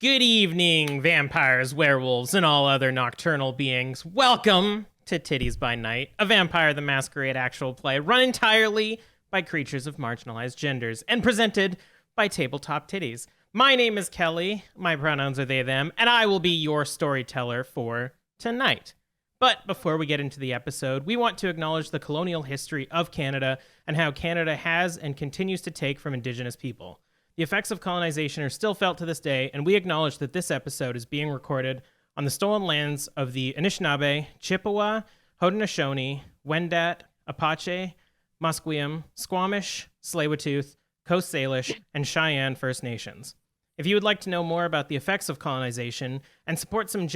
Good evening, vampires, werewolves, and all other nocturnal beings. Welcome to Tiddies By Night, a Vampire the Masquerade actual play run entirely by creatures of marginalized genders and presented by Tabletop Tiddies. My name is Kelly, my pronouns are they, them, and I will be your storyteller for tonight. But before we get into the episode, we want to acknowledge the colonial history of Canada and how Canada has and continues to take from Indigenous people. The effects of colonization are still felt to this day, and we acknowledge that this episode is being recorded on the stolen lands of the Anishinaabe, Chippewa, Haudenosaunee, Wendat, Apache, Musqueam, Squamish, Tsleil-Waututh, Coast Salish, and Cheyenne First Nations. If you would like to know more about the effects of colonization and support some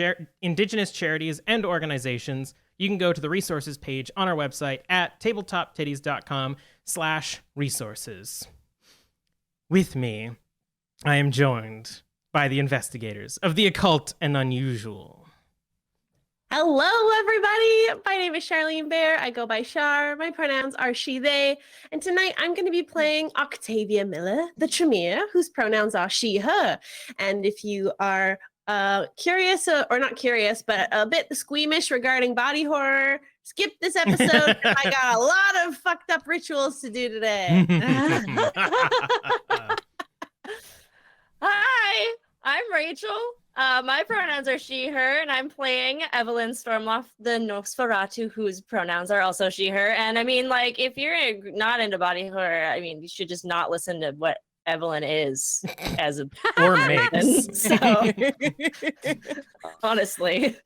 Indigenous charities and organizations, you can go to the resources page on our website at tabletoptiddies.com/resources. With me, I am joined by the investigators of the occult and unusual. Hello, everybody. My name is Charlene Bear. I go by Char. My pronouns are she, they. And tonight I'm going to be playing Octavia Miller, the Tremere, whose pronouns are she, her. And if you are curious, or not curious, but a bit squeamish regarding body horror, skip this episode. I got a lot of fucked up rituals to do today. Hi, I'm Rachel. My pronouns are she, her, and I'm playing Evelyn Stormloft, the Nosferatu, whose pronouns are also she, her. And I mean, like, if you're not into body horror, I mean, you should just not listen to what Evelyn is as a Or makes. So, honestly.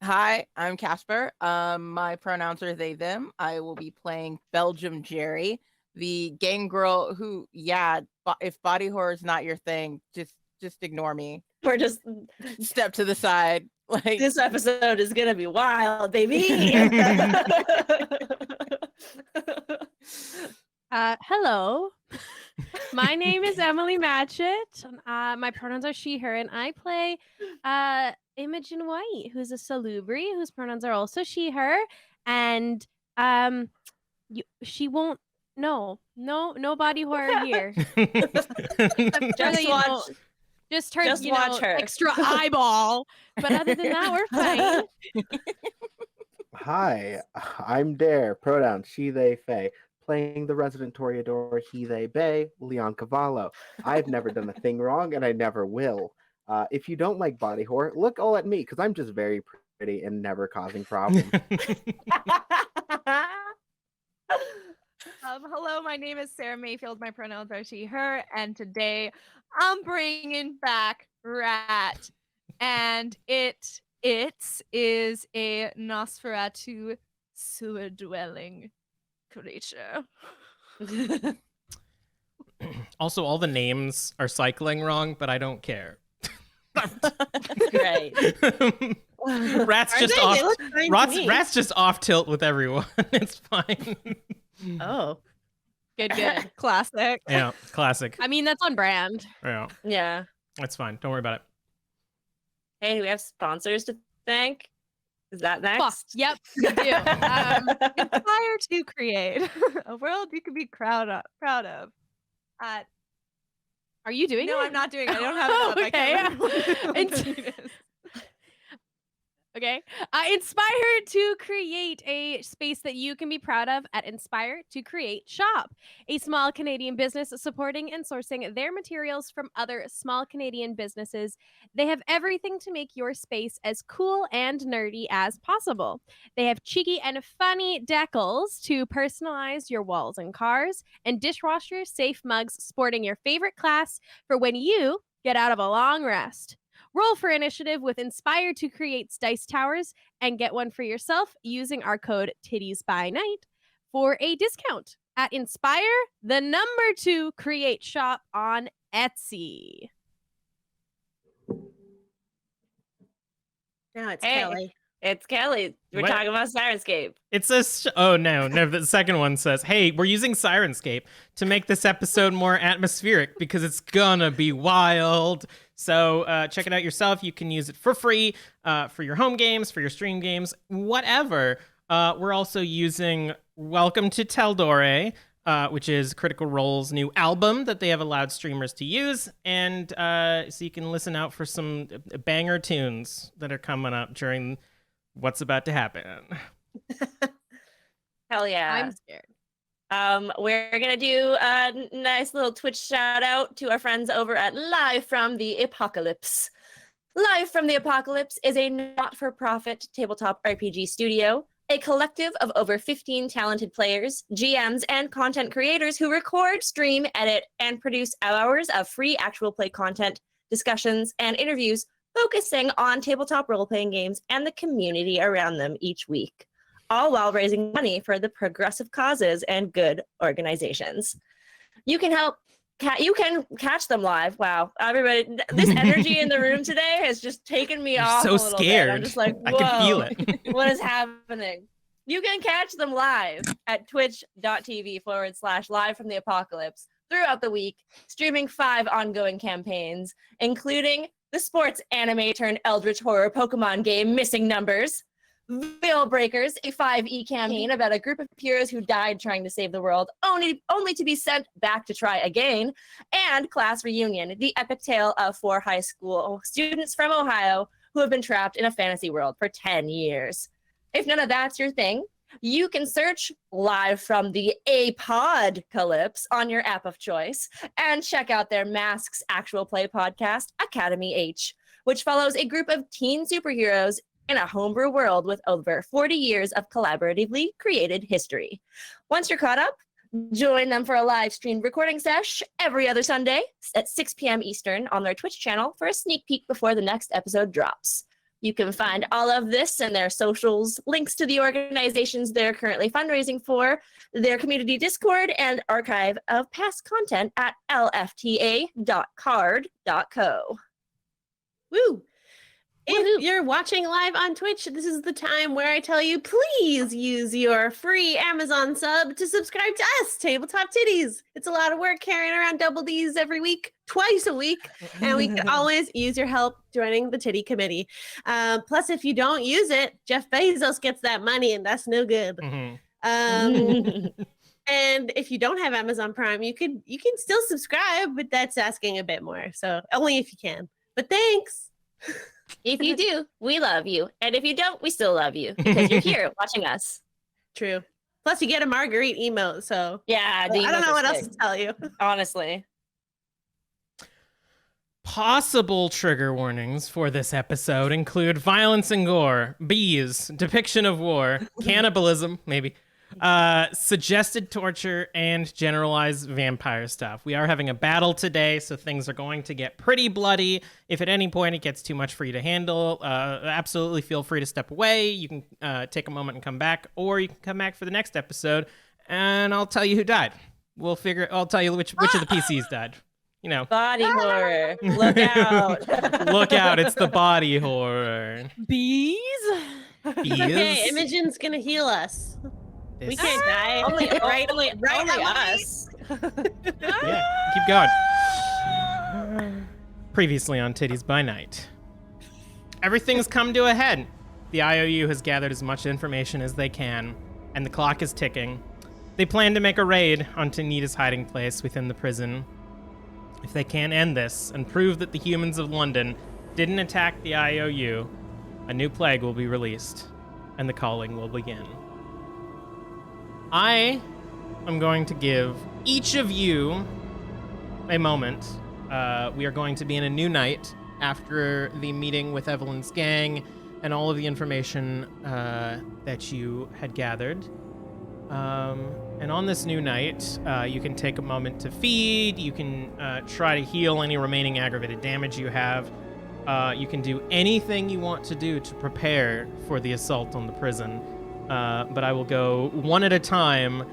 Hi, I'm Casper. My pronouns are they, them. I will be playing Belgium Jerry, the gang girl who, if body horror is not your thing, just ignore me. We're just step to the side. Like, this episode is gonna be wild, baby. Hello. My name is Emily Matchette. My pronouns are she, her, and I play Imogen White, who's a salubri, whose pronouns are also she, her, and she won't. No body horror here. Just watch her. Extra eyeball. But other than that, we're fine. Hi, I'm Dare. Pronouns she, they, fey. Playing the resident Toreador, he, they, bay, Leon Cavallo. I've never done a thing wrong, and I never will. If you don't like body horror, look all at me, because I'm just very pretty and never causing problems. Hello, my name is Sara Mayfield. My pronouns are she, her, and today I'm bringing back Rat, and it is a Nosferatu sewer-dwelling creature. Also, all the names are cycling wrong, but I don't care. Great. Rat's just off tilt with everyone. It's fine. Oh. Good. Classic. Yeah, classic. I mean, that's on brand. Yeah, that's fine. Don't worry about it. Hey, we have sponsors to thank. Is that next? Yep, we do. Inspire to create a world you can be proud of. Are you doing it? No, I'm not doing it. I don't have it up. Okay. I can't remember what it is. Okay. Inspire to create a space that you can be proud of at Inspire to Create Shop, a small Canadian business supporting and sourcing their materials from other small Canadian businesses. They have everything to make your space as cool and nerdy as possible. They have cheeky and funny decals to personalize your walls and cars, and dishwasher safe mugs sporting your favorite class for when you get out of a long rest. Roll for initiative with Inspire to Create Dice Towers and get one for yourself using our code Tiddies By Night for a discount at Inspire 2 Create Shop on Etsy. Now it's Hey. Kelly. It's Kelly. We're What? talking about Sirenscape. It says, oh no, the second one says, hey, we're using Sirenscape to make this episode more atmospheric because it's gonna be wild. So check it out yourself. You can use it for free for your home games, for your stream games, whatever. We're also using Welcome to Teldore, which is Critical Role's new album that they have allowed streamers to use. And so you can listen out for some banger tunes that are coming up during what's about to happen. Hell yeah. I'm scared. We're gonna do a nice little Twitch shout out to our friends over at Live from the Apocalypse. Live from the Apocalypse is a not-for-profit tabletop RPG studio, a collective of over 15 talented players, GMs, and content creators who record, stream, edit, and produce hours of free actual play content, discussions, and interviews focusing on tabletop role-playing games and the community around them each week, all while raising money for the progressive causes and good organizations. You can catch them live. Wow, everybody, this energy in the room today has just taken me off So a little scared. bit. I'm just like, I whoa, can feel it. what is happening? You can catch them live at twitch.tv/live from the apocalypse throughout the week, streaming 5 ongoing campaigns, including the sports anime turned eldritch horror Pokemon game Missing Numbers, Veil Breakers, a 5e campaign about a group of heroes who died trying to save the world, only to be sent back to try again, and Class Reunion, the epic tale of 4 high school students from Ohio who have been trapped in a fantasy world for 10 years. If none of that's your thing, you can search Live from the Apodcalypse on your app of choice and check out their Masks actual play podcast, Academy H, which follows a group of teen superheroes in a homebrew world with over 40 years of collaboratively created history. Once you're caught up, join them for a live streamed recording sesh every other Sunday at 6 p.m. Eastern on their Twitch channel for a sneak peek before the next episode drops. You can find all of this and their socials, links to the organizations they're currently fundraising for, their community Discord, and archive of past content at lfta.card.co. Woo! If you're watching live on Twitch, this is the time where I tell you, please use your free Amazon sub to subscribe to us, Tabletop Tiddies. It's a lot of work carrying around double Ds every week, twice a week, and we can always use your help joining the Tiddy Committee. Plus, if you don't use it, Jeff Bezos gets that money, and that's no good. And if you don't have Amazon Prime, you can still subscribe, but that's asking a bit more. So only if you can. But thanks. If you do, we love you. And if you don't, we still love you because you're here watching us. True. Plus, you get a Marguerite emote. So Yeah. I don't know what else to tell you. Honestly. Possible trigger warnings for this episode include violence and gore, bees, depiction of war, cannibalism, maybe, suggested torture, and generalized vampire stuff. We are having a battle today, so things are going to get pretty bloody. If at any point it gets too much for you to handle, absolutely feel free to step away. You can take a moment and come back, or you can come back for the next episode, and I'll tell you who died. I'll tell you which of the PCs died. You know. Body horror. Look out. Look out, it's the body horror. Bees? Okay, Imogen's gonna heal us. We can't die. Only Emily? us. Yeah, keep going. Previously on Tiddies by Night. Everything's come to a head. The IOU has gathered as much information as they can, and the clock is ticking. They plan to make a raid on Tanita's hiding place within the prison. If they can't end this and prove that the humans of London didn't attack the IOU, a new plague will be released, and the calling will begin. I am going to give each of you a moment. We are going to be in a new night after the meeting with Evelyn's gang and all of the information that you had gathered. And on this new night, you can take a moment to feed. You can try to heal any remaining aggravated damage you have. You can do anything you want to do to prepare for the assault on the prison. But I will go one at a time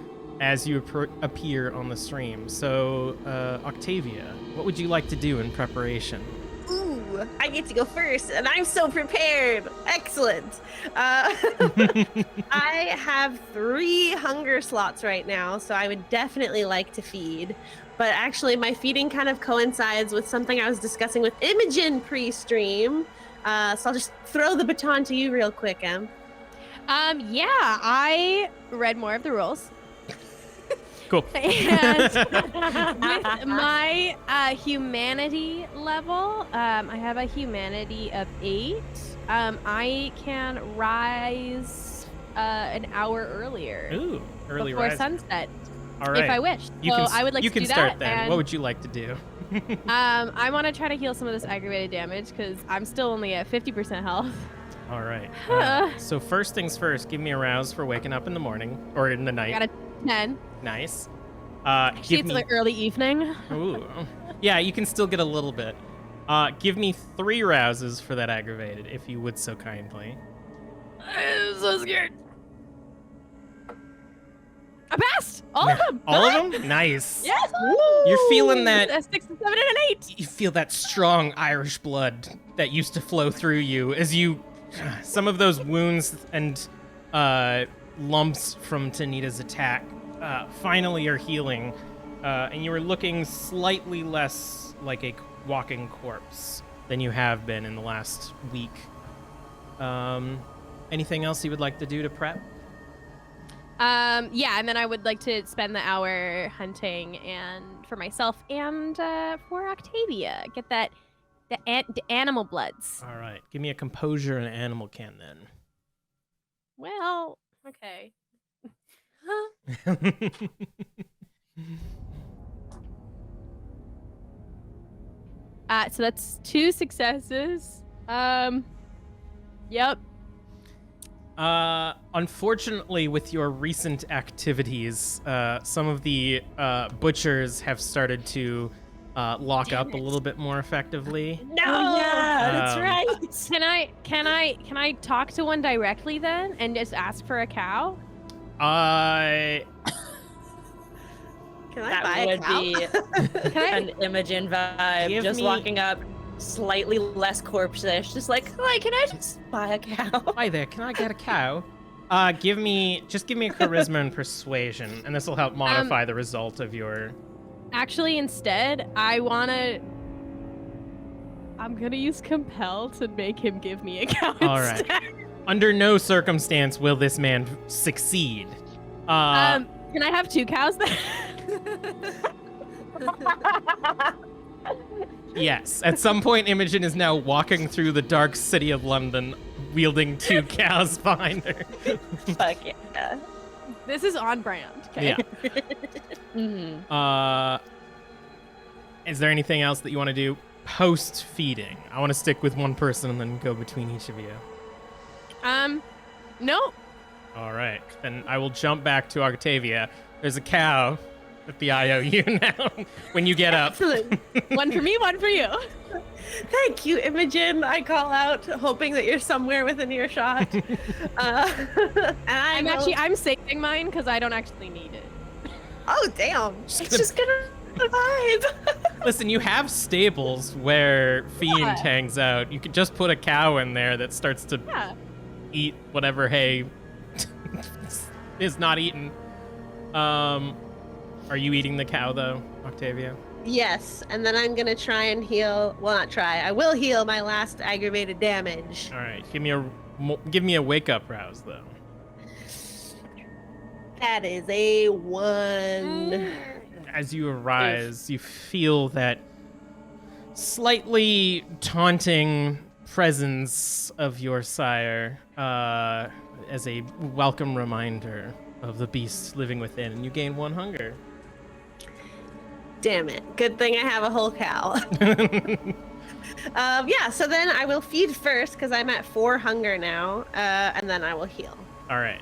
as you appear on the stream. So, Octavia, what would you like to do in preparation? Ooh, I get to go first, and I'm so prepared. Excellent. I have 3 hunger slots right now, so I would definitely like to feed. But actually, my feeding kind of coincides with something I was discussing with Imogen pre-stream. So I'll just throw the baton to you real quick, Em. Yeah, I read more of the rules. Cool. And with my humanity level, I have a humanity of 8. I can rise an hour earlier Ooh, early before rise. sunset All right. if I wish. You So can, I would like you to can do start that. then. And, What would you like to do? I want to try to heal some of this aggravated damage because I'm still only at 50% health. All right. So first things first, give me a rouse for waking up in the morning or in the night. Got a 10. Nice. Actually, Give it's me. like early evening. Ooh. Yeah, you can still get a little bit. Give me 3 rouses for that aggravated, if you would so kindly. I'm so scared. I passed all of them. All of them? Nice. Yes. You're feeling that. A 6, 7, and an 8. You feel that strong Irish blood that used to flow through you as you. Some of those wounds and lumps from Tanita's attack finally are healing, and you are looking slightly less like a walking corpse than you have been in the last week. Anything else you would like to do to prep? Yeah, and then I would like to spend the hour hunting and for myself and for Octavia. Get the animal bloods. All right, give me a composure and animal can Well, okay. then. So that's 2 successes. Yep. Unfortunately, with your recent activities, some of the butchers have started to lock up a little bit more effectively. No, that's right. Can I talk to one directly then and just ask for a cow? I Can I buy That a would cow? be Can I? an Imogen vibe. Give Just me- walking up, slightly less corpse-ish, just like, hi, can I just buy a cow? Hi there, can I get a cow? Give me a charisma and persuasion, and this will help modify the result of your. Actually, instead, I'm gonna use compel to make him give me a cow. All right. instead. Under no circumstance will this man succeed. Can I have 2 cows then? Yes. At some point, Imogen is now walking through the dark city of London, wielding 2 cows behind her. Fuck yeah. This is on brand. Okay. Yeah. Is there anything else that you want to do post feeding? I want to stick with one person and then go between each of you. No. All right. Then I will jump back to Octavia. There's a cow at the IOU now when you get up. Excellent. One for me, one for you. Thank you, Imogen. I call out, hoping that you're somewhere within earshot. And I'm saving mine because I don't actually need it. Oh, damn. It's just gonna survive. Listen, you have stables where Fiend Yeah. hangs out. You could just put a cow in there that starts to Yeah. eat whatever hay is not eaten. Are you eating the cow though, Octavia? Yes, and then I'm gonna try and heal. Well, not try. I will heal my last aggravated damage. All right, give me a wake up rouse though. That is a 1. As you arise, you feel that slightly taunting presence of your sire as a welcome reminder of the beast living within, and you gain 1 hunger. Damn it. Good thing I have a whole cow. Yeah, so then I will feed first because I'm at 4 hunger now, and then I will heal. All right.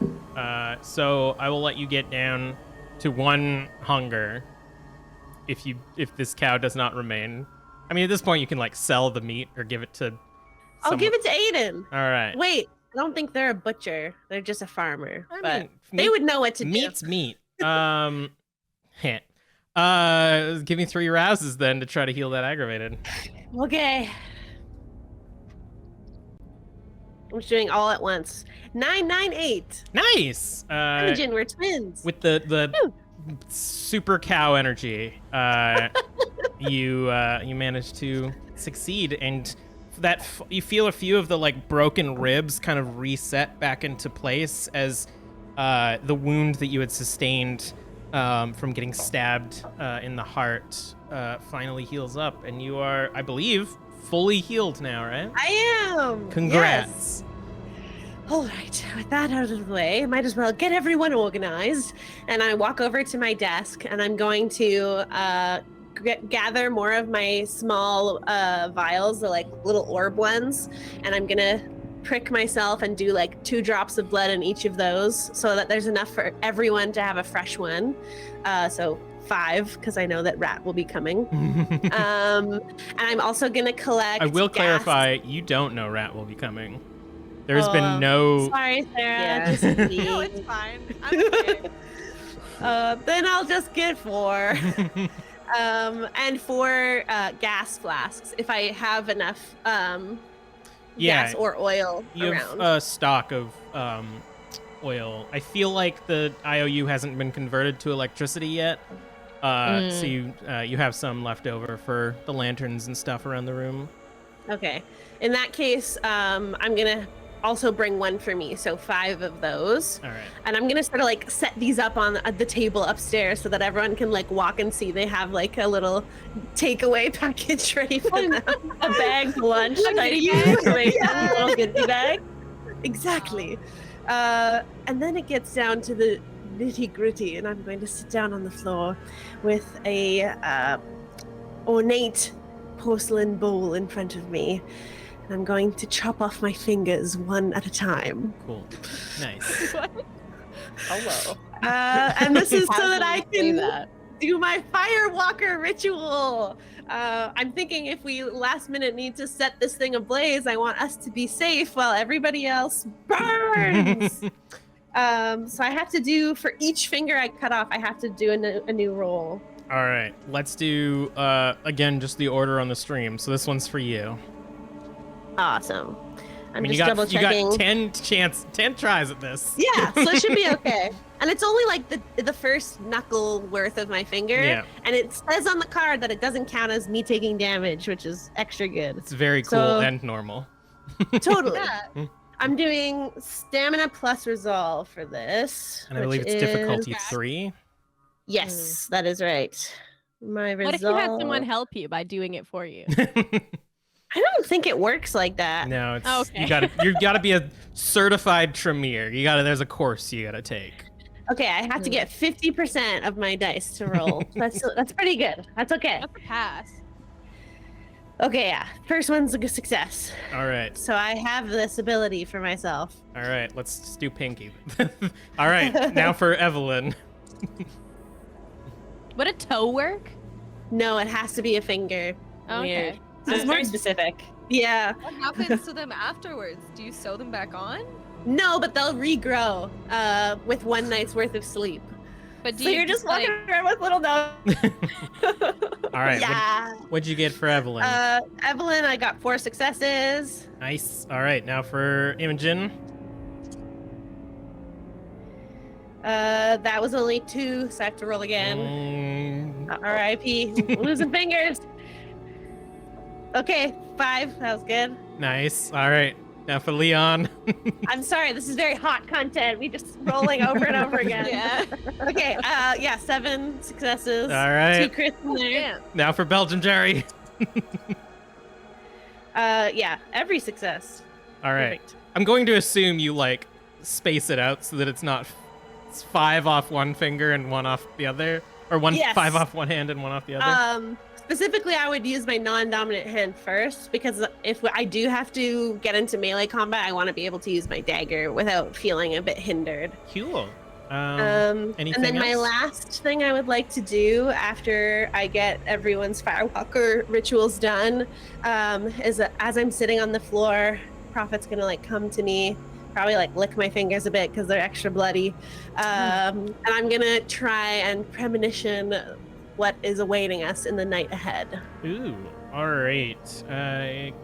So I will let you get down to 1 hunger if this cow does not remain. I mean, at this point, you can like sell the meat or give it to. I'll give it to Aiden. All right. Wait, I don't think they're a butcher. They're just a farmer. I But mean, they would know what to do. meat's meat. Heh. Give me 3 rouses then to try to heal that aggravated. Okay. I'm just doing all at once. 9, 9, 8. Nice. Imogen, we're twins. With the super cow energy, you managed to succeed, and that you feel a few of the like broken ribs kind of reset back into place as the wound that you had sustained from getting stabbed in the heart finally heals up, and you are, I believe, fully healed now, right? I am. Congrats. Yes. All right, with that out of the way, might as well get everyone organized. And I walk over to my desk, and I'm going to gather more of my small vials, the like little orb ones, and I'm gonna prick myself and do like 2 drops of blood in each of those, so that there's enough for everyone to have a fresh one. So 5, because I know that Rat will be coming. And I'm also gonna collect. I will gas. clarify, you don't know Rat will be coming. There's been no. Sorry, Sarah. Yeah. Just me. No, it's fine. I'm okay. Then I'll just get 4. And 4 gas flasks if I have enough gas or oil You around. have a stock of oil. I feel like the IOU hasn't been converted to electricity yet, so you have some left over for the lanterns and stuff around the room. Okay. In that case, I'm gonna also bring 1 for me, so 5 of those. All right. And I'm gonna sort of like set these up on the table upstairs so that everyone can like walk and see they have like a little takeaway package ready for them. A bagged lunch that you make a little goodie bag. Exactly. And then it gets down to the nitty gritty, and I'm going to sit down on the floor with a ornate porcelain bowl in front of me. I'm going to chop off my fingers one at a time. Cool. Nice. Hello. And this is so that I How do you say can that? do my firewalker ritual. I'm thinking if we last minute need to set this thing ablaze, I want us to be safe while everybody else burns. So I have to do, for each finger I cut off, I have to do a new roll. All right. Let's do again just the order on the stream. So this one's for you. Awesome. I'm you just double checking. You got 10 tries at this. Yeah, so it should be okay. And it's only like the first knuckle worth of my finger. Yeah. And it says on the card that it doesn't count as me taking damage, which is extra good. It's very cool So- and normal. Totally. Yeah. I'm doing stamina plus resolve for this. And I believe which it's difficulty is- 3. Yes, that is right. My resolve. What if you had someone help you by doing it for you? I don't think it works like that. No, it's Okay. you gotta be a certified Tremere. There's a course you gotta take. Okay, I have to get 50% of my dice to roll. That's pretty good. That's okay. That's a pass. Okay, yeah. First one's a good success. All right. So I have this ability for myself. All right, let's just do Pinky. All right, now for Evelyn. Would a toe work? No, it has to be a finger. Okay. Weird. So it's very specific. Yeah. What happens to them afterwards? Do you sew them back on? No, but they'll regrow with 1 night's worth of sleep. But do So you you're just like, walking around with little nose. All right. Yeah. What'd you get for Evelyn? Evelyn, I got 4 successes. Nice. All right, now for Imogen. That was only 2, so I have to roll again. R.I.P. Losing fingers. Okay, 5. That was good. Nice. All right, now for Leon. I'm sorry, this is very hot content. We just rolling over and over again. Yeah. Okay, yeah, 7 successes. All right. 2 crits in there. Yeah. Now for Belgium Jerry. Yeah, every success. All right. Perfect. I'm going to assume you like space it out so that it's 5 off one finger and 1 off the other, or Yes. 5 off one hand and 1 off the other. Specifically, I would use my non-dominant hand first, because if I do have to get into melee combat, I want to be able to use my dagger without feeling a bit hindered. Cool. And anything then my else? last thing I would like to do after I get everyone's firewalker rituals done is that as I'm sitting on the floor, Prophet's gonna like come to me, probably like lick my fingers a bit because they're extra bloody, and I'm gonna try and premonition what is awaiting us in the night ahead. Ooh. All right.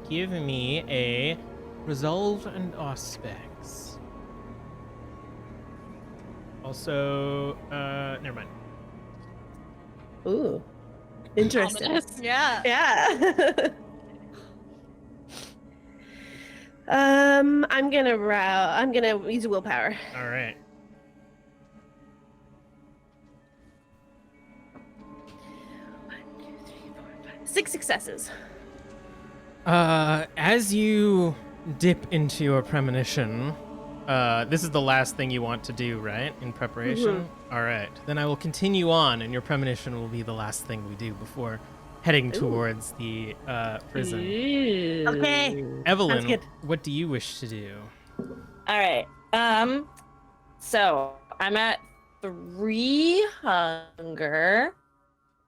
Give me a resolve and aspects. Also, never mind. Ooh, interesting. Ominous. Yeah. Yeah. I'm gonna use willpower. All right. 6 successes. As you dip into your premonition, this is the last thing you want to do, right? In preparation? All right. Then I will continue on, and your premonition will be the last thing we do before heading towards the prison. Okay. Evelyn, Sounds good. what do you wish to do? All right. So I'm at 3 hunger.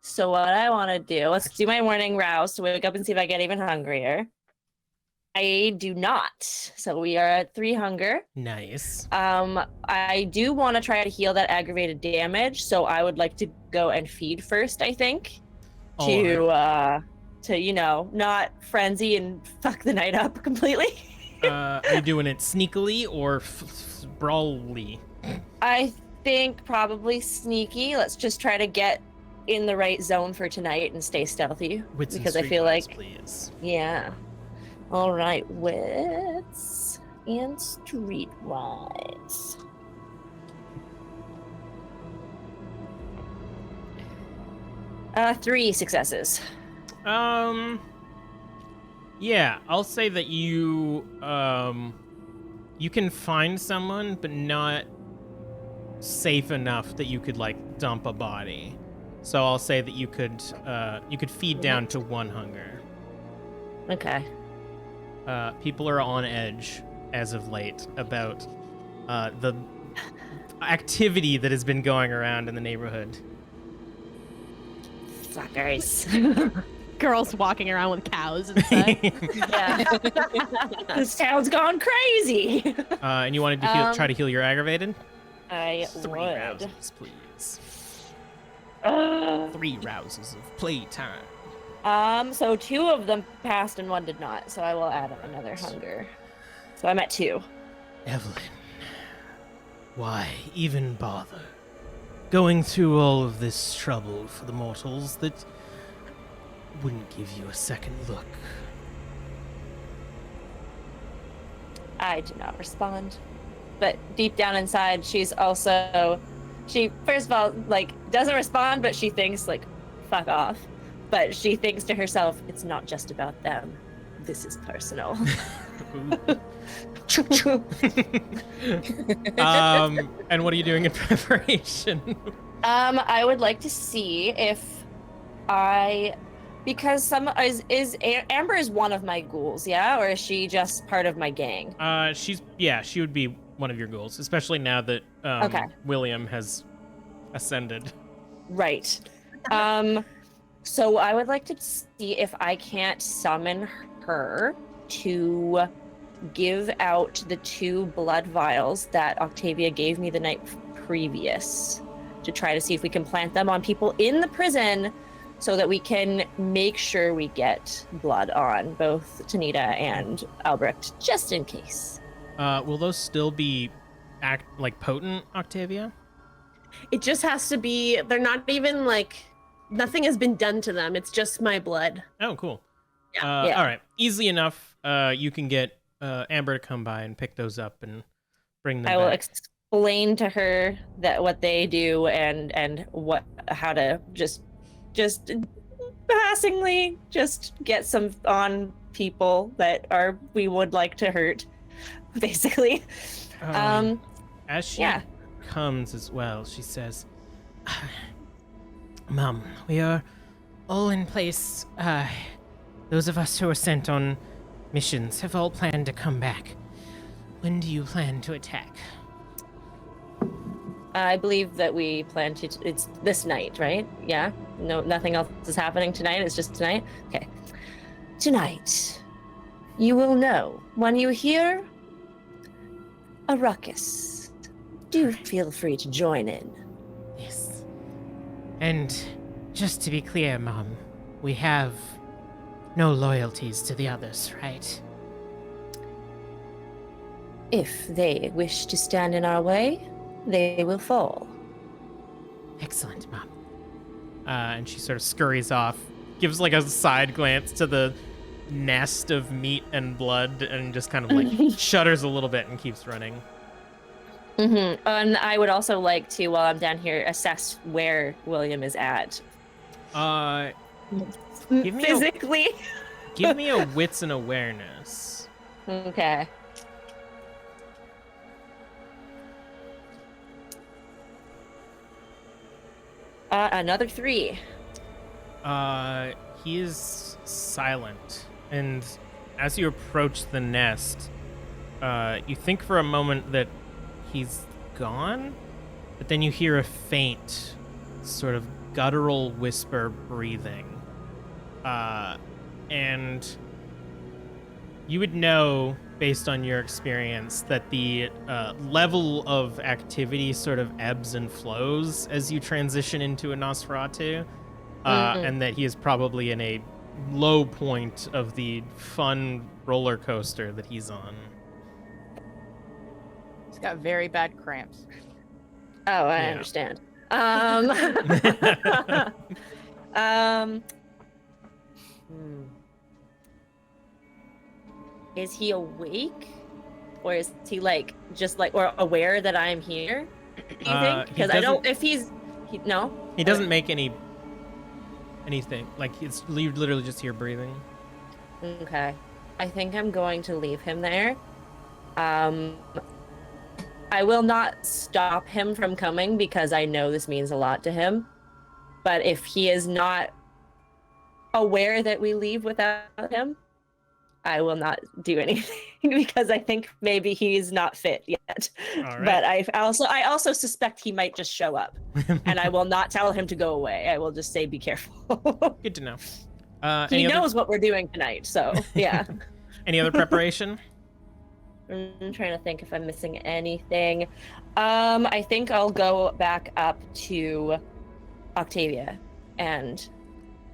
So what I want to do, let's do my morning rouse to wake up and see if I get even hungrier. I do not. So we are at 3 hunger. Nice. I do want to try to heal that aggravated damage. So I would like to go and feed first, I think. To not frenzy and fuck the night up completely. Are you doing it sneakily or brawly? I think probably sneaky. Let's just try to get in the right zone for tonight and stay stealthy. Wits and because I feel streetwise, like, please. yeah. All right, wits and streetwise. Three successes. Yeah, I'll say that you can find someone, but not safe enough that you could like dump a body. So I'll say that you could feed down to 1 hunger. Okay. People are on edge as of late about the activity that has been going around in the neighborhood. Fuckers. Girls walking around with cows and stuff. Yeah. This town's gone crazy. And you wanted to try to heal your aggravated? I 3 would. rouses, please. 3 rouses of playtime. So 2 of them passed and 1 did not. So I will add another hunger. So I'm at 2. Evelyn, why even bother? Going through all of this trouble for the mortals that wouldn't give you a second look. I do not respond. But deep down inside, she's also, she first of all, like, doesn't respond, but she thinks, like, fuck off. But she thinks to herself, it's not just about them. This is personal. And what are you doing in preparation? I would like to see if because Amber is one of my ghouls, yeah? Or is she just part of my gang? She would be one of your ghouls, especially now that Okay. William has ascended. Right. So I would like to see if I can't summon her to give out the 2 blood vials that Octavia gave me the night previous, to try to see if we can plant them on people in the prison so that we can make sure we get blood on both Tanita and Albrecht, just in case. Will those still be potent, Octavia? It just has to be, they're not even like, nothing has been done to them. It's just my blood. Oh, cool. Yeah. Yeah. All right. Easy enough. You can get Amber to come by and pick those up and bring them I will back. explain to her that what they do and how to just passingly just get some on people that we would like to hurt, basically. As she comes as well, she says, Mum, we are all in place. Those of us who are sent on missions have all planned to come back. When do you plan to attack? I believe that we plan to. It's this night, right? Yeah. No, nothing else is happening tonight. It's just tonight. Okay. Tonight, you will know when you hear a ruckus. Do feel free to join in. Yes. And just to be clear, Mom, we have no loyalties to the others, right? If they wish to stand in our way, they will fall. Excellent, Mom. And she sort of scurries off, gives like a side glance to the nest of meat and blood, and just kind of like shudders a little bit and keeps running. Mm-hmm. And I would also like to, while I'm down here, assess where William is at. Give me a- physically. Give me a wits and awareness. Okay. Another 3. He is silent, and as you approach the nest, you think for a moment that he's gone, but then you hear a faint, sort of guttural whisper breathing. And you would know, based on your experience, that the level of activity sort of ebbs and flows as you transition into a Nosferatu, and that he is probably in a low point of the fun roller coaster that he's on. He's got very bad cramps. Oh, I Yeah. understand. Is he awake, or is he just or aware that I'm here? Do you think? He Because I don't. doesn't- If he's no, He doesn't make anything. Like, it's you literally just hear breathing. Okay. I think I'm going to leave him there. I will not stop him from coming because I know this means a lot to him. But if he is not aware that we leave without him, I will not do anything because I think maybe he's not fit yet. All right. But I also suspect he might just show up, and I will not tell him to go away. I will just say, be careful. Good to know. He knows what we're doing tonight, so yeah. Any other preparation? I'm trying to think if I'm missing anything. I think I'll go back up to Octavia and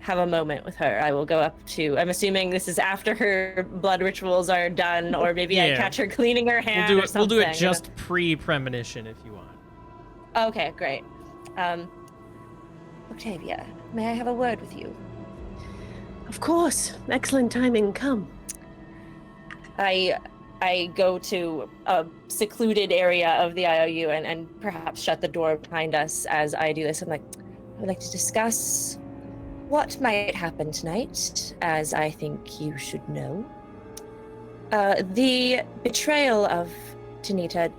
have a moment with her. I will go up to, I'm assuming this is after her blood rictuals are done, or maybe I Yeah. catch her cleaning her hand We'll or do something. it just pre-premonition if you want. Okay, great. Octavia, may I have a word with you? Of course. Excellent timing. Come. I go to a secluded area of the IOU and perhaps shut the door behind us as I do this. I'm like, I would like to discuss what might happen tonight, as I think you should know. The betrayal of Tanita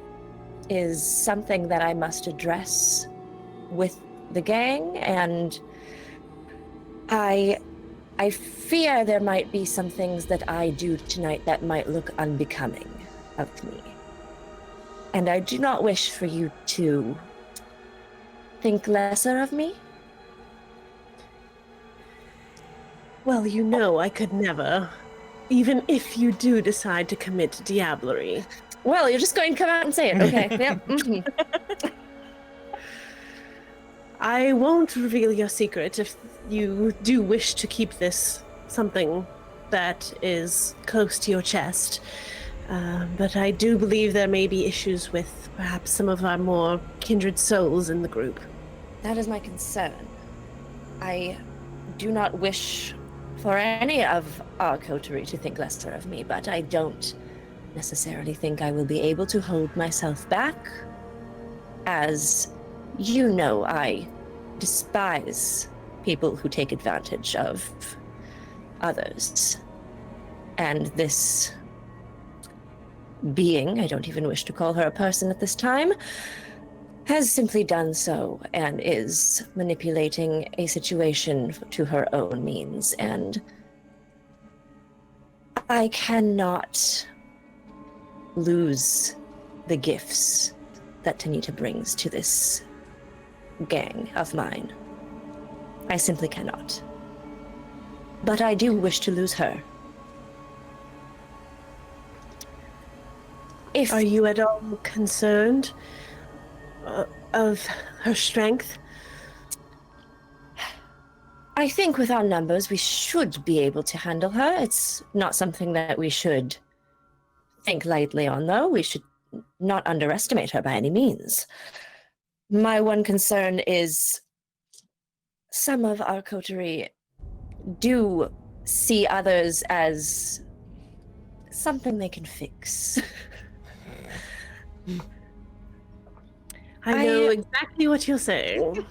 is something that I must address with the gang, and I fear there might be some things that I do tonight that might look unbecoming of me. And I do not wish for you to think lesser of me. Well, you know I could never. Even if you do decide to commit diablerie. Well, you're just going to come out and say it. Okay. Yep. Mhm. I won't reveal your secret if you do wish to keep this something that is close to your chest. But I do believe there may be issues with perhaps some of our more kindred souls in the group. That is my concern. I do not wish for any of our coterie to think lesser of me, but I don't necessarily think I will be able to hold myself back. As you know, I despise people who take advantage of others. And this being, I don't even wish to call her a person at this time, has simply done so and is manipulating a situation to her own means. And I cannot lose the gifts that Tanita brings to this gang of mine. I simply cannot. But I do wish to lose her. If Are you at all concerned of her strength? I think with our numbers, we should be able to handle her. It's not something that we should think lightly on, though. We should not underestimate her by any means. My one concern is some of our coterie do see others as something they can fix. I know exactly what you're saying.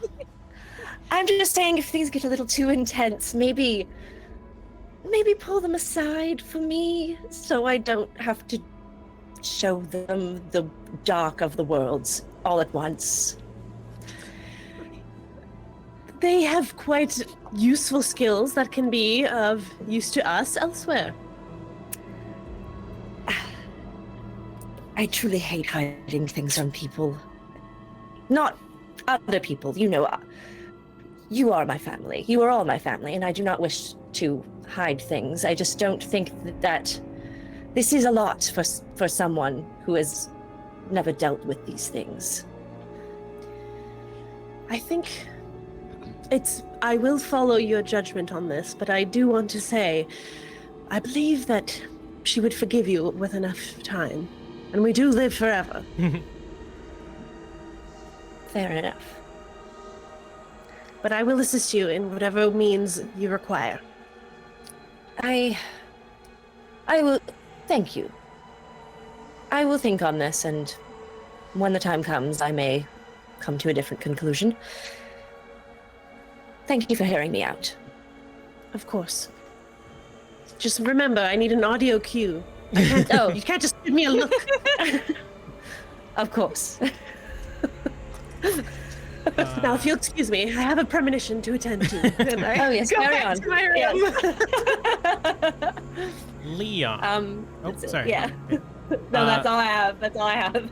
I'm just saying, if things get a little too intense, maybe pull them aside for me, so I don't have to show them the dark of the worlds all at once. They have quite useful skills that can be of use to us elsewhere. I truly hate hiding things from people. Not other people, you know. You are my family. You are all my family, and I do not wish to hide things. I just don't think that this is a lot for someone who has never dealt with these things. I think I will follow your judgment on this, but I do want to say, I believe that she would forgive you with enough time. And we do live forever. Fair enough. But I will assist you in whatever means you require. I will. Thank you. I will think on this, and when the time comes, I may come to a different conclusion. Thank you for hearing me out. Of course. Just remember, I need an audio cue. You can't just give me a look. Of course. Now, if you'll excuse me, I have a premonition to attend to. Oh, yes, Go carry back on. to my room. Leon. Sorry. Yeah. No, that's all I have. That's all I have.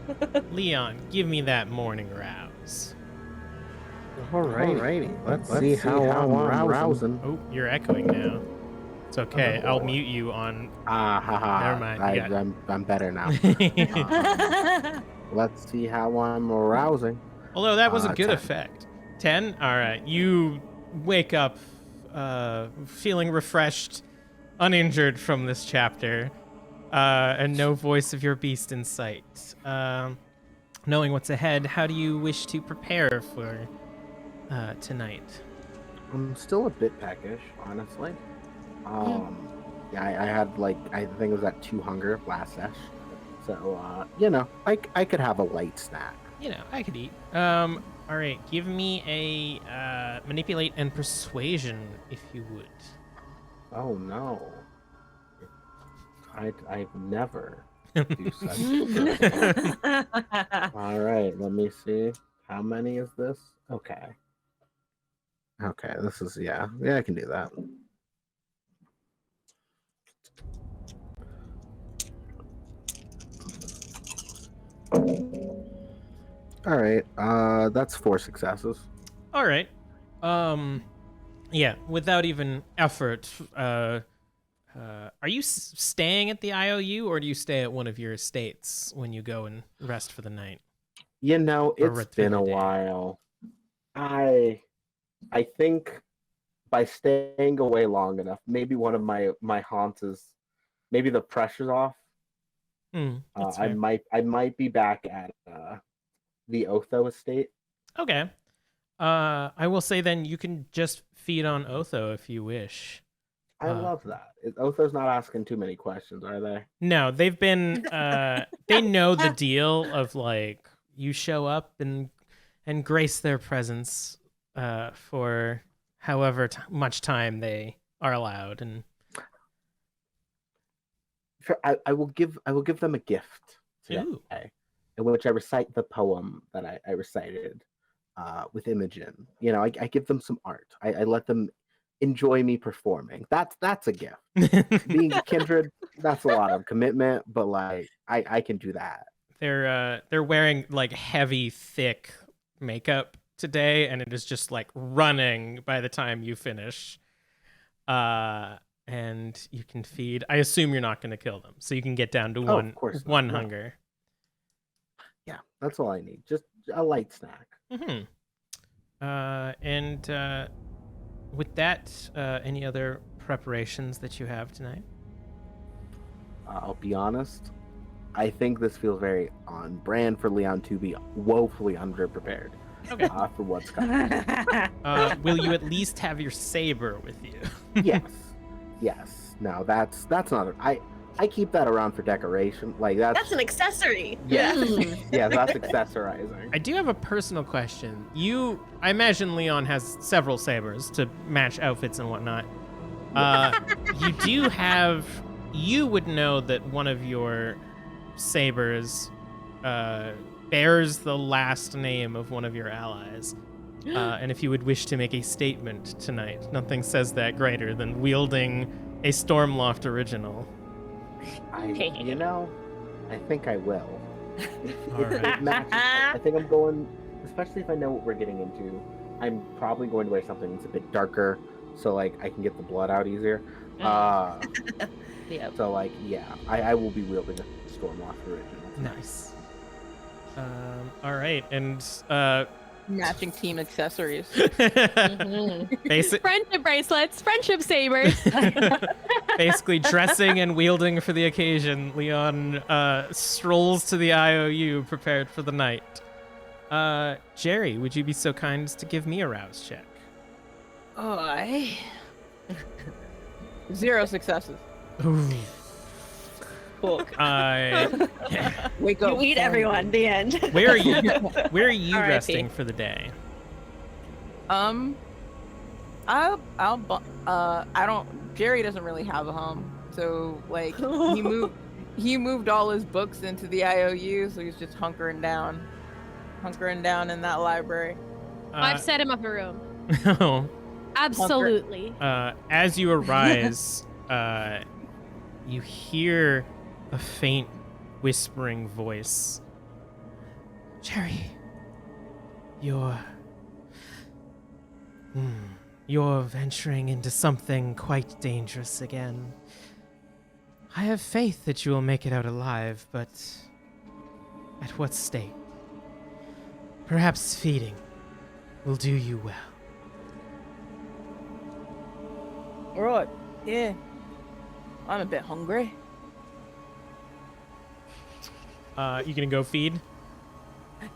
Leon, give me that morning rouse. Alrighty. Let's see how I'm rousing. Oh, you're echoing now. It's okay. I'll mute you on. Never mind. I'm better now. Let's see how I'm rousing. Although that was a good 10. effect. 10? All right. You wake up feeling refreshed, uninjured from this chapter, and no voice of your beast in sight. Knowing what's ahead, how do you wish to prepare for tonight? I'm still a bit peckish, honestly. Yeah, I had I think it was at 2 hunger last sesh. So, I could have a light snack. I could eat. All right, give me a manipulate and persuasion, if you would. Oh no, I've never do such. All right, let me see. How many is this? Okay, this is yeah, I can do that. All right, that's 4 successes. All right. Yeah, without even effort, are you staying at the IOU, or do you stay at one of your estates when you go and rest for the night? It's been a while. I think by staying away long enough, maybe one of my haunts is, maybe the pressure's off. I might be back at the Otho estate. Okay. I will say then you can just feed on Otho if you wish. I love that. Otho's not asking too many questions, are they? No, they've been they know the deal of you show up and grace their presence for however much time they are allowed, and sure, I will give them a gift today, in which I recite the poem that I recited with Imogen. I give them some art. I let them enjoy me performing. That's a gift. Being a kindred, that's a lot of commitment, but I can do that. They're wearing heavy, thick makeup today, and it is just running by the time you finish. And you can feed. I assume you're not going to kill them, so you can get down to one hunger. Yeah, that's all I need. Just a light snack. Mm-hmm. And with that, any other preparations that you have tonight? I'll be honest. I think this feels very on brand for Leon to be woefully underprepared. Okay. For what's coming. Will you at least have your saber with you? Yes. No, that's not. I keep that around for decoration. Like That's an accessory. yeah, yeah, that's accessorizing. I do have a personal question. I imagine Leon has several sabers to match outfits and whatnot. You would know that one of your sabers bears the last name of one of your allies. And if you would wish to make a statement tonight, nothing says that greater than wielding a Stormloft original. I think I will. All right. It matches. I think I'm going, especially if I know what we're getting into. I'm probably going to wear something that's a bit darker, so like I can get the blood out easier. Yep. So like, yeah, I will be wielding a Stormloft original. Nice. All right, and Matching team accessories. basic. Friendship bracelets, friendship sabers. Basically dressing and wielding for the occasion, Leon strolls to the IOU prepared for the night. Jerry, would you be so kind as to give me a rouse check? I 0 successes. Ooh. Book. Wake up. You eat everyone. The end. Where are you R.I.P. resting for the day? I don't. Jerry doesn't really have a home, so like he moved all his books into the IOU, so he's just hunkering down in that library. I've set him up a room. Oh. Absolutely. As you arise, you hear a faint whispering voice. Jerry, you're venturing into something quite dangerous again. I have faith that you will make it out alive, but at what stake? Perhaps feeding will do you well. Right. Yeah. I'm a bit hungry. You gonna go feed?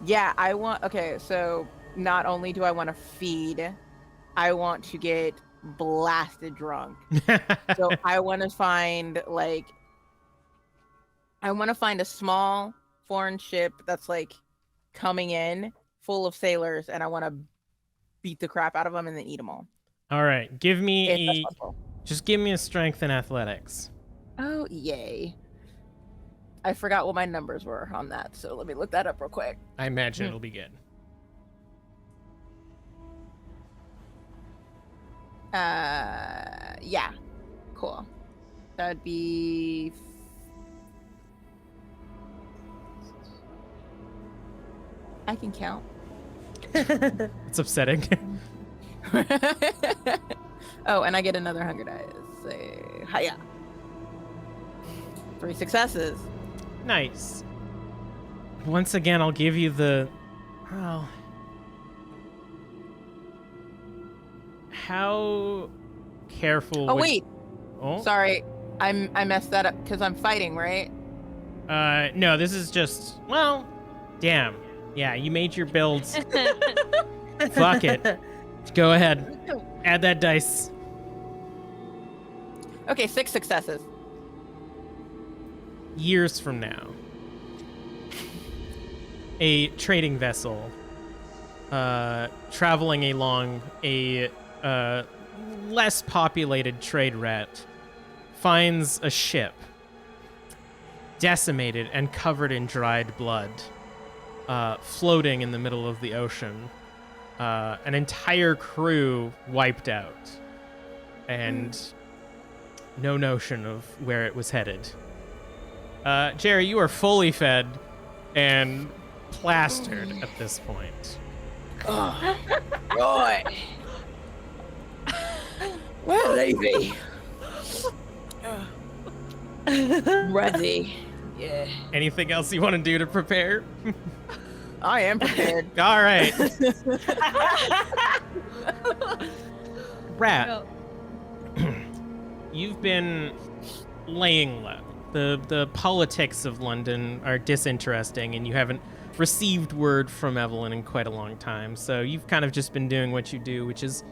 Yeah, I want. Okay, so not only do I want to feed, I want to get blasted drunk. So I want to find a small foreign ship that's like coming in full of sailors, and I want to beat the crap out of them and then eat them all. All right, If that's possible. just give me a strength and athletics. Oh, yay. I forgot what my numbers were on that, so let me look that up real quick. I imagine it'll be good. Yeah. Cool. That'd be... I can count. It's upsetting. Oh, and I get another 100 dice. Hiya. 3 successes. Nice. Once again, I'll give you the... Well... How careful Oh, would... wait. Oh? Sorry. I messed that up because I'm fighting, right? No, this is just... Well, damn. Yeah, you made your builds. Fuck it. Go ahead. Add that dice. Okay, 6 successes. Years from now, a trading vessel traveling along a less populated trade route finds a ship decimated and covered in dried blood, floating in the middle of the ocean. An entire crew wiped out, and no notion of where it was headed. Jerry, you are fully fed and plastered at this point. Oh, right. Well, Lady. Ready. Yeah. Anything else you want to do to prepare? I am prepared. All right. Rat, you've been laying low. The politics of London are disinteresting, and you haven't received word from Evelyn in quite a long time. So you've kind of just been doing what you do, which is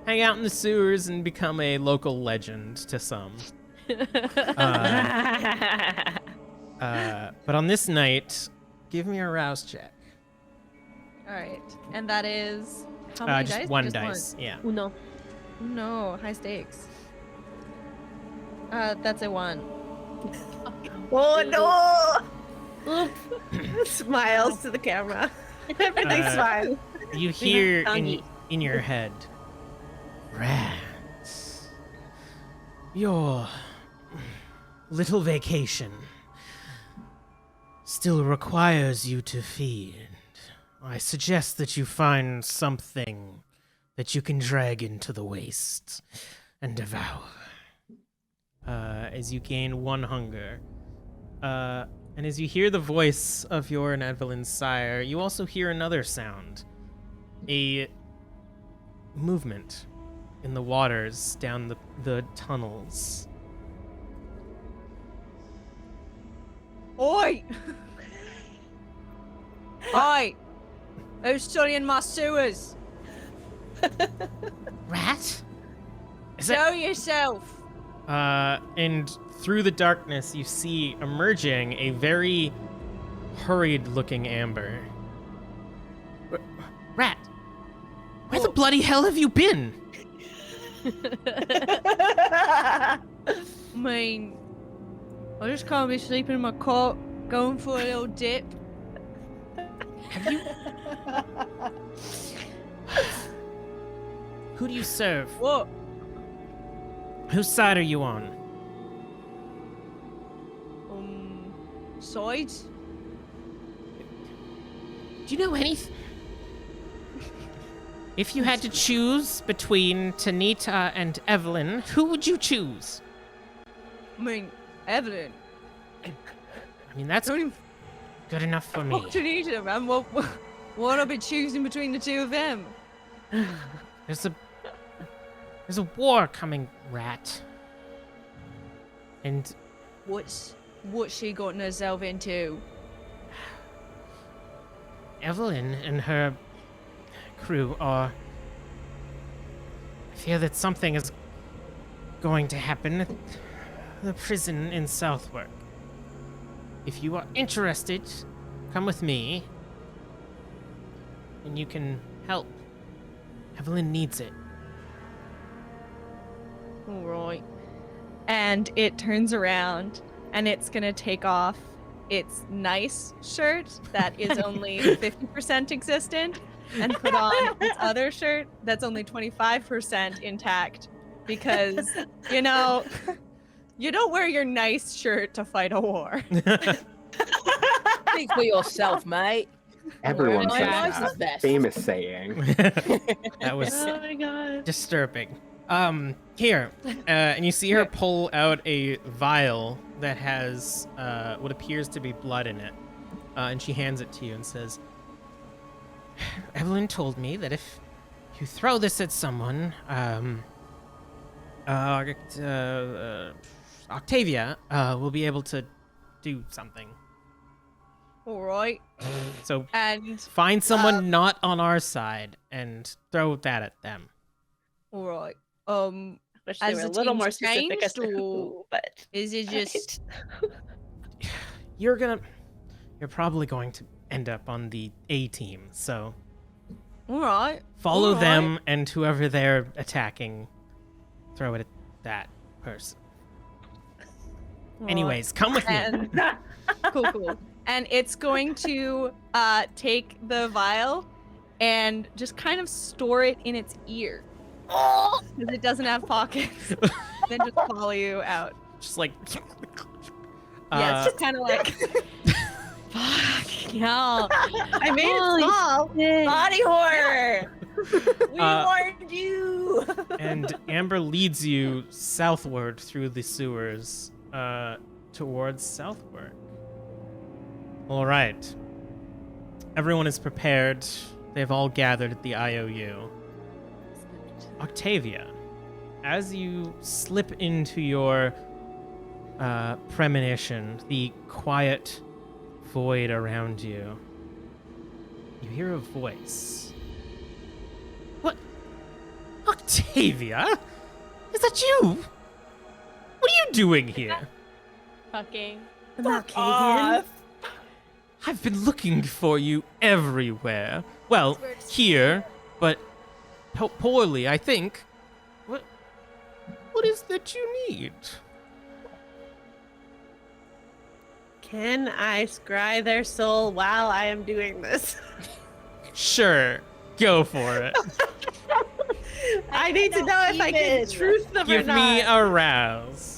hang out in the sewers and become a local legend to some. But on this night, give me a rouse check. All right, and that is how many Just dice? one Just dice. Yeah. Uno. No, high stakes. That's a 1. Oh no! Smiles to the camera. Everything's fine. You hear in your head, rats. Your little vacation still requires you to feed. I suggest that you find something that you can drag into the waste and devour. As you gain 1 hunger. And as you hear the voice of your and Evelyn's sire, you also hear another sound. A movement in the waters down the tunnels. Oi! Oi! Who's studying my sewers? Rat? Show yourself! And through the darkness, you see emerging a very hurried-looking Amber. Rat, where the bloody hell have you been? I mean, I just can't be sleeping in my cot, going for a little dip. Have you? Who do you serve? What? Whose side are you on? Sides? Do you know anything? If you had to choose between Tanita and Evelyn, who would you choose? I mean, Evelyn. I mean, that's Don't even good enough for me. fuck Tanita, man. What would I be choosing between the two of them? There's a war coming, Rat. And What's she gotten herself into? Evelyn and her crew are... I fear that something is going to happen at the prison in Southwark. If you are interested, come with me, and you can help. Evelyn needs it. All right. And it turns around and it's going to take off its nice shirt that is only 50% existent and put on its other shirt that's only 25% intact because, you know, you don't wear your nice shirt to fight a war. Speak for yourself, mate. Everyone My says nice that. is best. Famous saying. That was Oh my god. disturbing. Here, and you see her pull out a vial that has what appears to be blood in it, and she hands it to you and says, Evelyn told me that if you throw this at someone, Octavia will be able to do something. All right. So And, find someone not on our side and throw that at them. all right. Wish they As were a the little more team's specific as to changed, who, but Is it just... You're probably going to end up on the A team, so All right. follow All right. them, and whoever they're attacking, throw it at that person. All right. Anyways, come with me. And cool. And it's going to take the vial and just kind of store it in its ear. Because it doesn't have pockets. Then just follow you out. Just like, Yeah, it's just kind of like, fuck, y'all. I made Holy it small. shit. Body horror. We warned you. and Amber leads you southward through the sewers towards Southwark. All right. Everyone is prepared. They've all gathered at the IOU. Octavia, as you slip into your premonition, the quiet void around you, you hear a voice. What? Octavia? Is that you? What are you doing here? Fucking. The Malkavian. I've been looking for you everywhere. Well, here, but poorly, I think. What is that you need? Can I scry their soul while I am doing this? Sure, go for it. I need to know if I can truth them or Give not. me a rouse.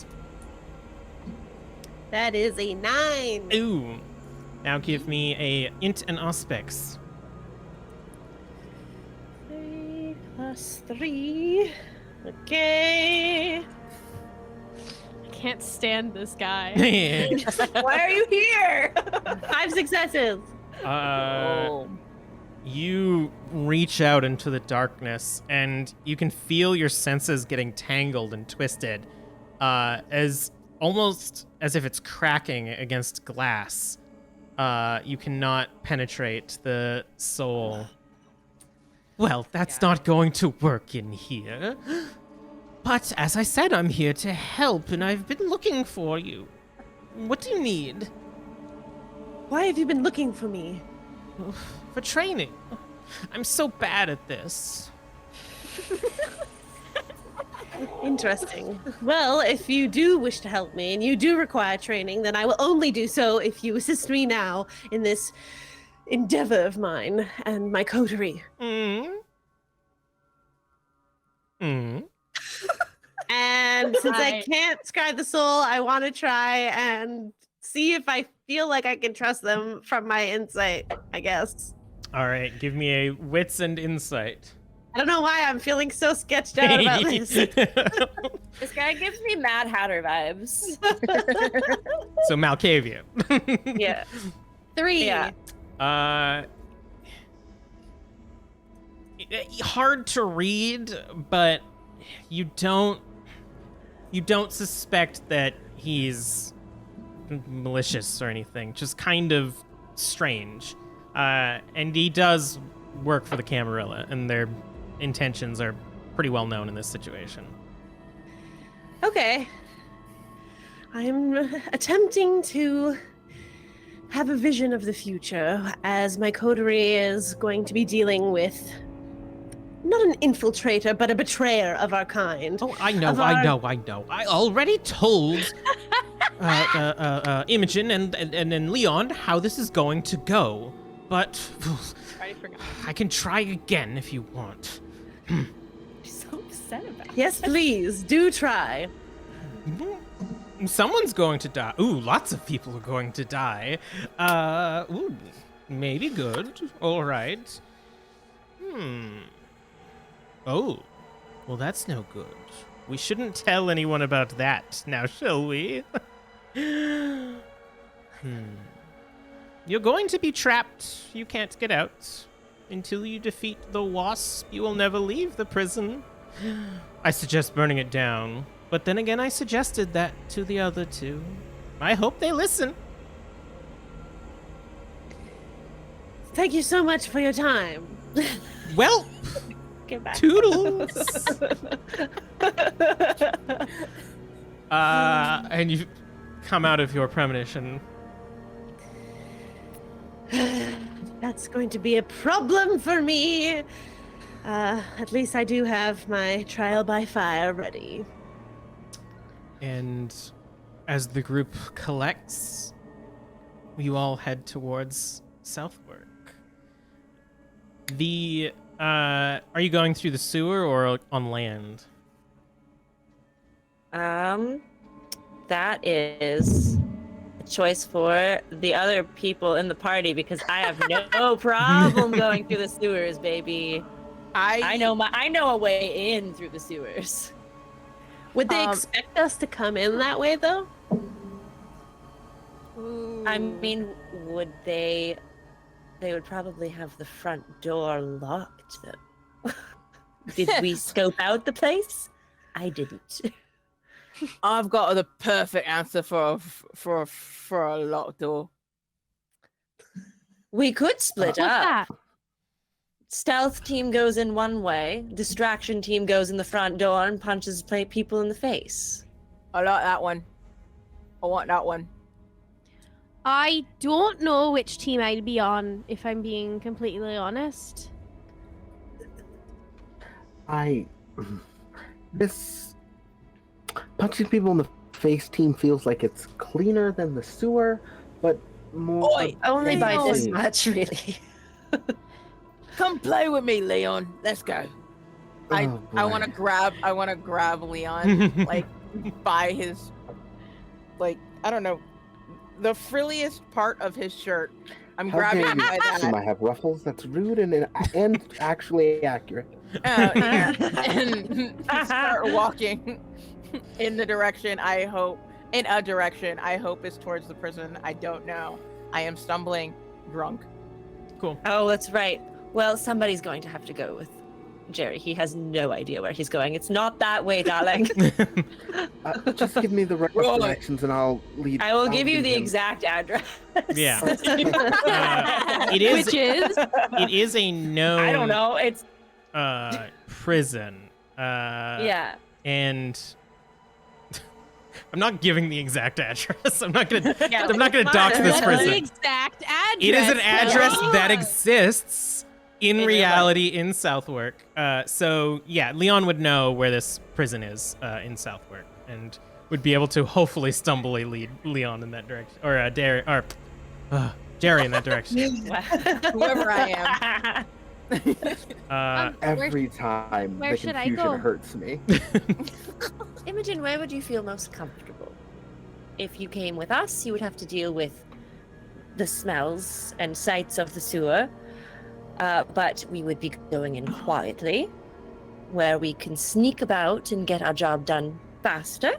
That is a 9. Ooh. Now give me a int and aspects. 3 plus 3. Okay. I can't stand this guy. Why are you here? 5 successes. You reach out into the darkness, and you can feel your senses getting tangled and twisted, as almost as if it's cracking against glass. You cannot penetrate the soul. Well, that's not going to work in here. But as I said, I'm here to help, and I've been looking for you. What do you need? Why have you been looking for me? For training. I'm so bad at this. Interesting. Well, if you do wish to help me and you do require training, then I will only do so if you assist me now in this endeavor of mine and my coterie. And since I can't scry the soul, I want to try and see if I feel like I can trust them from my insight, I guess. All right, give me a wits and insight. I don't know why I'm feeling so sketched out about this. This guy gives me Mad Hatter vibes. So Malkavian. Yeah. 3. Yeah. Hard to read, but you don't suspect that he's malicious or anything. Just kind of strange. And he does work for the Camarilla, and their intentions are pretty well known in this situation. Okay. I'm attempting to have a vision of the future as my coterie is going to be dealing with not an infiltrator, but a betrayer of our kind. Oh, I know. I already told Imogen and Leon how this is going to go, but I can try again if you want. She's so upset about it. Yes, please, do try. Someone's going to die. Ooh, lots of people are going to die. Ooh, maybe good. All right. Oh, well, that's no good. We shouldn't tell anyone about that, now shall we? You're going to be trapped. You can't get out. Until you defeat the Wasp, you will never leave the prison. I suggest burning it down. But then again, I suggested that to the other two. I hope they listen. Thank you so much for your time. Well, Get back. toodles. And you come out of your premonition. That's going to be a problem for me. At least I do have my trial by fire ready. And as the group collects, you all head towards Southwark. Are you going through the sewer or on land? That is a choice for the other people in the party because I have no problem going through the sewers, baby. I know a way in through the sewers. Would they expect us to come in that way, though? I mean, would they? They would probably have the front door locked, though. Did we scope out the place? I didn't. I've got the perfect answer for a locked door. We could split What's up. that? Stealth team goes in one way. Distraction team goes in the front door and punches people in the face. I like that one. I want that one. I don't know which team I'd be on, if I'm being completely honest. This punching people in the face team feels like it's cleaner than the sewer, but more. Oi, Only by this Leon. much, really. Come play with me, Leon. Let's go. I Oh, want to boy. grab Leon like by his, like, I don't know, the frilliest part of his shirt. I'm How grabbing dare him by you assume that. I have ruffles? That's rude and actually accurate. Yeah. And start walking in a direction I hope is towards the prison. I don't know. I am stumbling, drunk. Cool. Oh, that's right. Well, somebody's going to have to go with Jerry. He has no idea where he's going. It's not that way, darling. Just give me the right Right. directions and I'll lead. I will I'll give you lead the him. exact address. Yeah. It is. Which is It is a known. I don't know. It's Prison. yeah. And I'm not giving the exact address. I'm not gonna. Yeah, I'm not gonna it's dox fine. this What's prison. the exact address. It is an address Leon? that exists in In real reality in Southwark. So yeah, Leon would know where this prison is in Southwark, and would be able to hopefully stumbly lead Leon in that direction, or Jerry in that direction. Whoever I am. Every time where the should I confusion go? hurts me. Imogen, where would you feel most comfortable? If you came with us, you would have to deal with the smells and sights of the sewer. But we would be going in quietly, where we can sneak about and get our job done faster.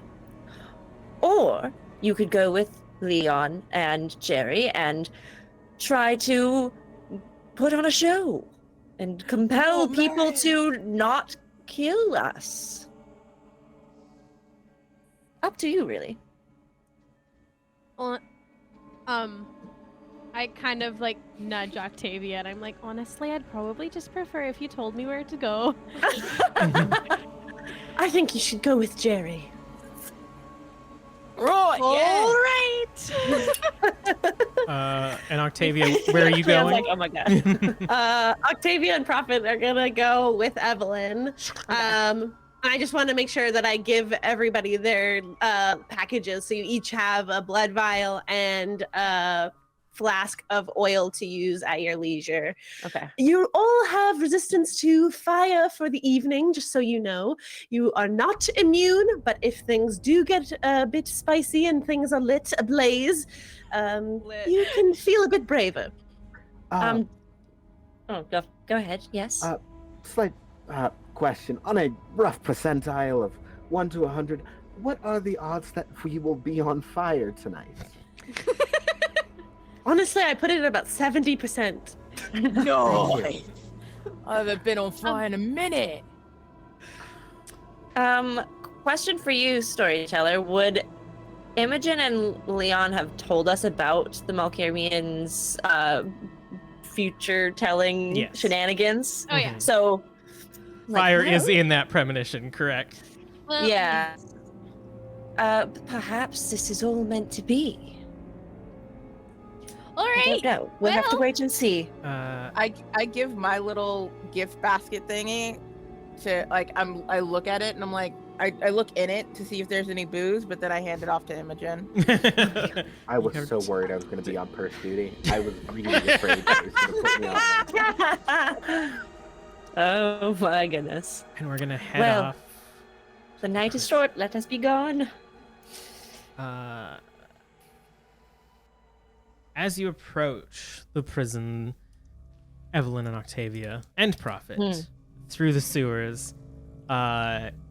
Or you could go with Leon and Jerry and try to put on a show and compel Oh, people man. to not kill us. Up to you, really. Well, I kind of like nudge Octavia and I'm like, honestly, I'd probably just prefer if you told me where to go. I think you should go with Jerry. Right, All right. And Octavia, where are you I was going? like, oh my god. Octavia and Prophet are gonna go with Evelyn. I just want to make sure that I give everybody their packages, so you each have a blood vial and a flask of oil to use at your leisure. Okay. You all have resistance to fire for the evening, just so you know. You are not immune, but if things do get a bit spicy and things are lit ablaze, Lit. you can feel a bit braver. Oh, go ahead. Yes. Slight question. On a rough percentile of 1 to 100, what are the odds that we will be on fire tonight? Honestly, I put it at about 70%. No. I haven't been on fire in a minute. Question for you, Storyteller. Would Imogen and Leon have told us about the Malkarians' future-telling Yes. shenanigans? Oh yeah. So, like, Fire how- is in that premonition, correct? Well, Yeah. Perhaps this is all meant to be. All I right. don't know. We'll have to well- wait and see. I give my little gift basket thingy to I look at it and I'm like I look in it to see if there's any booze, but then I hand it off to Imogen. I was so worried I was going to be on purse duty. I was really afraid that was going to put me on that. Oh my goodness. And we're gonna head Well. off. The night is short. Let us be gone. As you approach the prison, Evelyn and Octavia and Prophet through the sewers,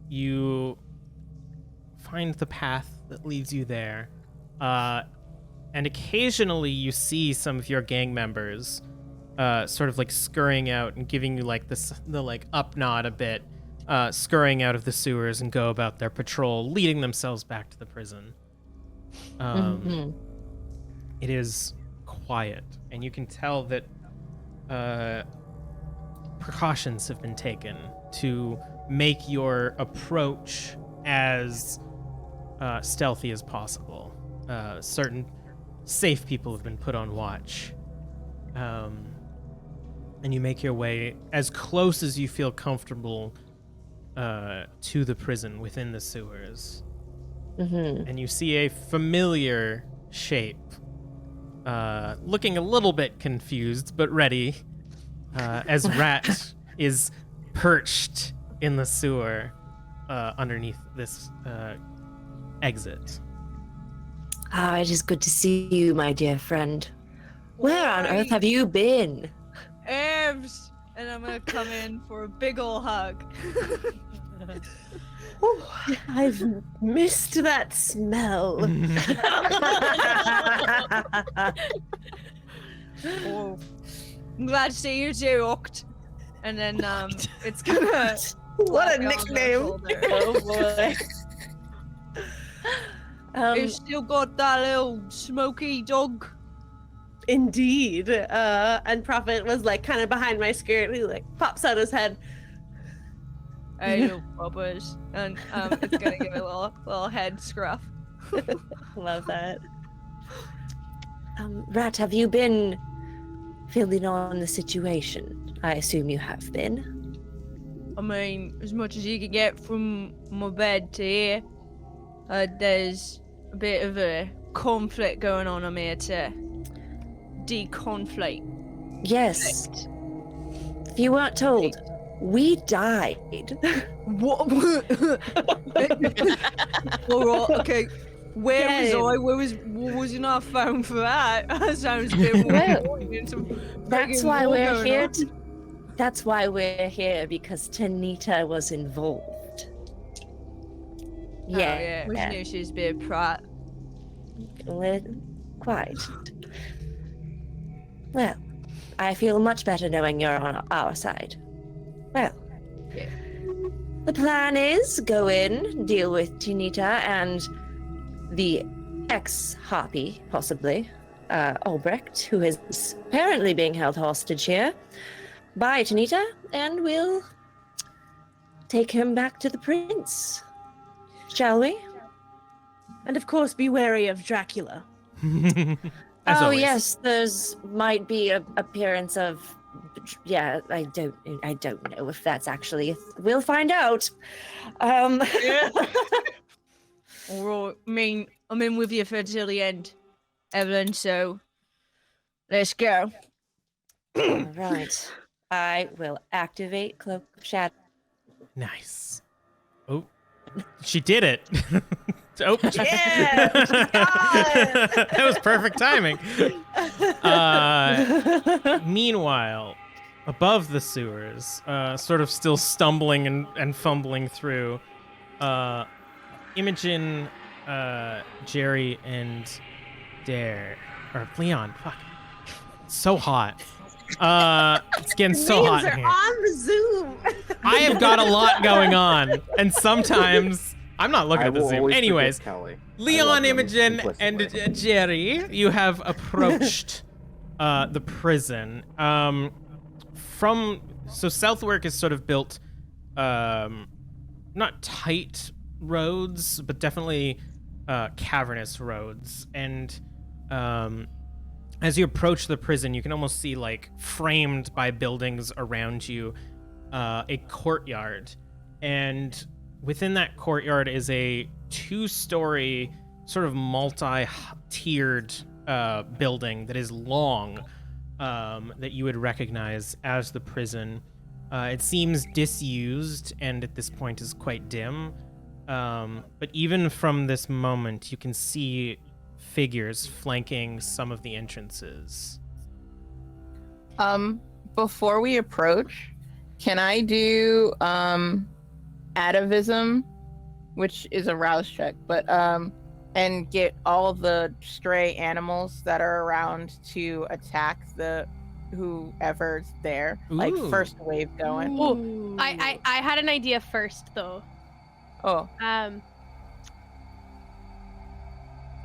you find the path that leads you there, and occasionally you see some of your gang members sort of like scurrying out and giving you like the like up nod a bit, scurrying out of the sewers and go about their patrol, leading themselves back to the prison. It is quiet, and you can tell that precautions have been taken to make your approach as stealthy as possible. Certain safe people have been put on watch. And you make your way as close as you feel comfortable to the prison within the sewers. Mm-hmm. And you see a familiar shape, looking a little bit confused, but ready, as Rat is perched in the sewer underneath this exit. Ah, it is good to see you, my dear friend. Where on earth have you been? Evs! And I'm gonna come in for a big ol' hug. Oh, I've missed that smell. Oh, I'm glad to see you too, Oct. And then it's gonna. What a slap you on the nickname. shoulder. Oh boy. You still got that little smoky dog. Indeed. And Prophet was like kind of behind my skirt. He like pops out his head. Hey, little puppers. And it's gonna give it a little head scruff. Love that. Rat, have you been filling on the situation? I assume you have been. I mean, as much as you can get from my bed to here, there's a bit of a conflict going on. I'm here to deconflict. Yes. If you weren't told, we died. What? Alright, okay. Where was I? What wasn't I found for that? That sounds a bit Well, weird. That's why we're here. That's why we're here, because Tanita was involved. Yeah. We knew she was a bit prat. Well, quite. Well, I feel much better knowing you're on our side. Well, Yeah. the plan is go in, deal with Tanita and the ex-Harpy, possibly, Albrecht, who is apparently being held hostage here by Tanita, and we'll take him back to the prince. Shall we? And of course, be wary of Dracula. As always. Yes, there's might be a appearance of. Yeah, I don't know if that's actually. We'll find out. Alright, I mean, I'm in with you for till the end, Evelyn, so let's go. All right. I will activate Cloak of Shadow. Nice. Oh, she did it. Oh, Yeah, that was perfect timing. Meanwhile, above the sewers, sort of still stumbling and fumbling through, Imogen, Jerry, and Leon. Fuck, it's so hot. It's getting so hot Names in are here. on the Zoom. I have got a lot going on, and sometimes I'm not looking I at the will Zoom. always forget Anyways, Kelly. I love Leon, them Imogen, and implicitly. Jerry, you have approached the prison. So Southwark is sort of built, not tight roads, but definitely cavernous roads. And as you approach the prison, you can almost see, like, framed by buildings around you, a courtyard. And within that courtyard is a 2-story, sort of multi-tiered building that is long, that you would recognize as the prison. It seems disused and at this point is quite dim. But even from this moment, you can see figures flanking some of the entrances. Before we approach, can I do atavism, which is a rouse check, but and get all the stray animals that are around to attack whoever's there, like Ooh. first wave going. Oh, I had an idea first though. Oh,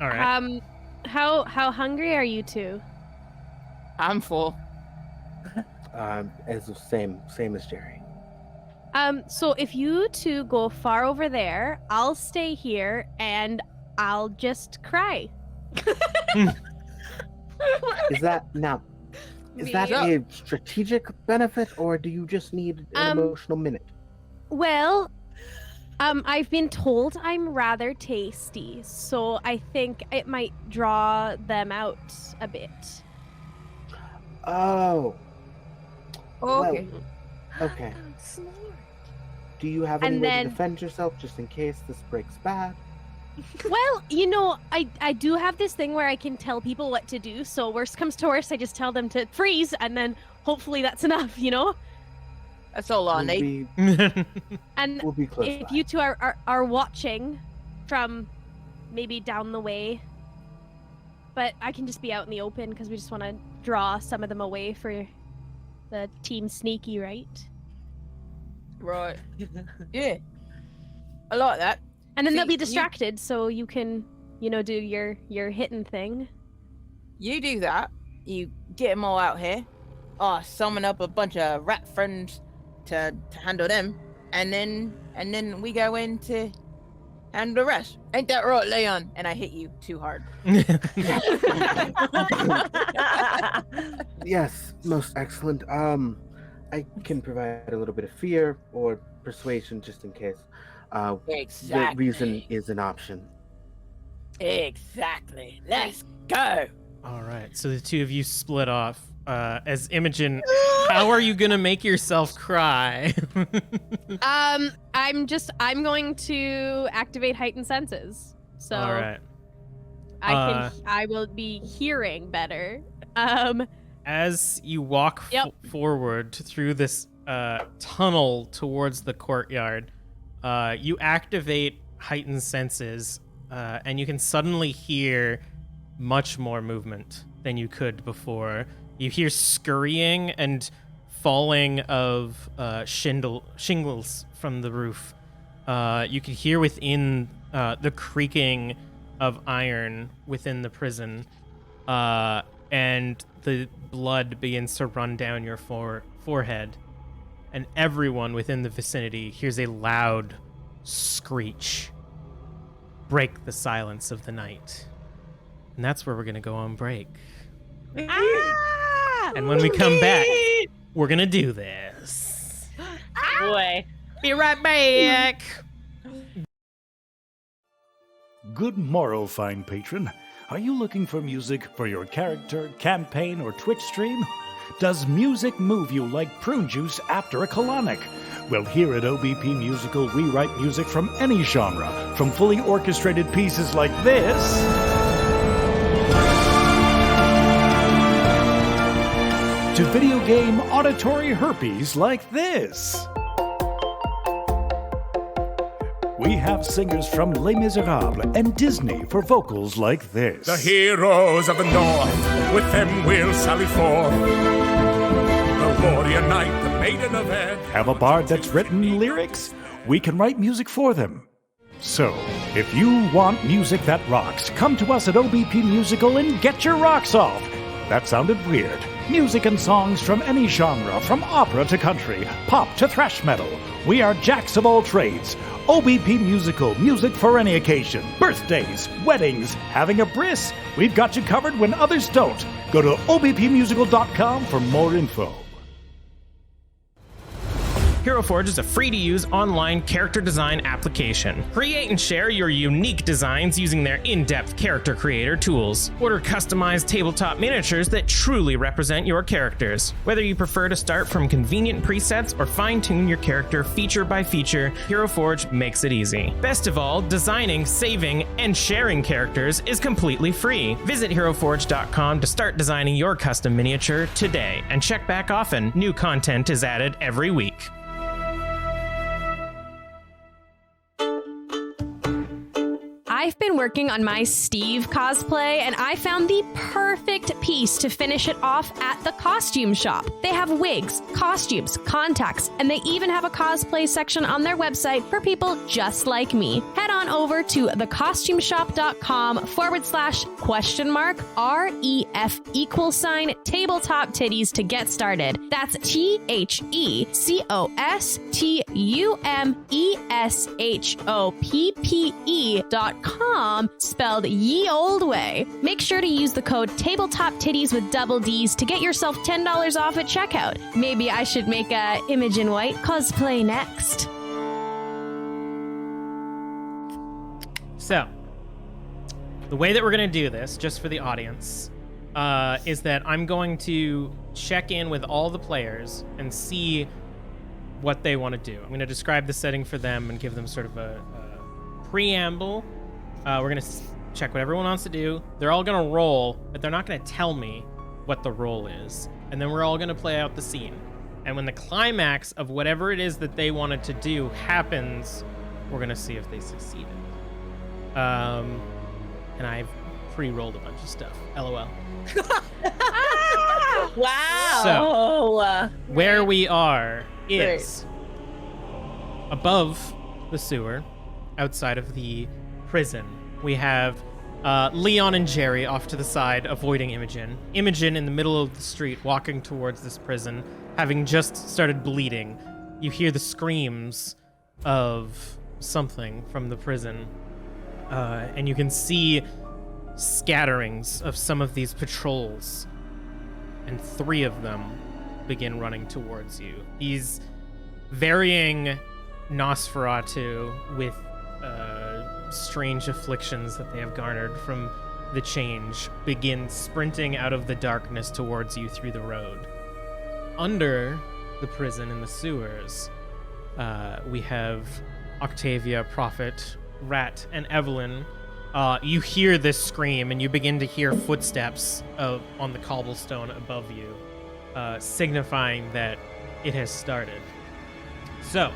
All right. How hungry are you two? I'm full. As the same as Jerry. So if you two go far over there, I'll stay here and I'll just cry. Is that a strategic benefit, or do you just need an emotional minute? Well, I've been told I'm rather tasty, so I think it might draw them out a bit. Oh. Okay. Well, okay. Do you have any way to defend yourself just in case this breaks bad? Well, I do have this thing where I can tell people what to do, so worst comes to worst, I just tell them to freeze, and then hopefully that's enough, That's all on, Nate. And we'll be close if by. you two are watching from maybe down the way, but I can just be out in the open because we just want to draw some of them away for the team sneaky, right? Right. Yeah. I like that. And then they'll be See, distracted, so you can, do your hitting thing. You do that. You get them all out here. Summon up a bunch of rat friends to handle them, and then we go in to handle the rest. Ain't that right, Leon? And I hit you too hard. Yes, most excellent. I can provide a little bit of fear or persuasion just in case. Exactly. The reason is an option. Exactly. Let's go. All right, so the two of you split off. As Imogen, how are you gonna make yourself cry? I'm going to activate heightened senses. So All right. I will be hearing better. As you walk forward through this tunnel towards the courtyard, you activate heightened senses, and you can suddenly hear much more movement than you could before. You hear scurrying and falling of shingles from the roof. You can hear within the creaking of iron within the prison, and the blood begins to run down your forehead. And everyone within the vicinity hears a loud screech break the silence of the night. And that's where we're going to go on break. And when we come back, we're going to do this. Boy. Be right back. Good morrow, fine patron. Are you looking for music for your character, campaign, or Twitch stream? Does music move you like prune juice after a colonic? Well, here at OBP Musical, we write music from any genre, from fully orchestrated pieces like this, to video game auditory herpes like this. We have singers from Les Miserables and Disney for vocals like this. The heroes of the North, with them we'll sally forth. The warrior knight, the maiden of Ed. Have a bard that's written lyrics? We can write music for them. So, if you want music that rocks, come to us at OBP Musical and get your rocks off. That sounded weird. Music and songs from any genre, from opera to country, pop to thrash metal. We are jacks of all trades. OBP Musical, music for any occasion. Birthdays, weddings, having a bris. We've got you covered when others don't. Go to obpmusical.com for more info. Hero Forge is a free-to-use online character design application. Create and share your unique designs using their in-depth character creator tools. Order customized tabletop miniatures that truly represent your characters. Whether you prefer to start from convenient presets or fine-tune your character feature by feature, Hero Forge makes it easy. Best of all, designing, saving, and sharing characters is completely free. Visit HeroForge.com to start designing your custom miniature today, and check back often. New content is added every week. I've been working on my Steve cosplay, and I found the perfect piece to finish it off at the costume shop. They have wigs, costumes, contacts, and they even have a cosplay section on their website for people just like me. Head on over to thecostumeshop.com/?REF tabletop tiddies to get started. That's TheCostumeshoppe.com, spelled ye old way. Make sure to use the code Tabletop Tiddies with double D's to get yourself $10 off at checkout. Maybe I should make a Imogen White cosplay next. So, the way that we're going to do this, just for the audience, is that I'm going to check in with all the players and see what they want to do. I'm going to describe the setting for them and give them sort of a preamble. We're going to check what everyone wants to do. They're all going to roll, but they're not going to tell me what the roll is. And then we're all going to play out the scene. And when the climax of whatever it is that they wanted to do happens, we're going to see if they succeeded. And I've pre-rolled a bunch of stuff. LOL. Wow. So, where we are is above the sewer, outside of the prison. We have Leon and Jerry off to the side, avoiding Imogen. Imogen in the middle of the street, walking towards this prison, having just started bleeding. You hear the screams of something from the prison, and you can see scatterings of some of these patrols, and 3 of them begin running towards you. These varying Nosferatu with strange afflictions that they have garnered from the change begin sprinting out of the darkness towards you through the road. Under the prison in the sewers, we have Octavia, Prophet, Rat, and Evelyn. You hear this scream, and you begin to hear footsteps on the cobblestone above you, signifying that it has started. So,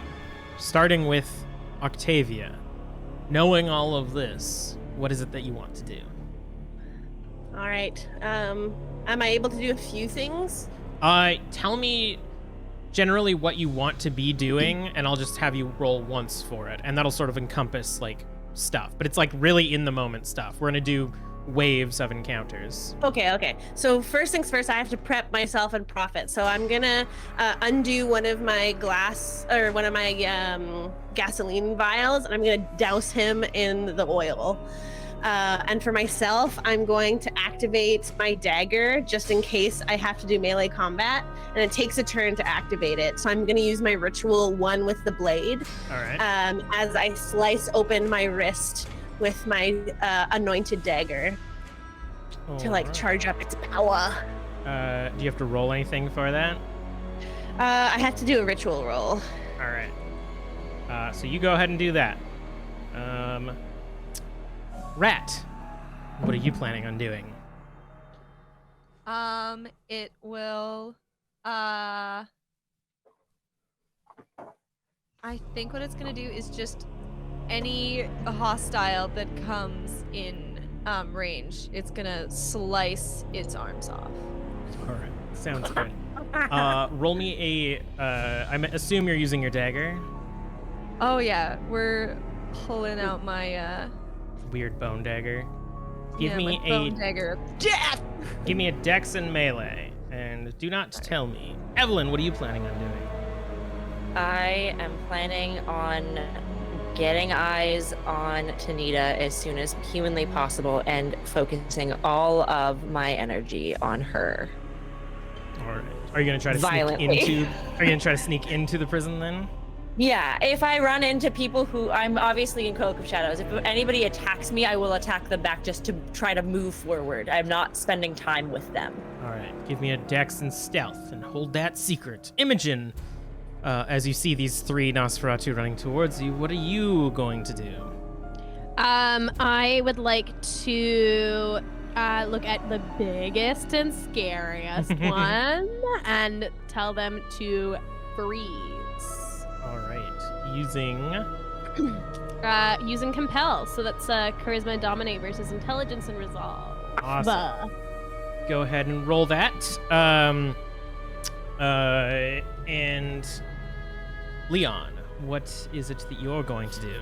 starting with Octavia, knowing all of this, what is it that you want to do? All right. Am I able to do a few things? Tell me generally what you want to be doing, and I'll just have you roll once for it, and that'll sort of encompass, like, stuff. But it's, like, really in-the-moment stuff. We're gonna do waves of encounters. Okay. So first things first, I have to prep myself and Prophet. So I'm gonna undo one of my gasoline vials, and I'm gonna douse him in the oil. And for myself, I'm going to activate my dagger just in case I have to do melee combat, and it takes a turn to activate it. So I'm going to use my ritual 1 with the blade. All right. As I slice open my wrist with my anointed dagger to like charge up its power. Do you have to roll anything for that? I have to do a ritual roll. All right. So you go ahead and do that. Rat, what are you planning on doing? It will, I think what it's gonna do is just any hostile that comes in range, it's gonna slice its arms off. All right, sounds good. Roll me I assume you're using your dagger. Oh yeah, we're pulling out my Weird bone dagger. Give my me bone dagger of death. Give me a dex and melee, and do not tell me. Evelyn, what are you planning on doing? I am planning on getting eyes on Tanita as soon as humanly possible and focusing all of my energy on her. All right. Are you gonna try to Violently. sneak into the prison then? Yeah, if I run into people who I'm obviously in Cloak of Shadows, if anybody attacks me, I will attack them back just to try to move forward. I'm not spending time with them. All right, give me a dex and stealth and hold that secret. Imogen, as you see these 3 Nosferatu running towards you, what are you going to do? I would like to look at the biggest and scariest one and tell them to freeze. All right, using Using compel, so that's charisma and dominate versus intelligence and resolve. Awesome. Go ahead and roll that. And Leon, what is it that you're going to do?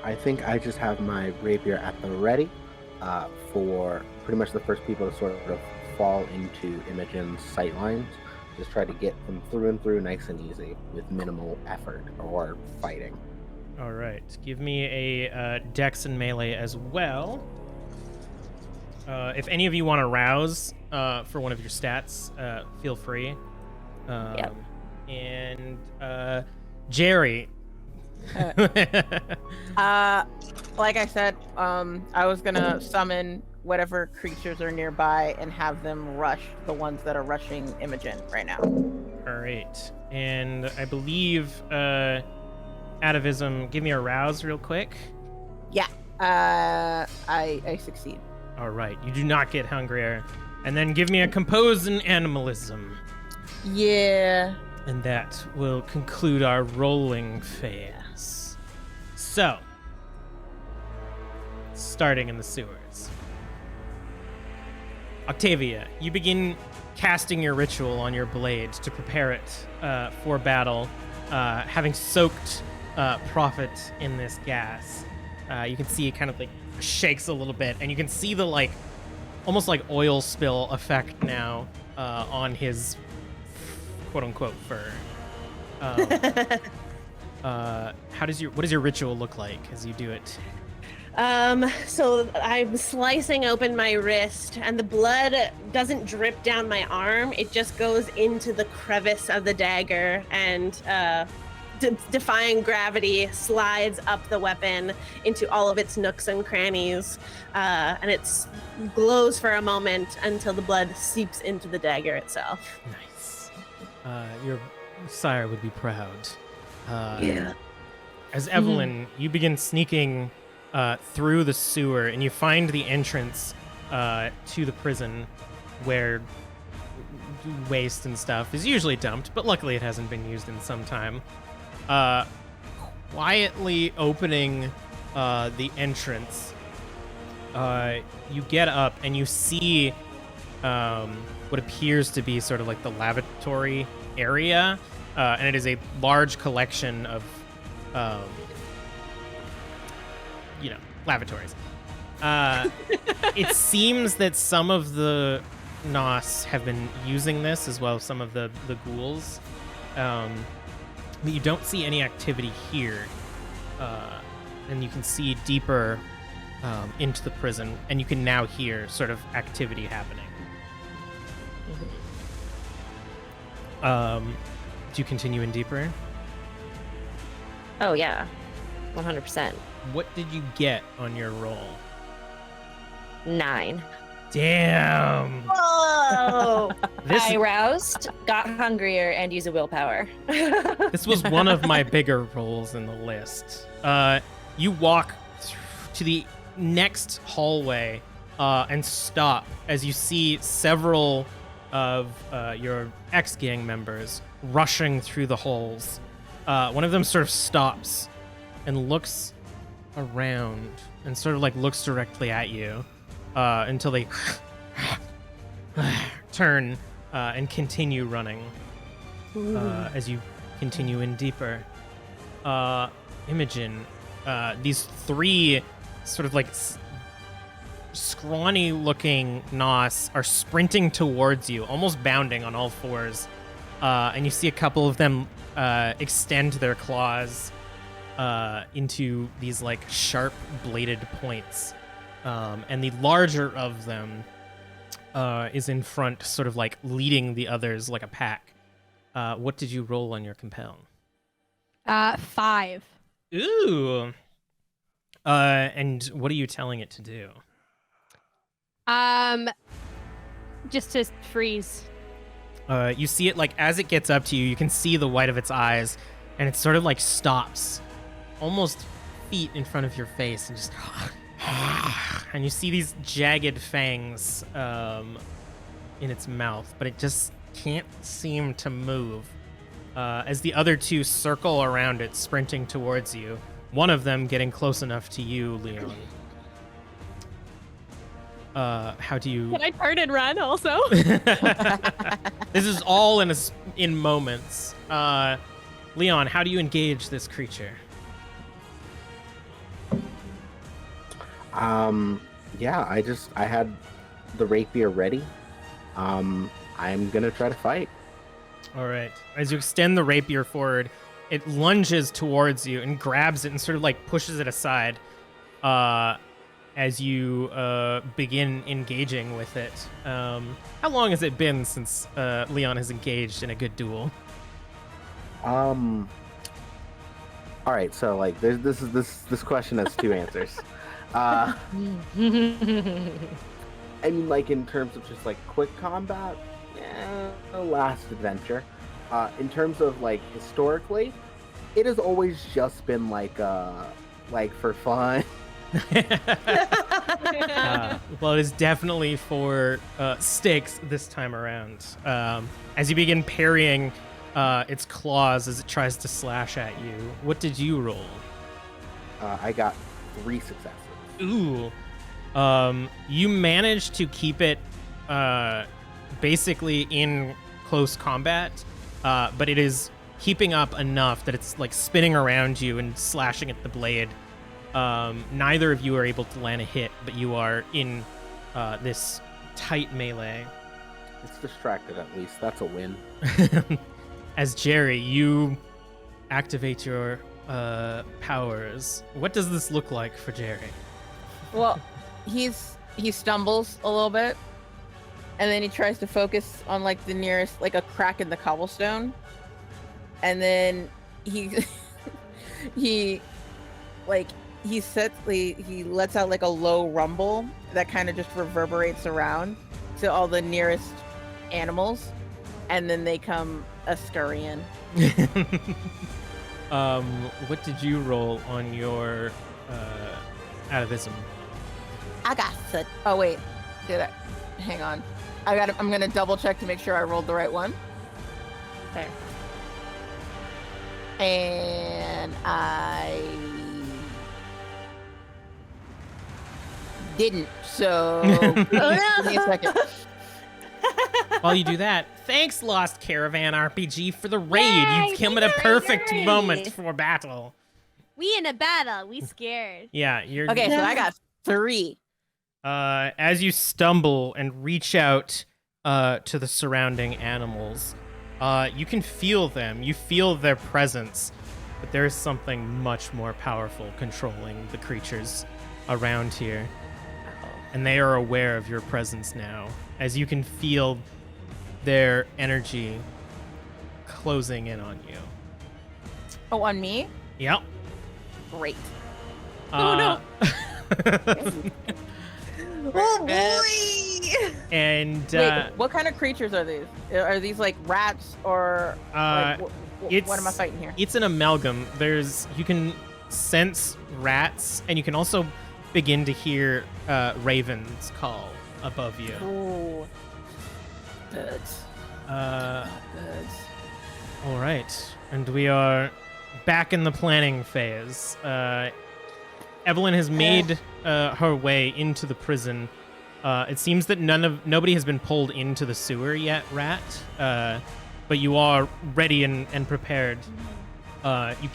I think I just have my rapier at the ready for pretty much the first people to sort of fall into Imogen's sight lines. Just try to get them through and through nice and easy with minimal effort or fighting. All right. Give me a dex and melee as well. If any of you want to rouse for one of your stats, feel free. Yep. And Jerry. Like I said, I was gonna summon whatever creatures are nearby and have them rush the ones that are rushing Imogen right now. All right. And I believe Atavism, give me a rouse real quick. Yeah. I succeed. All right. You do not get hungrier. And then give me a compose and animalism. Yeah. And that will conclude our rolling phase. So, starting in the sewers. Octavia, you begin casting your ritual on your blade to prepare it for battle, having soaked Prophet in this gas. You can see it kind of like shakes a little bit, and you can see the like almost like oil spill effect now on his quote-unquote fur. What does your ritual look like as you do it? So I'm slicing open my wrist, and the blood doesn't drip down my arm. It just goes into the crevice of the dagger, and defying gravity, slides up the weapon into all of its nooks and crannies, and it glows for a moment until the blood seeps into the dagger itself. Nice. Your sire would be proud. Yeah. As Evelyn, you begin sneaking through the sewer, and you find the entrance to the prison where waste and stuff is usually dumped, but luckily it hasn't been used in some time. Quietly opening the entrance, you get up and you see what appears to be sort of like the lavatory area, and it is a large collection of lavatories. It seems that some of the Nos have been using this as well as some of the ghouls. But you don't see any activity here. And you can see deeper into the prison, and you can now hear sort of activity happening. Do you continue in deeper? Oh, yeah. 100%. What did you get on your roll? 9. Damn. Whoa! I roused, got hungrier, and used a willpower. This was one of my bigger rolls in the list. You walk to the next hallway and stop as you see several of your ex-gang members rushing through the halls. One of them sort of stops and looks around and sort of like looks directly at you until they turn and continue running as you continue in deeper. Imogen, these 3 sort of like scrawny looking Nos are sprinting towards you, almost bounding on all 4s. And you see a couple of them extend their claws into these like sharp bladed points. And the larger of them is in front, sort of like leading the others like a pack. What did you roll on your compel? 5. Ooh. And what are you telling it to do? Just to freeze. You see it like as it gets up to you, you can see the white of its eyes, and it sort of like stops almost feet in front of your face and just and you see these jagged fangs in its mouth, but it just can't seem to move. as the other two circle around it, sprinting towards you. One of them getting close enough to you, Leon. How do you... Can I turn and run also? This is all in moments. Leon, how do you engage this creature? Yeah, I had the rapier ready. I'm gonna try to fight. All right. As you extend the rapier forward, it lunges towards you and grabs it and sort of like pushes it aside as you begin engaging with it. How long has it been since Leon has engaged in a good duel? All right, so like this question has two answers. I mean, like in terms of just like quick combat, last adventure. In terms of like historically, it has always just been like for fun. Well, it is definitely for stakes this time around. As you begin parrying its claws as it tries to slash at you, what did you roll? I got 3 successes. Ooh. You managed to keep it basically in close combat, but it is keeping up enough that it's like spinning around you and slashing at the blade. Neither of you are able to land a hit, but you are in this tight melee. It's distracted at least. That's a win. As Jerry, you activate your powers. What does this look like for Jerry? Well, he stumbles a little bit, and then he tries to focus on like the nearest, like a crack in the cobblestone, and then he lets out like a low rumble that kind of just reverberates around to all the nearest animals, and then they come a scurrying. What did you roll on your atavism? I got it. Oh wait, hang on. I'm gonna double check to make sure I rolled the right one. Okay. And I didn't. So give me a second. While you do that, thanks, Lost Caravan RPG, for the raid. Yay, You've come at a perfect moment for battle. We in a battle. We scared. Yeah, you're Okay, so I got 3. as you stumble and reach out to the surrounding animals, you can feel them. You feel their presence, but there is something much more powerful controlling the creatures around here. And they are aware of your presence now, as you can feel their energy closing in on you. Oh, on me? Yep. Great. Oh, no. Oh boy! And Wait, what kind of creatures are these? Are these like rats or like, what am I fighting here? It's an amalgam. You can sense rats, and you can also begin to hear ravens call above you. Ooh. Birds. Birds. All right, and we are back in the planning phase. Evelyn has made her way into the prison. It seems that nobody has been pulled into the sewer yet, Rat. But you are ready and prepared. You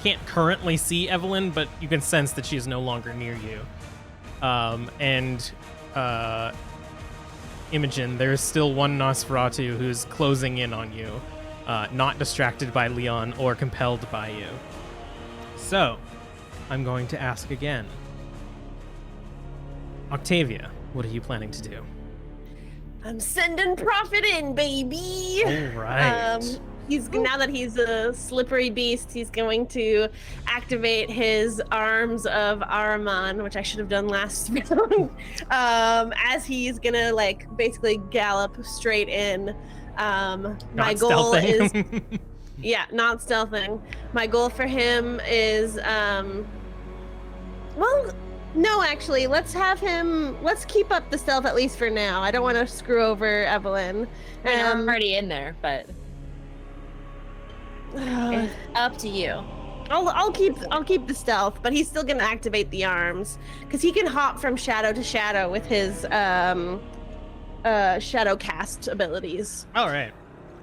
can't currently see Evelyn, but you can sense that she is no longer near you. Imogen, there is still one Nosferatu who's closing in on you, not distracted by Leon or compelled by you. So, I'm going to ask again. Octavia, what are you planning to do? I'm sending Prophet in, baby. All right. Now that he's a slippery beast, he's going to activate his arms of Ahriman, which I should have done last round. As he's gonna like basically gallop straight in. My goal is not stealthing. My goal for him is no, actually, let's keep up the stealth at least for now. I don't want to screw over Evelyn. I'm already in there, but It's up to you. I'll keep the stealth, but he's still gonna activate the arms because he can hop from shadow to shadow with his shadow cast abilities. All right.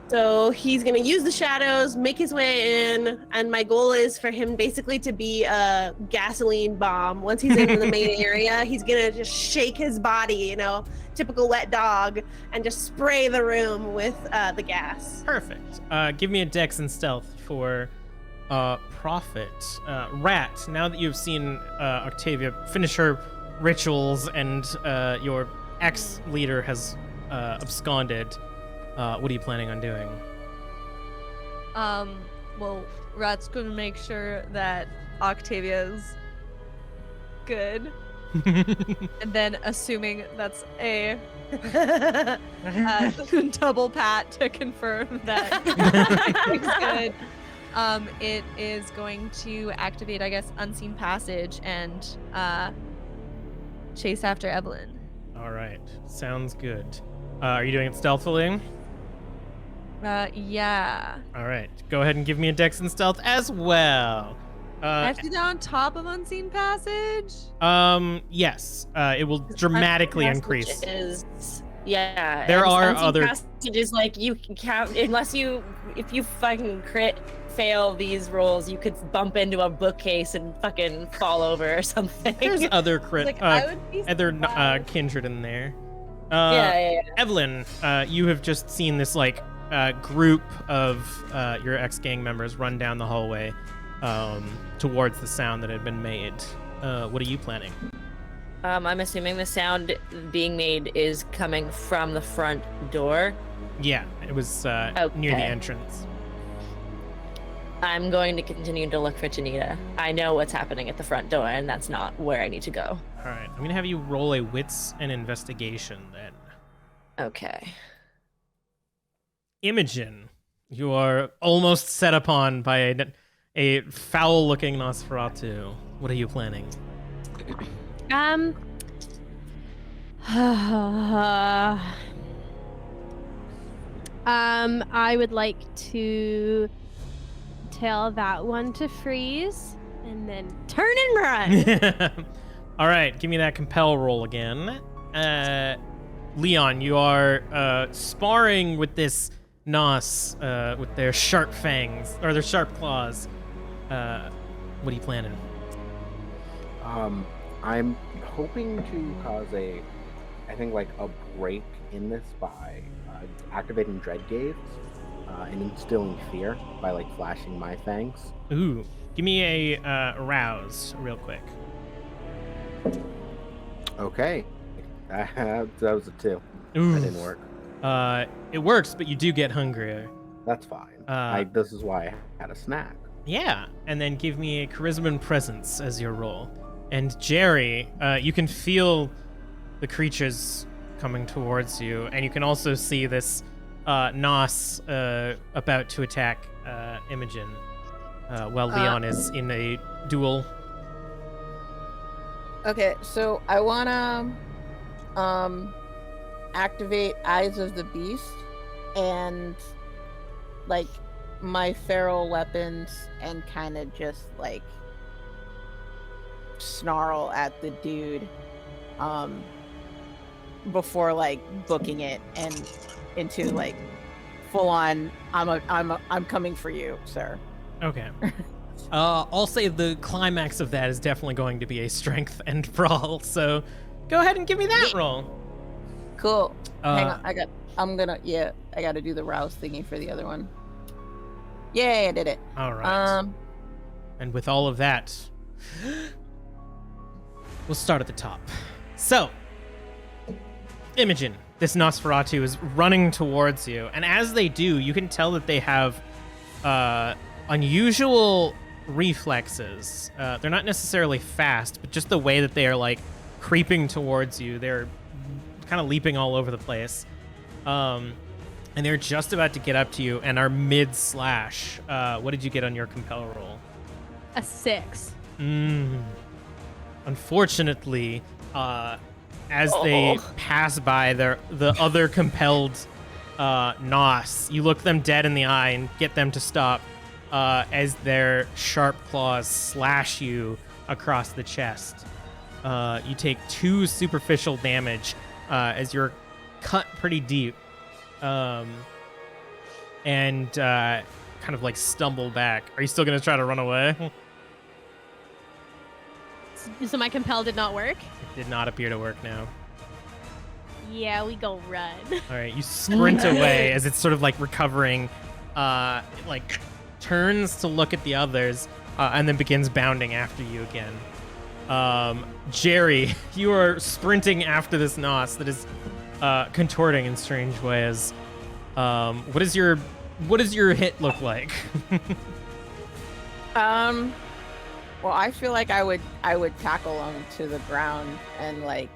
So he's gonna use the shadows, make his way in, and my goal is for him basically to be a gasoline bomb. Once he's in the main area, he's gonna just shake his body, typical wet dog, and just spray the room with the gas. Perfect. Give me a dex and stealth for Prophet. Rat, now that you've seen Octavia finish her rituals and your ex-leader has absconded, what are you planning on doing? Well, Rat's gonna make sure that Octavia's good. And then assuming that's a double pat to confirm that it's good. It is going to activate, I guess, Unseen Passage and chase after Evelyn. All right. Sounds good. Are you doing it stealthily? Yeah. All right. Go ahead and give me a dex and stealth as well. I have to do that on top of Unseen Passage? Yes. It will dramatically increase. Yeah. There are Unseen other passages, like you can count if you fucking crit fail these rolls, you could bump into a bookcase and fucking fall over or something. There's other crit, Like, I would be other surprised. kindred in there. Yeah. Evelyn, you have just seen this group of your ex-gang members run down the hallway towards the sound that had been made. What are you planning? I'm assuming the sound being made is coming from the front door. Yeah, it was near the entrance. I'm going to continue to look for Janita. I know what's happening at the front door, and that's not where I need to go. All right, I'm gonna have you roll a wits and investigation then. Okay. Imogen, you are almost set upon by a foul-looking Nosferatu. What are you planning? I would like to tell that one to freeze and then turn and run. All right, give me that compel roll again. Leon, you are sparring with this Nos with their sharp fangs or their sharp claws. What are you planning? I'm hoping to cause a break in this by activating Dread Gaze and instilling fear by flashing my fangs. Ooh, give me a rouse real quick. Okay, that was a 2. Ooh. That didn't work. It works, but you do get hungrier. That's fine. This is why I had a snack. Yeah, and then give me a charisma and presence as your roll. And Jerry, you can feel the creatures coming towards you, and you can also see this Nos about to attack Imogen while Leon is in a duel. Okay, so I wanna activate Eyes of the Beast and my feral weapons and kind of just snarl at the dude before booking it and into full on I'm coming for you, sir. Okay. I'll say the climax of that is definitely going to be a strength and brawl, so go ahead and give me that roll. Cool. Hang on, I gotta do the rouse thingy for the other one. Yay, I did it. All right. And with all of that, we'll start at the top. So, Imogen, this Nosferatu is running towards you, and as they do, you can tell that they have unusual reflexes. They're not necessarily fast, but just the way that they are creeping towards you, they're kind of leaping all over the place. And they're just about to get up to you and are mid-slash. What did you get on your compel roll? A 6. Unfortunately, as they pass by the other compelled Nos, you look them dead in the eye and get them to stop. as their sharp claws slash you across the chest. You take 2 superficial damage as you're cut pretty deep, and kind of like stumble back. Are you still gonna try to run away? So my compel did not work? It did not appear to work now. Yeah, we go run. All right, you sprint away as it's sort of like recovering, it like turns to look at the others, and then begins bounding after you again. Jerry, you are sprinting after this Nos that is contorting in strange ways. What does your hit look like? Well, I feel like I would tackle him to the ground and like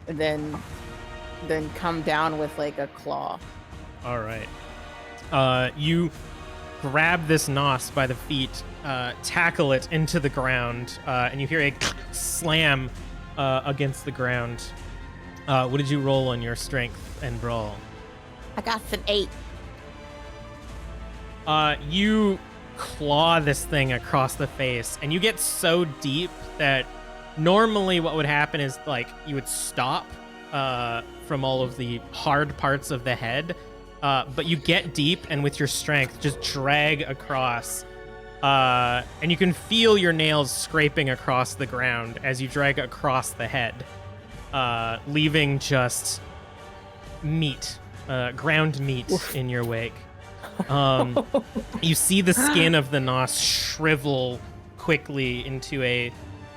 then come down with like a claw. All right. You grab this Nos by the feet, tackle it into the ground, and you hear a slam against the ground. What did you roll on your strength and brawl? I got an 8. You claw this thing across the face, and you get so deep that normally what would happen is like you would stop from all of the hard parts of the head, but you get deep and with your strength just drag across, and you can feel your nails scraping across the ground as you drag across the head, leaving just meat, ground meat in your wake. You see the skin of the Nos shrivel quickly into a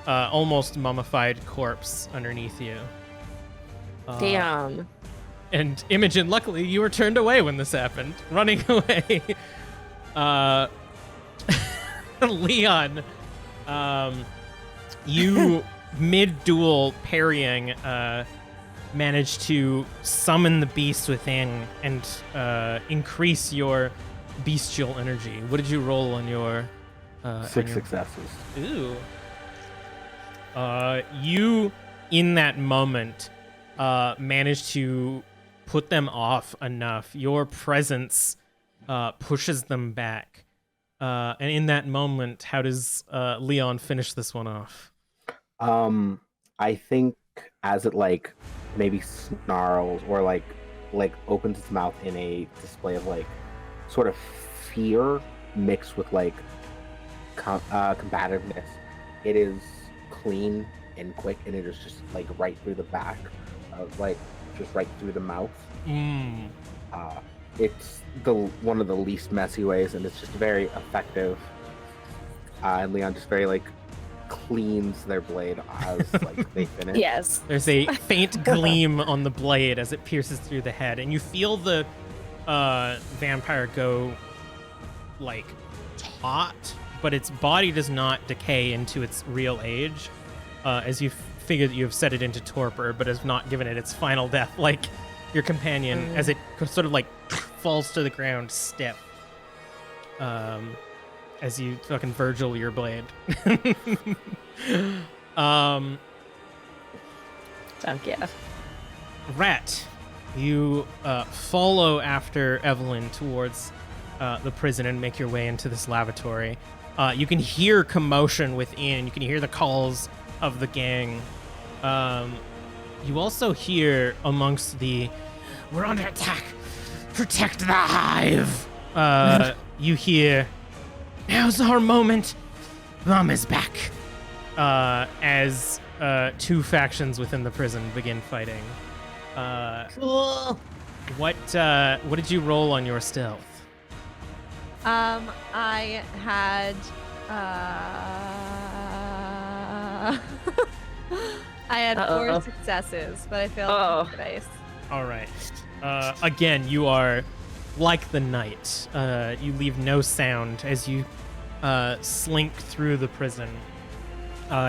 almost mummified corpse underneath you. Damn. And Imogen, luckily you were turned away when this happened, running away. Leon, you mid-duel parrying managed to summon the beast within and increase your bestial energy. What did you roll on your 6 successes. Ooh. You in that moment managed to put them off enough. Your presence pushes them back. And in that moment, how does Leon finish this one off? I think as it like maybe snarls or like opens its mouth in a display of like sort of fear mixed with like combativeness, it is clean and quick, and it is just like right through the back of like just right through the mouth. It's one of the least messy ways, and it's just very effective. And Leon just very like cleans their blade as like they finish. Yes. There's a faint gleam on the blade as it pierces through the head, and you feel the vampire go like taut, but its body does not decay into its real age, as you figure that you have set it into torpor, but has not given it its final death like your companion, as it sort of like falls to the ground stiff. As you fucking Virgil your blade. Fuck yeah. Rat, you follow after Evelyn towards the prison and make your way into this lavatory. You can hear commotion within. You can hear the calls of the gang. You also hear amongst the "we're under attack, protect the hive." You hear, "Now's our moment. Mom is back." As 2 factions within the prison begin fighting. Cool. What did you roll on your stealth? I had I had 4 successes, but I failed on the dice. All right. Again, you are like the night. You leave no sound as you slink through the prison.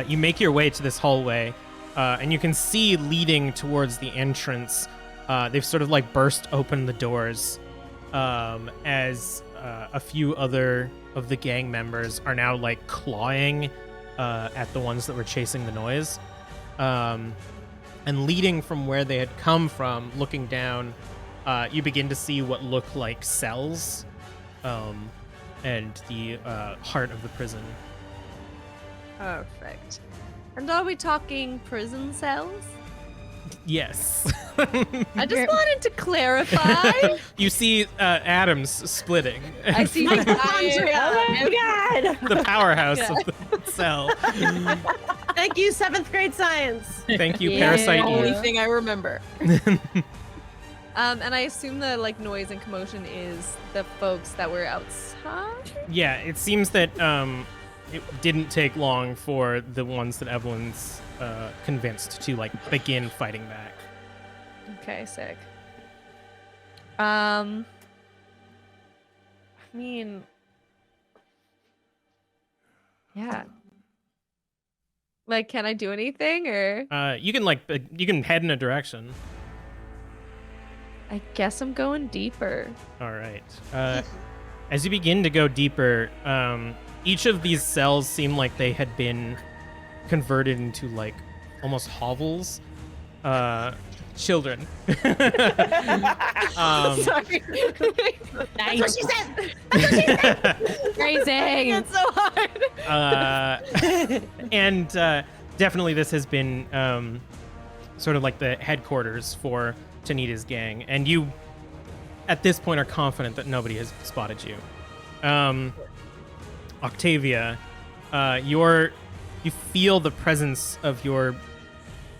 You make your way to this hallway, and you can see leading towards the entrance. They've sort of like burst open the doors as a few other of the gang members are now like clawing at the ones that were chasing the noise. And leading from where they had come from, looking down, you begin to see what look like cells. and the heart of the prison. Perfect. And are we talking prison cells? Yes. I just wanted to clarify. You see atoms splitting. I see Mitochondria. Oh my God. The powerhouse of the cell. Thank you, 7th grade science. Thank you, Yeah. Parasite Only Eve. thing I remember. And I assume the noise and commotion is the folks that were outside. Yeah, it seems that it didn't take long for the ones that Evelyn's convinced to begin fighting back. Okay, sick. I mean, yeah. Can I do anything or? You can head in a direction. I guess I'm going deeper. All right. As you begin to go deeper, each of these cells seem like they had been converted into almost hovels. Children. Sorry. That's what she said. Phrasing. It's so hard. And definitely this has been sort of like the headquarters for Tanita's gang, and you at this point are confident that nobody has spotted you. Octavia, you feel the presence of your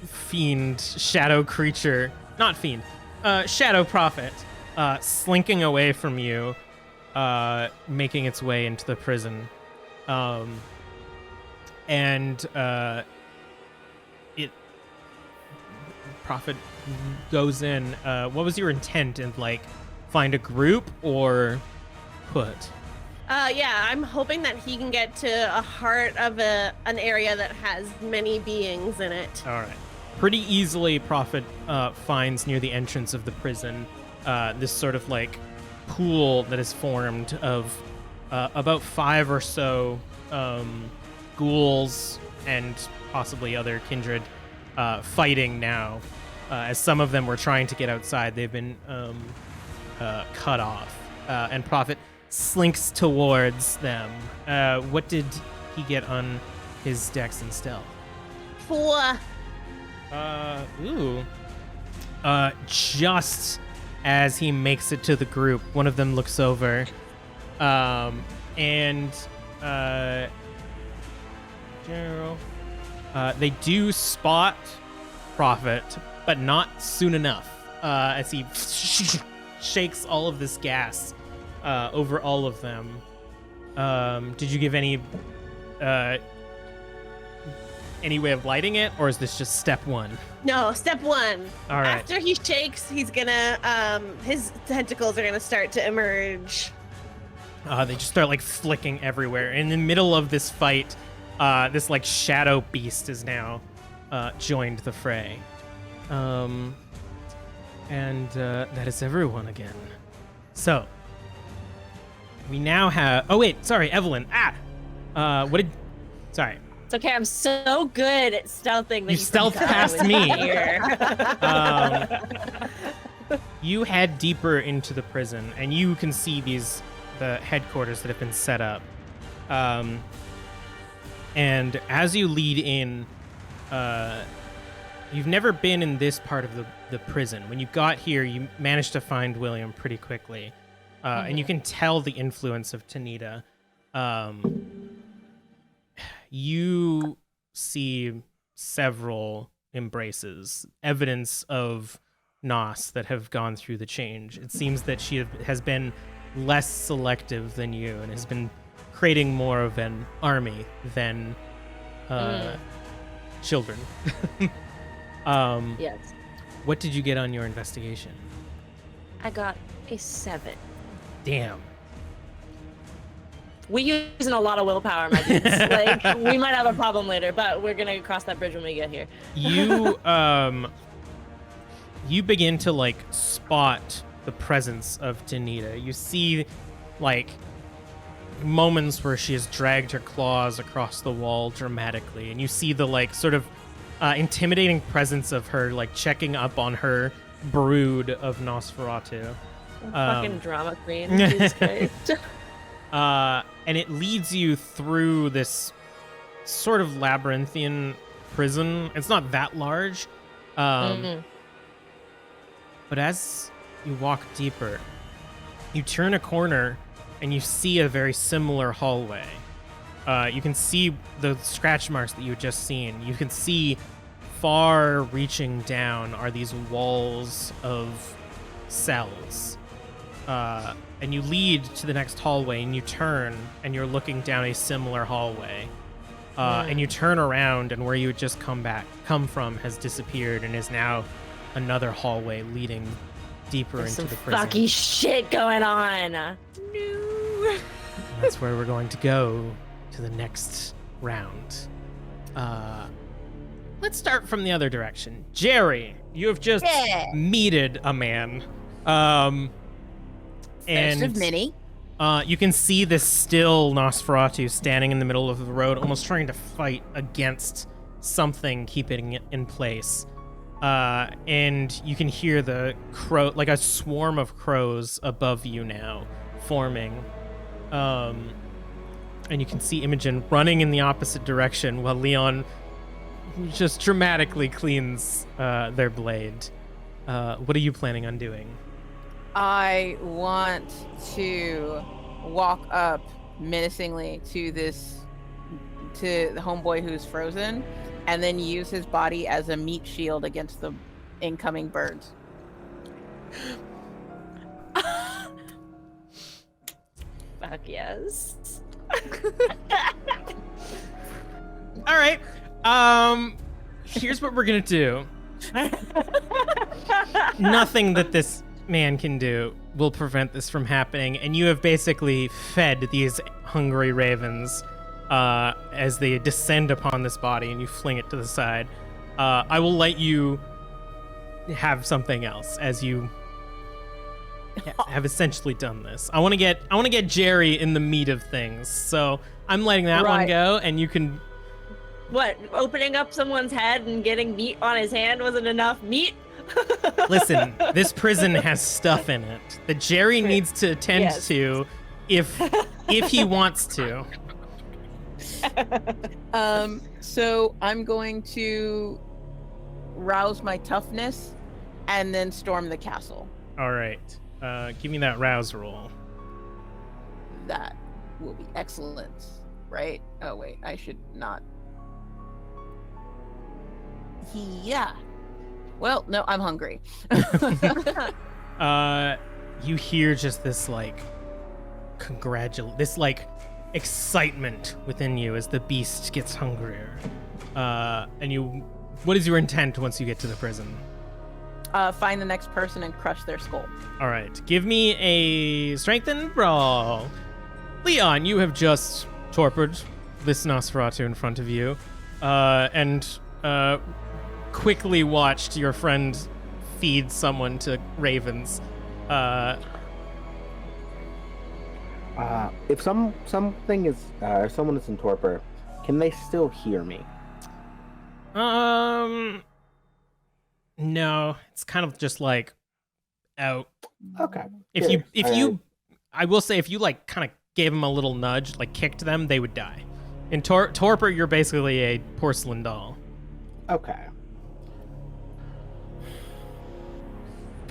fiend shadow creature, not fiend, shadow prophet, slinking away from you, making its way into the prison. Prophet goes in. What was your intent? In find a group or put? Yeah, I'm hoping that he can get to a heart of an area that has many beings in it. All right. Pretty easily, Prophet finds near the entrance of the prison this sort of pool that is formed of about 5 or so ghouls and possibly other kindred fighting now. As some of them were trying to get outside, they've been cut off. And Prophet slinks towards them. What did he get on his dex and stealth? 4. Just as he makes it to the group, one of them looks over, and General, they do spot Prophet, but not soon enough, as he shakes all of this gas over all of them. Did you give any way of lighting it, or is this just step 1? No, step 1. All right. After he shakes, he's gonna his tentacles are gonna start to emerge. They just start flicking everywhere. In the middle of this fight, this shadow beast is now joined the fray. And that is everyone again. So we now have. Oh wait, sorry, Evelyn. Sorry. It's okay. I'm so good at stealthing that You stealth forgot I past was me. here. You head deeper into the prison, and you can see the headquarters that have been set up. And as you lead in, you've never been in this part of the prison. When you got here, you managed to find William pretty quickly. And you can tell the influence of Tanita. You see several embraces, evidence of Nos that have gone through the change. It seems that she has been less selective than you and has been creating more of an army than children. Yes. What did you get on your investigation? I got a 7. Damn. We're using a lot of willpower, my dudes. We might have a problem later, but we're gonna cross that bridge when we get here. You you begin to spot the presence of Tanita. You see moments where she has dragged her claws across the wall dramatically, and you see the sort of intimidating presence of her checking up on her brood of Nosferatu. Fucking drama queen. Jesus Christ. and it leads you through this sort of labyrinthian prison. It's not that large, but as you walk deeper, you turn a corner and you see a very similar hallway. You can see the scratch marks that you had just seen. You can see far reaching down are these walls of cells. And you lead to the next hallway and you turn and you're looking down a similar hallway. And you turn around and where you had just come from has disappeared and is now another hallway leading deeper There's into some the prison. fucky shit going on. And that's where we're going to go to the next round. Let's start from the other direction. Jerry, you have just meted a man. Best of many. You can see this still Nosferatu standing in the middle of the road, almost trying to fight against something keeping it in place. And you can hear the crow, like a swarm of crows above you now, forming. And you can see Imogen running in the opposite direction while Leon just dramatically cleans their blade. What are you planning on doing? I want to walk up menacingly to the homeboy who's frozen, and then use his body as a meat shield against the incoming birds. Fuck yes. All right. Here's what we're gonna do. Nothing that this man can do will prevent this from happening, and you have basically fed these hungry ravens as they descend upon this body, and you fling it to the side. I will let you have something else as you have essentially done this. I want to get Jerry in the meat of things, so I'm letting that one go, and you can. What, opening up someone's head and getting meat on his hand wasn't enough meat? Listen, this prison has stuff in it that Jerry needs to attend to if he wants to. So I'm going to rouse my toughness and then storm the castle. All right. Give me that rouse roll. That will be excellent, right? Oh, wait, I should not. Yeah. Well, no, I'm hungry. You hear just this this excitement within you as the beast gets hungrier. And what is your intent once you get to the prison? Find the next person and crush their skull. All right, give me a strengthen brawl. Leon, you have just torpid this Nosferatu in front of you, and quickly watched your friend feed someone to ravens. If someone is in torpor, can they still hear me? No, it's kind of just out. Okay. I will say if you kind of gave them a little nudge, kicked them, they would die. In torpor, you're basically a porcelain doll. Okay.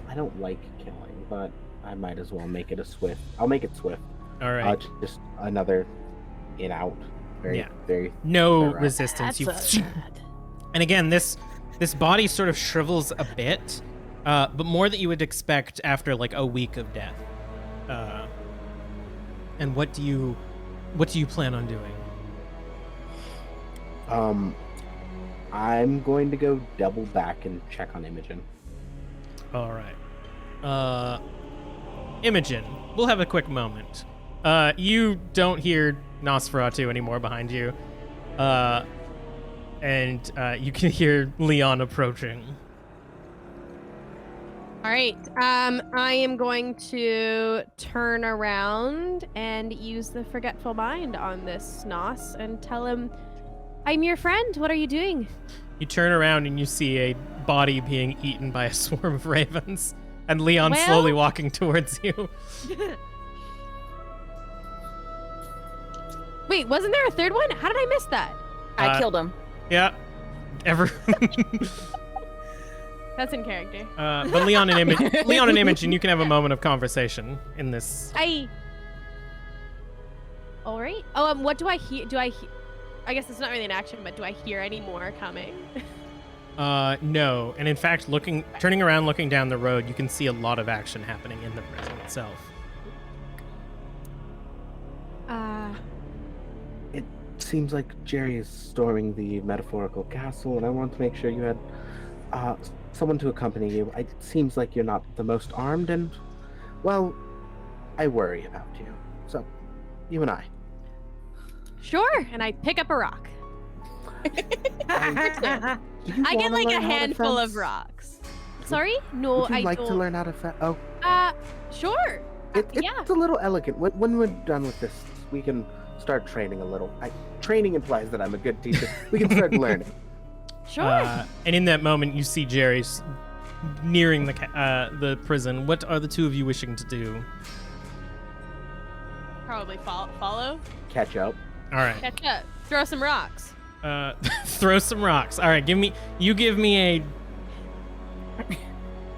I don't like killing, but I might as well make it I'll make it swift. All right. Just another in-out. Very no direct. Resistance. And again, this body sort of shrivels a bit, but more than you would expect after a week of death. And what do you plan on doing? I'm going to go double back and check on Imogen. All right. Imogen, we'll have a quick moment. You don't hear Nosferatu anymore behind you. And you can hear Leon approaching. All right. I am going to turn around and use the Forgetful Mind on this Nos and tell him, I'm your friend. What are you doing? You turn around and you see a body being eaten by a swarm of ravens, and Leon slowly walking towards you. Wait, wasn't there a third one? How did I miss that? I killed him. Yeah. That's in character. But Leon and Imogen, you can have a moment of conversation in this. All right. Oh, what do I hear? I guess it's not really an action, but do I hear any more coming? No. And in fact, turning around, looking down the road, you can see a lot of action happening in the prison itself. It seems like Jerry is storming the metaphorical castle, and I want to make sure you had someone to accompany you. It seems like you're not the most armed, and, well, I worry about you. So, you and I. Sure. And I pick up a rock. I get like a handful of rocks. Sorry? No, Would you I like don't. to learn how to fence? Oh. Sure. It's a little elegant. When we're done with this, we can start training a little. Training implies that I'm a good teacher. We can start learning. Sure. And in that moment, you see Jerry nearing the prison. What are the two of you wishing to do? Probably follow. Catch up. All right. Catch up. Throw some rocks. Throw some rocks. All right. Give me a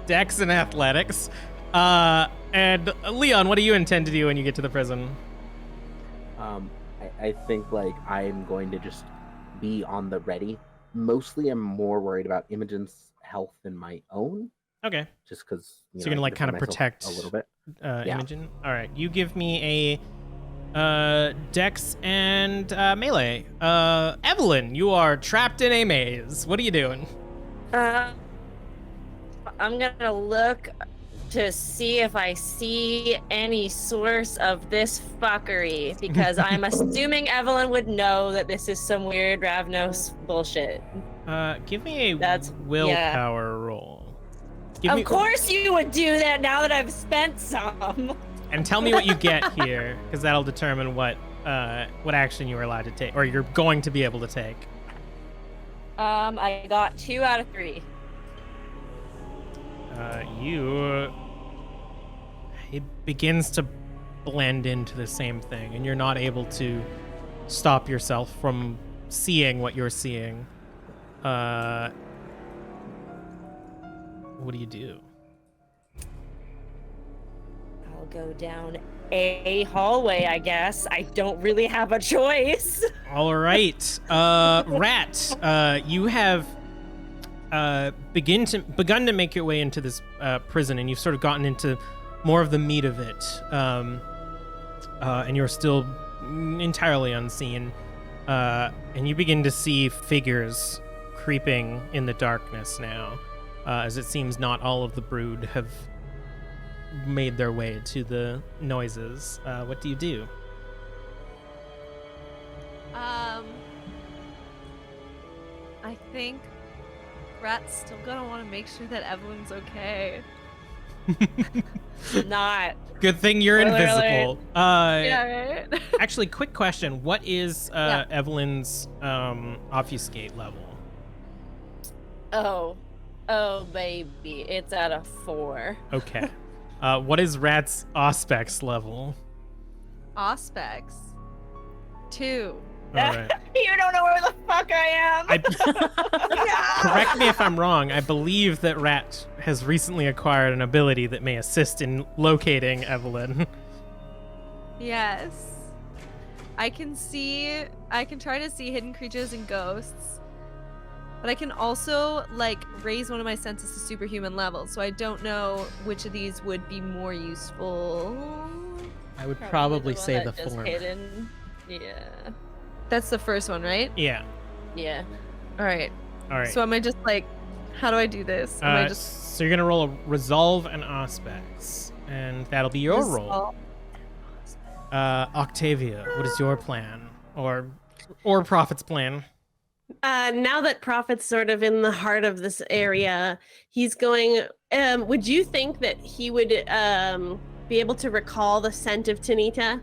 Dex and athletics. And Leon, what do you intend to do when you get to the prison? I think like I'm going to just be on the ready. Mostly, I'm more worried about Imogen's health than my own. Okay. Just because. So you're gonna like kind of protect a little bit. Imogen. All right. You give me a Dex and melee. Evelyn, you are trapped in a maze. What are you doing? I'm gonna look to see if I see any source of this fuckery, because I'm assuming Evelyn would know that this is some weird Ravnos bullshit. Give me a willpower roll. Of course you would do that now that I've spent some. And tell me what you get here, because that'll determine what action you are allowed to take, or you're going to be able to take. I got 2 out of 3. It begins to blend into the same thing, and you're not able to stop yourself from seeing what you're seeing. What do you do? I'll go down a hallway, I guess. I don't really have a choice. All right. Rat, you have begun to make your way into this prison, and you've sort of gotten into more of the meat of it, and you're still entirely unseen, and you begin to see figures creeping in the darkness now, as it seems not all of the brood have made their way to the noises. What do you do? I think Rat's still gonna want to make sure that Evelyn's okay. Not. Good thing you're invisible. Yeah, right? Actually, quick question. What is Evelyn's obfuscate level? Oh, baby. It's at a 4. Okay. What is Rat's Auspex level? Auspex 2. All right. You don't know where the fuck I am. Correct me if I'm wrong. I believe that Rat has recently acquired an ability that may assist in locating Evelyn. Yes. I can try to see hidden creatures and ghosts. But I can also raise one of my senses to superhuman level, so I don't know which of these would be more useful. I would probably the one say that the is former. hidden. Yeah. That's the first one, right? Yeah. Yeah. All right. Right. So am I just how do I do this? Am I just So you're gonna roll a resolve and Auspex, and that'll be your roll. Octavia, what is your plan, or Prophet's plan? Now that Prophet's sort of in the heart of this area, he's going. Would you think that he would be able to recall the scent of Tanita?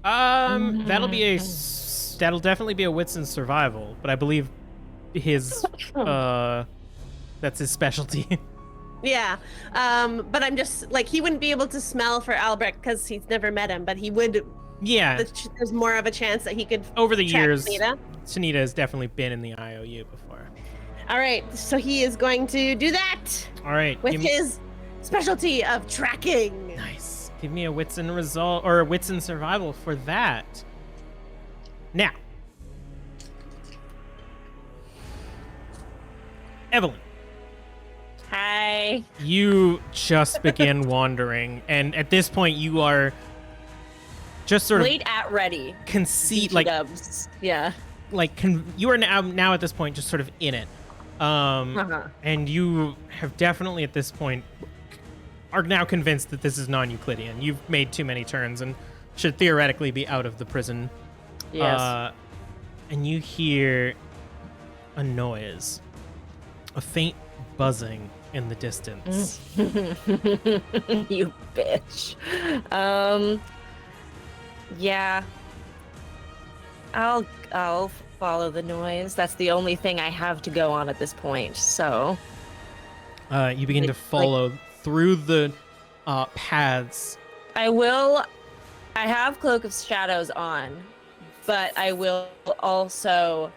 That'll definitely be a wits and survival, but I believe his that's his specialty. Yeah, but I'm just he wouldn't be able to smell for Albrecht because he's never met him, but he would Yeah. There's more of a chance that he could Over the track years, Tanita. Tanita has definitely been in the IOU before. All right, so he is going to do that All right. with his specialty of tracking. Nice. Give me a wits and result or a wits and survival for that. Now, Evelyn, Hi. you just begin wandering, and at this point, you are just sort of Late at ready. conceit, BT like dubs. Yeah. you are now at this point just sort of in it, and you have definitely at this point are now convinced that this is non-Euclidean. You've made too many turns and should theoretically be out of the prison. Yes. And you hear a noise, a faint buzzing in the distance. You bitch. Yeah. I'll follow the noise. That's the only thing I have to go on at this point. So You begin to follow through the paths. I have Cloak of Shadows on, but I will also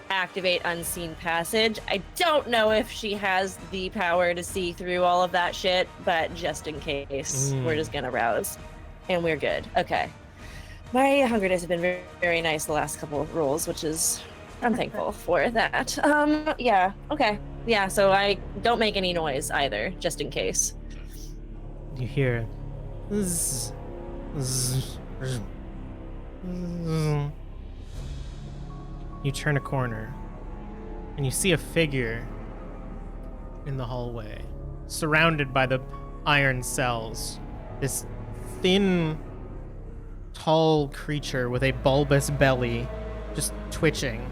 activate Unseen Passage. I don't know if she has the power to see through all of that shit, but just in case, we're just gonna rouse. And we're good. Okay. My hunger dice have been very, very nice the last couple of rolls, which is, I'm thankful for that. Yeah, okay. Yeah, so I don't make any noise either, just in case. You hear zzz, zzz, zzz, zzz. You turn a corner and you see a figure in the hallway, surrounded by the iron cells. This thin, tall creature with a bulbous belly just twitching.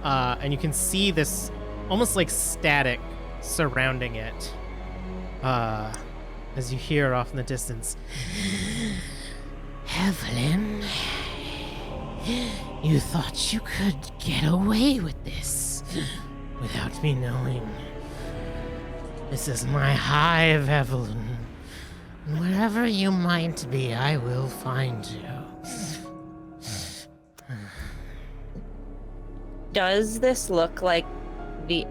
And you can see this almost like static surrounding it. As you hear off in the distance, Evelyn, you thought you could get away with this without me knowing. This is my hive, Evelyn. Wherever you might be, I will find you. Does this look like the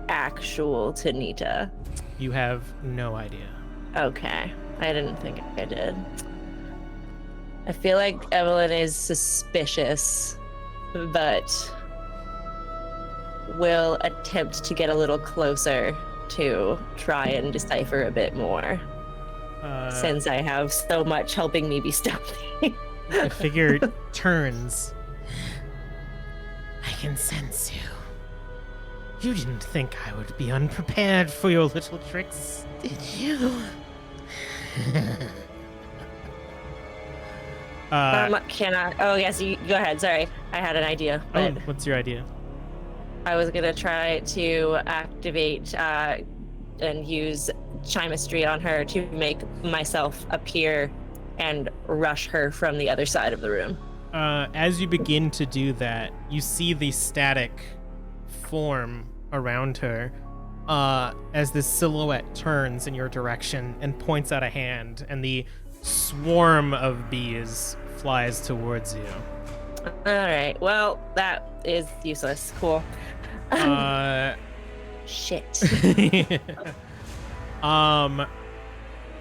actual Tanita? You have no idea. Okay. I didn't think I did. I feel like Evelyn is suspicious, but will attempt to get a little closer to try and decipher a bit more. Since I have so much helping me be stealthy. The figure turns. I can sense you. You didn't think I would be unprepared for your little tricks, did you? Can I? Oh, yes, you go ahead. Sorry. I had an idea. Oh, But what's your idea? I was going to try to activate and use chemistry on her to make myself appear and rush her from the other side of the room. As you begin to do that, you see the static form around her as this silhouette turns in your direction and points out a hand, and the swarm of bees flies towards you. All right. Well, that is useless. Cool. Shit.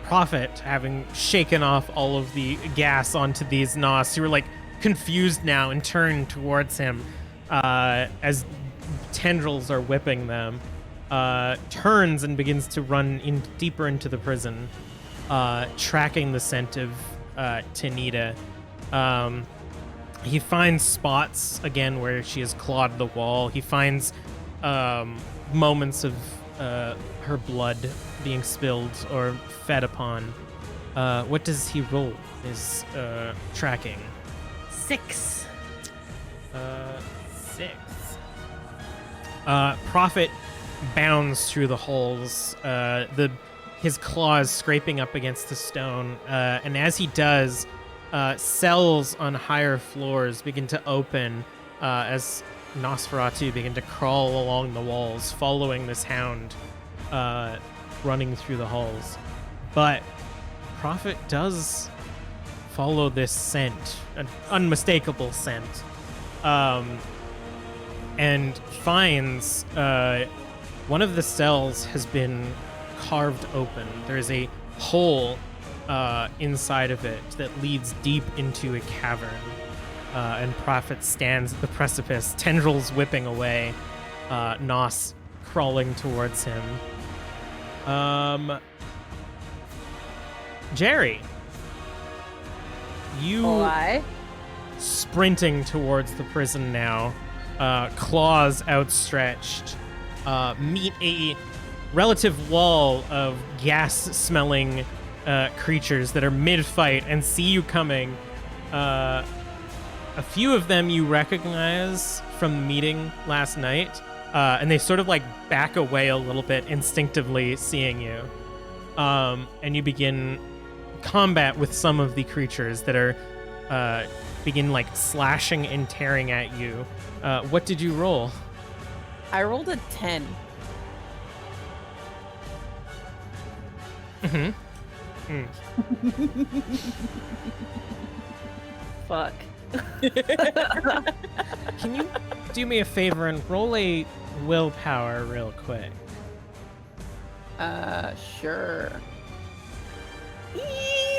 Prophet, having shaken off all of the gas onto these Nos, who are like confused now and turn towards him as tendrils are whipping them, turns and begins to run in deeper into the prison, tracking the scent of Tanita. He finds spots again where she has clawed the wall. He finds moments of her blood being spilled or fed upon. What does he roll? His tracking. 6. 6. Prophet bounds through the holes, his claws scraping up against the stone, and as he does, cells on higher floors begin to open as Nosferatu begin to crawl along the walls, following this hound running through the halls. But Prophet does follow this scent, an unmistakable scent, and finds one of the cells has been carved open. There's a hole inside of it that leads deep into a cavern, and Prophet stands at the precipice, tendrils whipping away, Nos crawling towards him. Jerry, you Why? sprinting towards the prison now, claws outstretched, meet a relative wall of gas-smelling creatures that are mid-fight and see you coming. A few of them you recognize from the meeting last night, and they sort of like back away a little bit instinctively seeing you. And you begin combat with some of the creatures that are begin like slashing and tearing at you. What did you roll? I rolled a 10. Fuck. Can you do me a favor and roll a willpower real quick? Sure.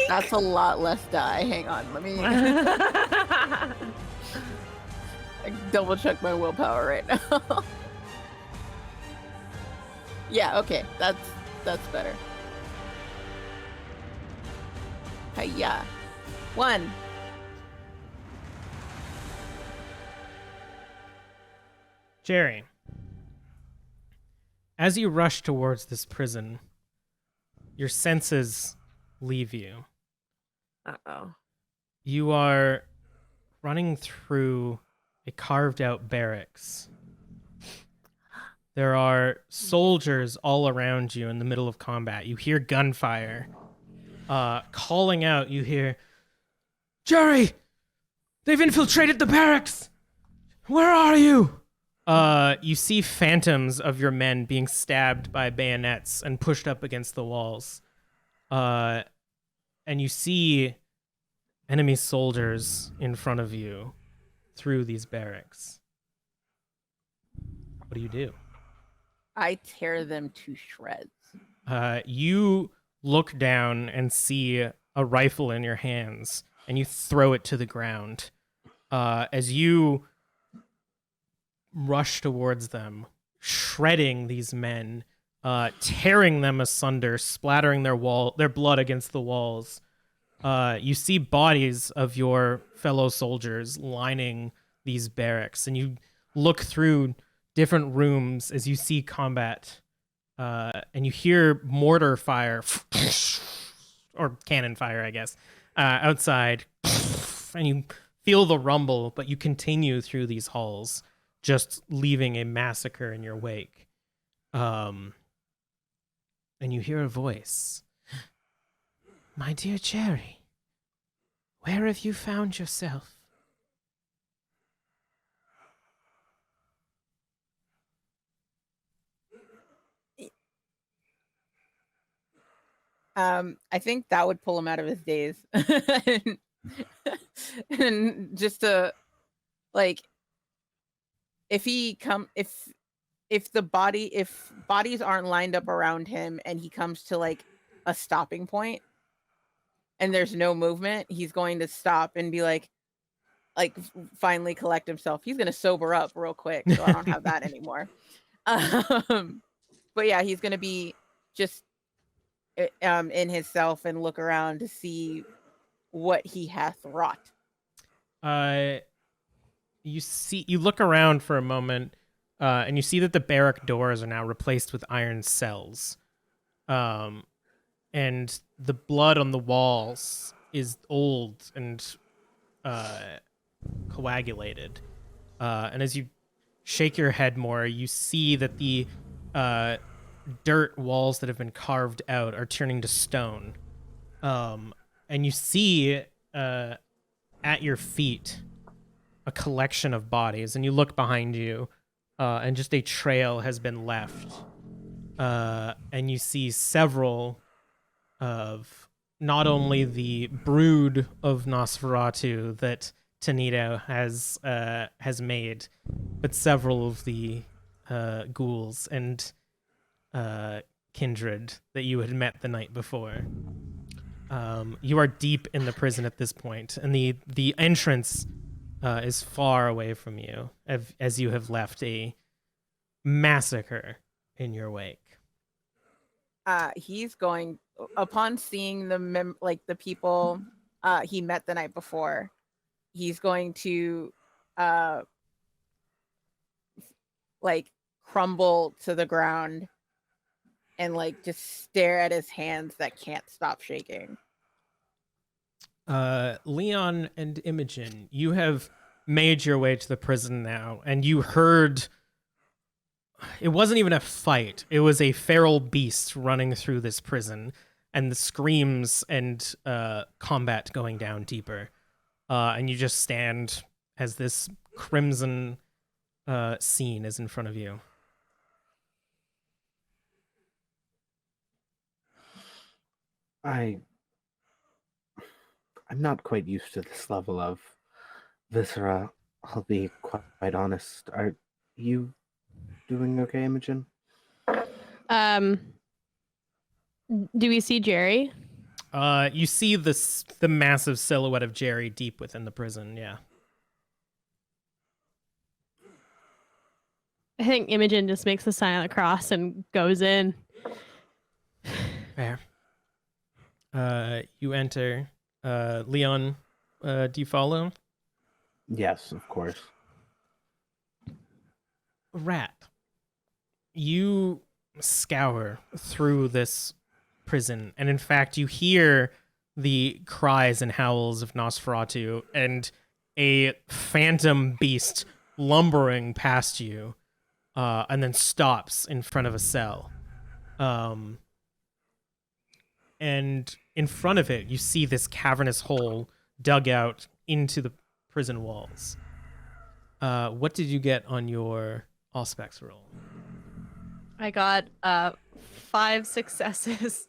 That's a lot less die. Hang on, let me I double check my willpower right now. Yeah, okay, that's better. Hiya. 1. Jerry, as you rush towards this prison, your senses leave you. Uh-oh. You are running through a carved out barracks. There are soldiers all around you in the middle of combat. You hear gunfire. Calling out, you hear, "Jerry! They've infiltrated the barracks! Where are you?" You see phantoms of your men being stabbed by bayonets and pushed up against the walls. And you see enemy soldiers in front of you through these barracks. What do you do? I tear them to shreds. You look down and see a rifle in your hands, and you throw it to the ground. As you rush towards them, shredding these men, tearing them asunder, splattering their blood against the walls. You see bodies of your fellow soldiers lining these barracks, and you look through different rooms as you see combat, and you hear mortar fire, or cannon fire, I guess, outside, and you feel the rumble, but you continue through these halls, just leaving a massacre in your wake. And you hear a voice. "My dear Jerry, where have you found yourself?" I think that would pull him out of his daze. And just to, like, if bodies aren't lined up around him and he comes to like a stopping point and there's no movement, he's going to stop and be like finally collect himself. He's gonna sober up real quick, so I don't have that anymore. But yeah, he's gonna be just in his self and look around to see what he hath wrought. You look around for a moment, and you see that the barrack doors are now replaced with iron cells. And the blood on the walls is old and coagulated. And as you shake your head more, you see that the dirt walls that have been carved out are turning to stone. And you see at your feet a collection of bodies, and you look behind you, and just a trail has been left. And you see several of not only the brood of Nosferatu that Tanito has made, but several of the ghouls and kindred that you had met the night before. You are deep in the prison at this point, and the entrance is far away from you, as you have left a massacre in your wake. He's going, upon seeing the people he met the night before, he's going to crumble to the ground and just stare at his hands that can't stop shaking. Leon and Imogen, you have made your way to the prison now, and you heard. It wasn't even a fight. It was a feral beast running through this prison, and the screams and combat going down deeper. And you just stand as this crimson scene is in front of you. I'm not quite used to this level of viscera, I'll be quite honest. Are you doing okay, Imogen? Do we see Jerry? You see the massive silhouette of Jerry deep within the prison, yeah. I think Imogen just makes the sign of the cross and goes in. Fair. You enter. Leon, do you follow? Yes, of course. Rat, you scour through this prison, and in fact, you hear the cries and howls of Nosferatu and a phantom beast lumbering past you, and then stops in front of a cell. And in front of it, you see this cavernous hole dug out into the prison walls. What did you get on your Auspex roll? I got 5 successes.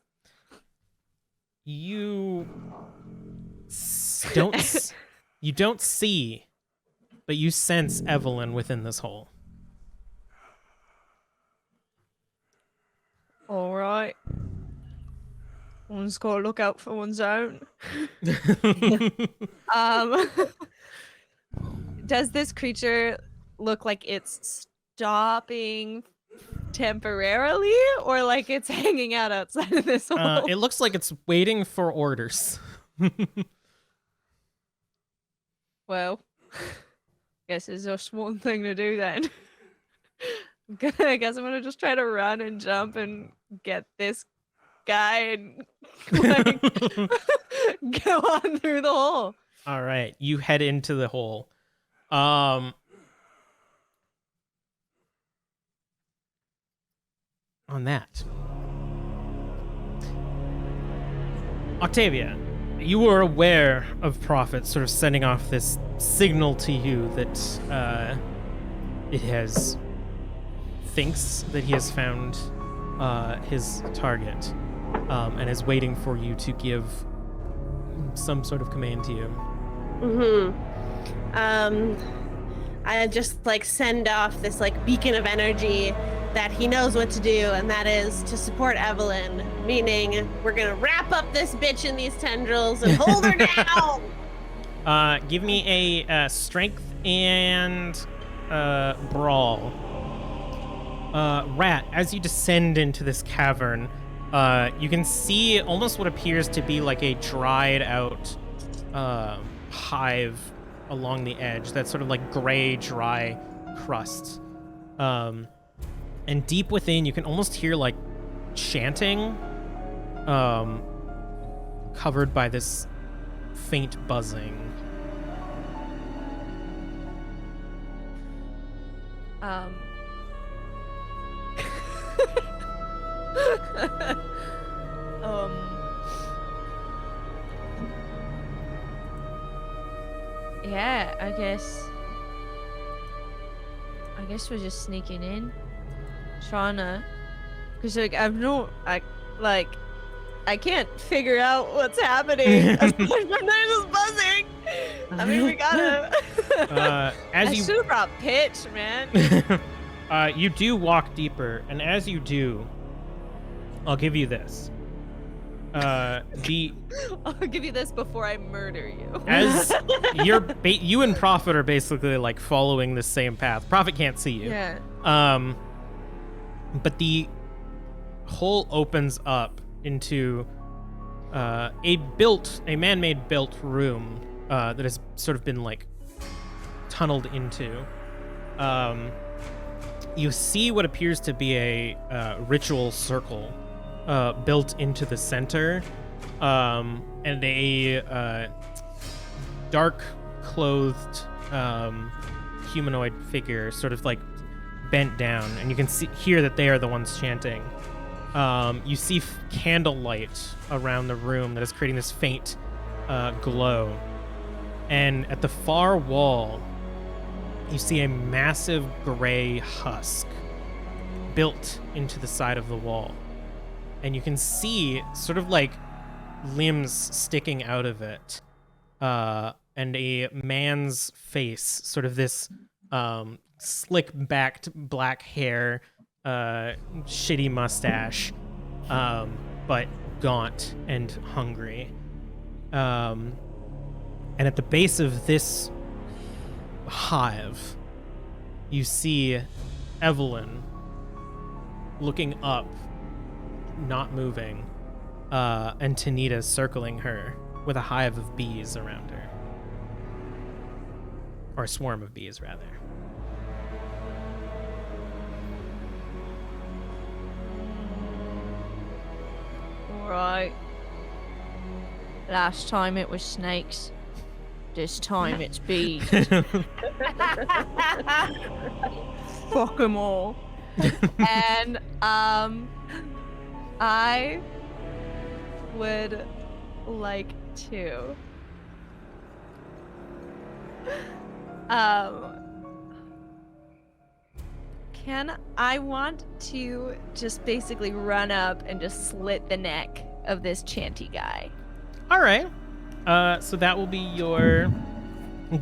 You don't you don't see, but you sense Evelyn within this hole. All right. One's got to look out for one's own. Does this creature look like it's stopping temporarily, or like it's hanging out outside of this hole? It looks like it's waiting for orders. Well, guess it's just one thing to do then. I guess I'm gonna just try to run and jump and get this guy and like go on through the hole. All right, you head into the hole. On that, Octavia, you were aware of Prophet sort of sending off this signal to you that it thinks that he has found his target, and is waiting for you to give some sort of command to you. I just send off this beacon of energy that he knows what to do, and that is to support Evelyn, meaning we're gonna wrap up this bitch in these tendrils and hold her down. Give me a strength and brawl. Rat, as you descend into this cavern, you can see almost what appears to be like a dried out hive along the edge, that sort of gray, dry crust. And deep within, you can almost hear chanting, covered by this faint buzzing. Yeah, I guess we're just sneaking in, trying to, because I can't figure out what's happening. Aside from there's this buzzing. I mean, we gotta. As I you should have brought pitch, man. you do walk deeper, and as you do, I'll give you this. I'll give you this before I murder you. As you and Prophet are basically like following the same path. Prophet can't see you. Yeah. But the hole opens up into a man-made built room that has sort of been like tunneled into. You see what appears to be a ritual circle built into the center, and a dark-clothed humanoid figure sort of like bent down, and you can hear that they are the ones chanting. You see candlelight around the room that is creating this faint glow. And at the far wall, you see a massive gray husk built into the side of the wall. And you can see sort of like limbs sticking out of it. And a man's face, sort of this slick-backed black hair, shitty mustache, but gaunt and hungry. And at the base of this hive, you see Evelyn looking up, not moving, and Tanita circling her with a hive of bees around her. Or a swarm of bees, rather. Right. Last time it was snakes. This time it's bees. Fuck them all. And I would like to I want to just basically run up and just slit the neck of this chanty guy. All right. So that will be your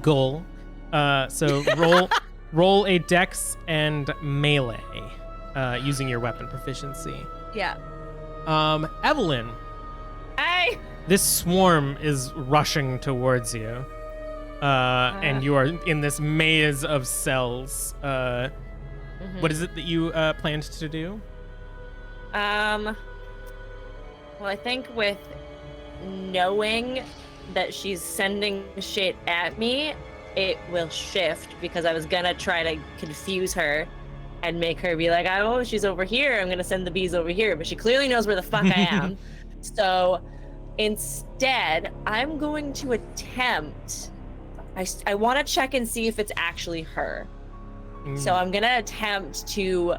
goal. So roll a dex and melee using your weapon proficiency. Yeah. Evelyn. Hey! This swarm is rushing towards you. And you are in this maze of cells. What is it that you planned to do? Well, I think with knowing that she's sending shit at me, it will shift, because I was gonna try to confuse her and make her be like, oh, she's over here, I'm gonna send the bees over here, but she clearly knows where the fuck I am. So instead, I'm going to attempt, I want to check and see if it's actually her. So I'm gonna attempt to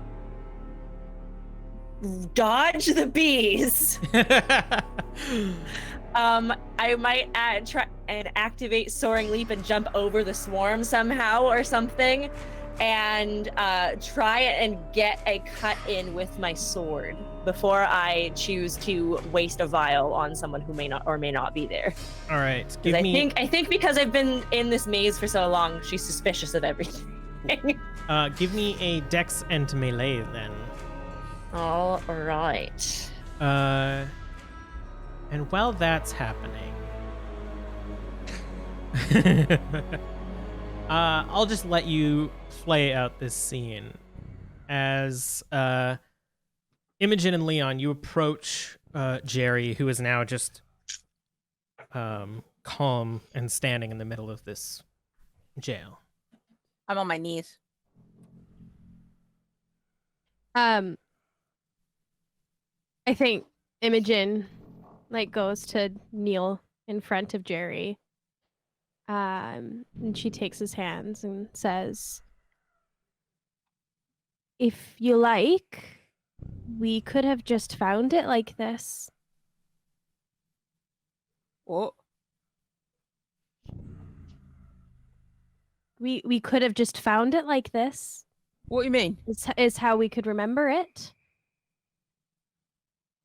dodge the bees. I might try and activate Soaring Leap and jump over the swarm somehow or something, and try and get a cut in with my sword before I choose to waste a vial on someone who may not or may not be there. All right. I think because I've been in this maze for so long, she's suspicious of everything. Give me a dex and melee then. All right. And while that's happening, I'll just let you play out this scene as Imogen and Leon, you approach Jerry, who is now just calm and standing in the middle of this jail. I'm on my knees. I think Imogen goes to kneel in front of Jerry. And she takes his hands and says, if you like, we could have just found it like this. What? We could have just found it like this. What do you mean? Is how we could remember it.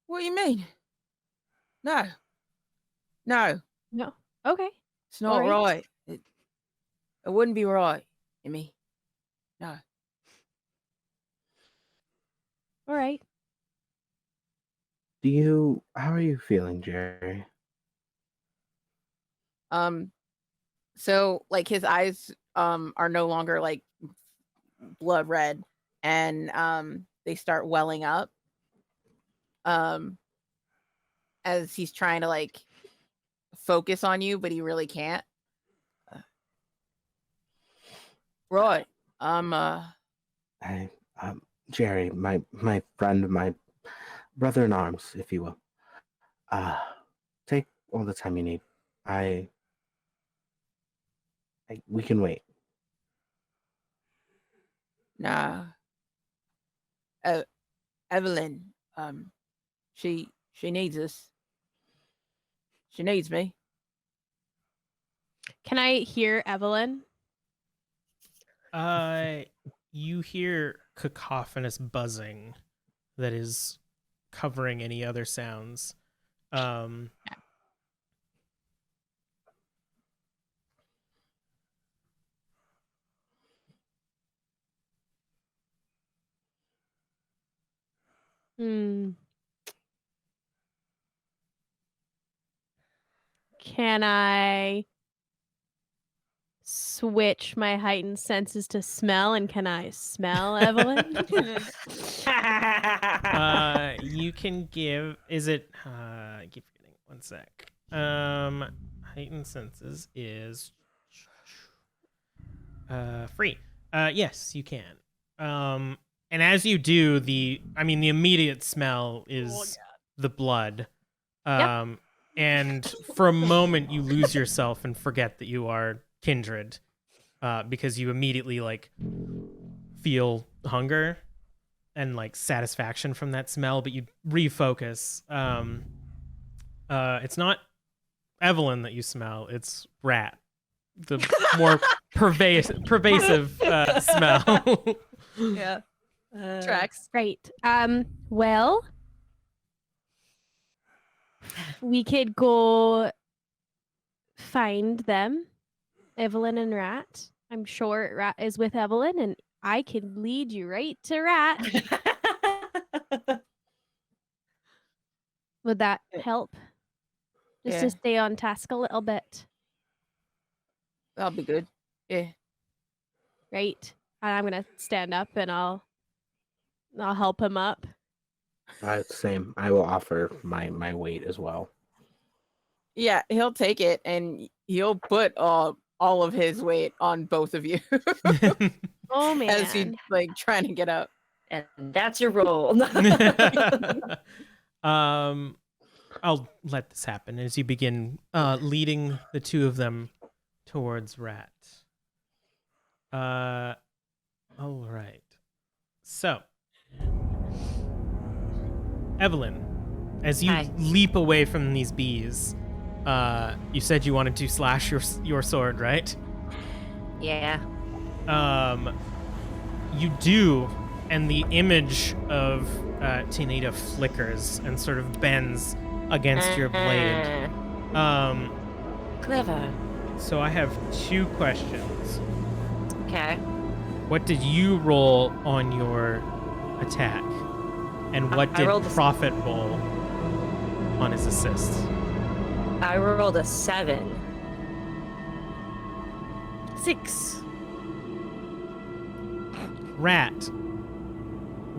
What do you mean? No. No. No. Okay. It's not Alright. right. It wouldn't be right, Emmy. No. All right. How are you feeling, Jerry? So like his eyes are no longer like blood red, and they start welling up as he's trying to like focus on you, but he really can't. Right. Jerry, my friend, my brother in arms, if you will. Take all the time you need. We can wait. Nah. Evelyn, she needs us. She needs me. Can I hear Evelyn? You hear cacophonous buzzing that is covering any other sounds. Can I switch my heightened senses to smell, and can I smell Evelyn? You can give. Is it? I keep forgetting. One sec. Heightened senses is free. Yes, you can. And as you do, the immediate smell is the blood. And for a moment, you lose yourself and forget that you are kindred, because you immediately like feel hunger and like satisfaction from that smell, but you refocus. It's not Evelyn that you smell; it's Rat, the more pervasive smell. Yeah. Tracks. Right. Well, we could go find them, Evelyn and Rat. I'm sure Rat is with Evelyn, and I could lead you right to Rat. Would that help? Just to stay on task a little bit. That'll be good. Yeah. Right. And I'm gonna stand up and I'll help him up. Same. I will offer my weight as well. Yeah, he'll take it and he'll put all of his weight on both of you. Oh man. As he's like trying to get up. And that's your role. I'll let this happen as you begin leading the two of them towards Rat. All right. So, Evelyn, as you leap away from these bees, you said you wanted to slash your sword, right? Yeah. You do, and the image of Tinita flickers and sort of bends against your blade. Clever. So I have two questions. Okay. What did you roll on your attack? And what did Prophet roll on his assist? I rolled a 7. 6. Rat,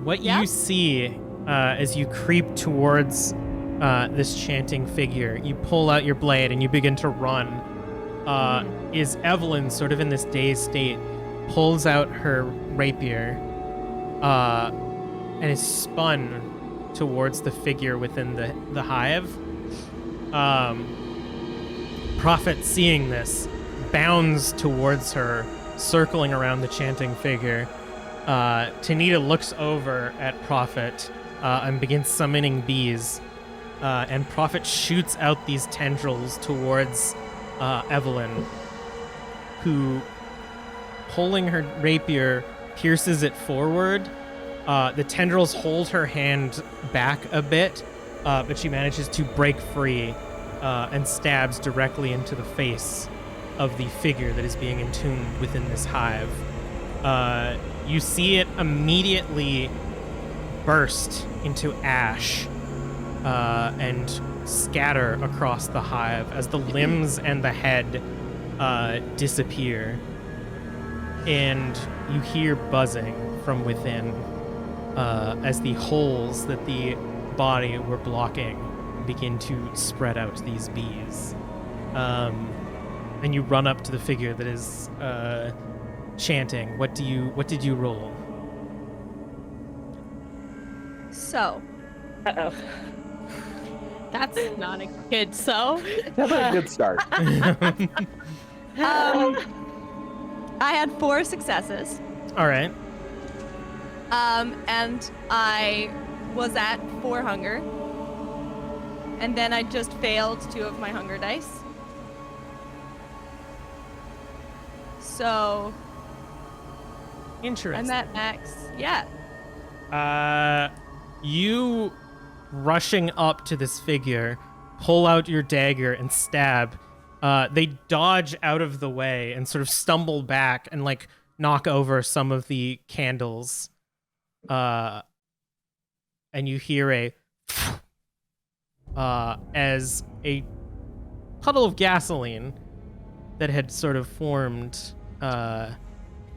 what you see as you creep towards this chanting figure, you pull out your blade and you begin to run, is Evelyn, sort of in this dazed state, pulls out her rapier and is spun towards the figure within the hive. Prophet, seeing this, bounds towards her, circling around the chanting figure. Tinita looks over at Prophet and begins summoning bees. And Prophet shoots out these tendrils towards Evelyn, who, pulling her rapier, pierces it forward. The tendrils hold her hand back a bit, but she manages to break free and stabs directly into the face of the figure that is being entombed within this hive. You see it immediately burst into ash and scatter across the hive as the limbs and the head disappear. And you hear buzzing from within as the holes that the body were blocking begin to spread out these bees. And you run up to the figure that is chanting. What did you roll? So, Uh-oh. that's not a good so. That's a good start. I had 4 successes. All right. And I was at 4 hunger. And then I just failed 2 of my hunger dice. So Interesting. I'm at max. Yeah. You rushing up to this figure, pull out your dagger and stab. They dodge out of the way and sort of stumble back and like knock over some of the candles. And you hear a as a puddle of gasoline that had sort of formed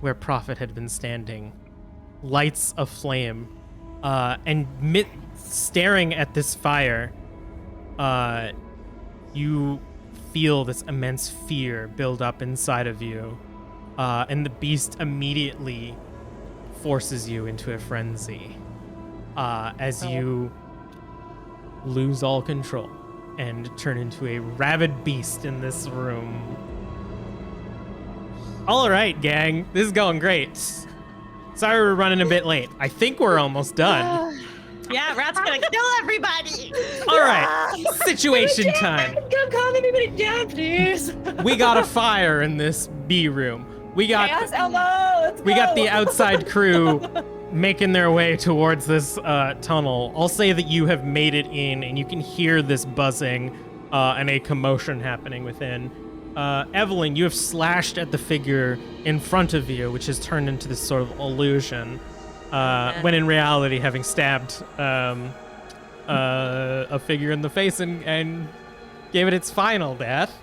where Prophet had been standing lights a flame, and staring at this fire, you feel this immense fear build up inside of you, and the beast immediately forces you into a frenzy as you lose all control and turn into a rabid beast in this room. All right, gang, this is going great. Sorry we're running a bit late. I think we're almost done. Yeah, Rat's gonna kill everybody. All right, situation time. Go calm everybody down, please. We got a fire in this B room. We got Chaos Elmo, let's we go. got the outside crew making their way towards this tunnel. I'll say that you have made it in, and you can hear this buzzing and a commotion happening within. Evelyn, you have slashed at the figure in front of you, which has turned into this sort of illusion, when in reality, having stabbed a figure in the face and gave it its final death.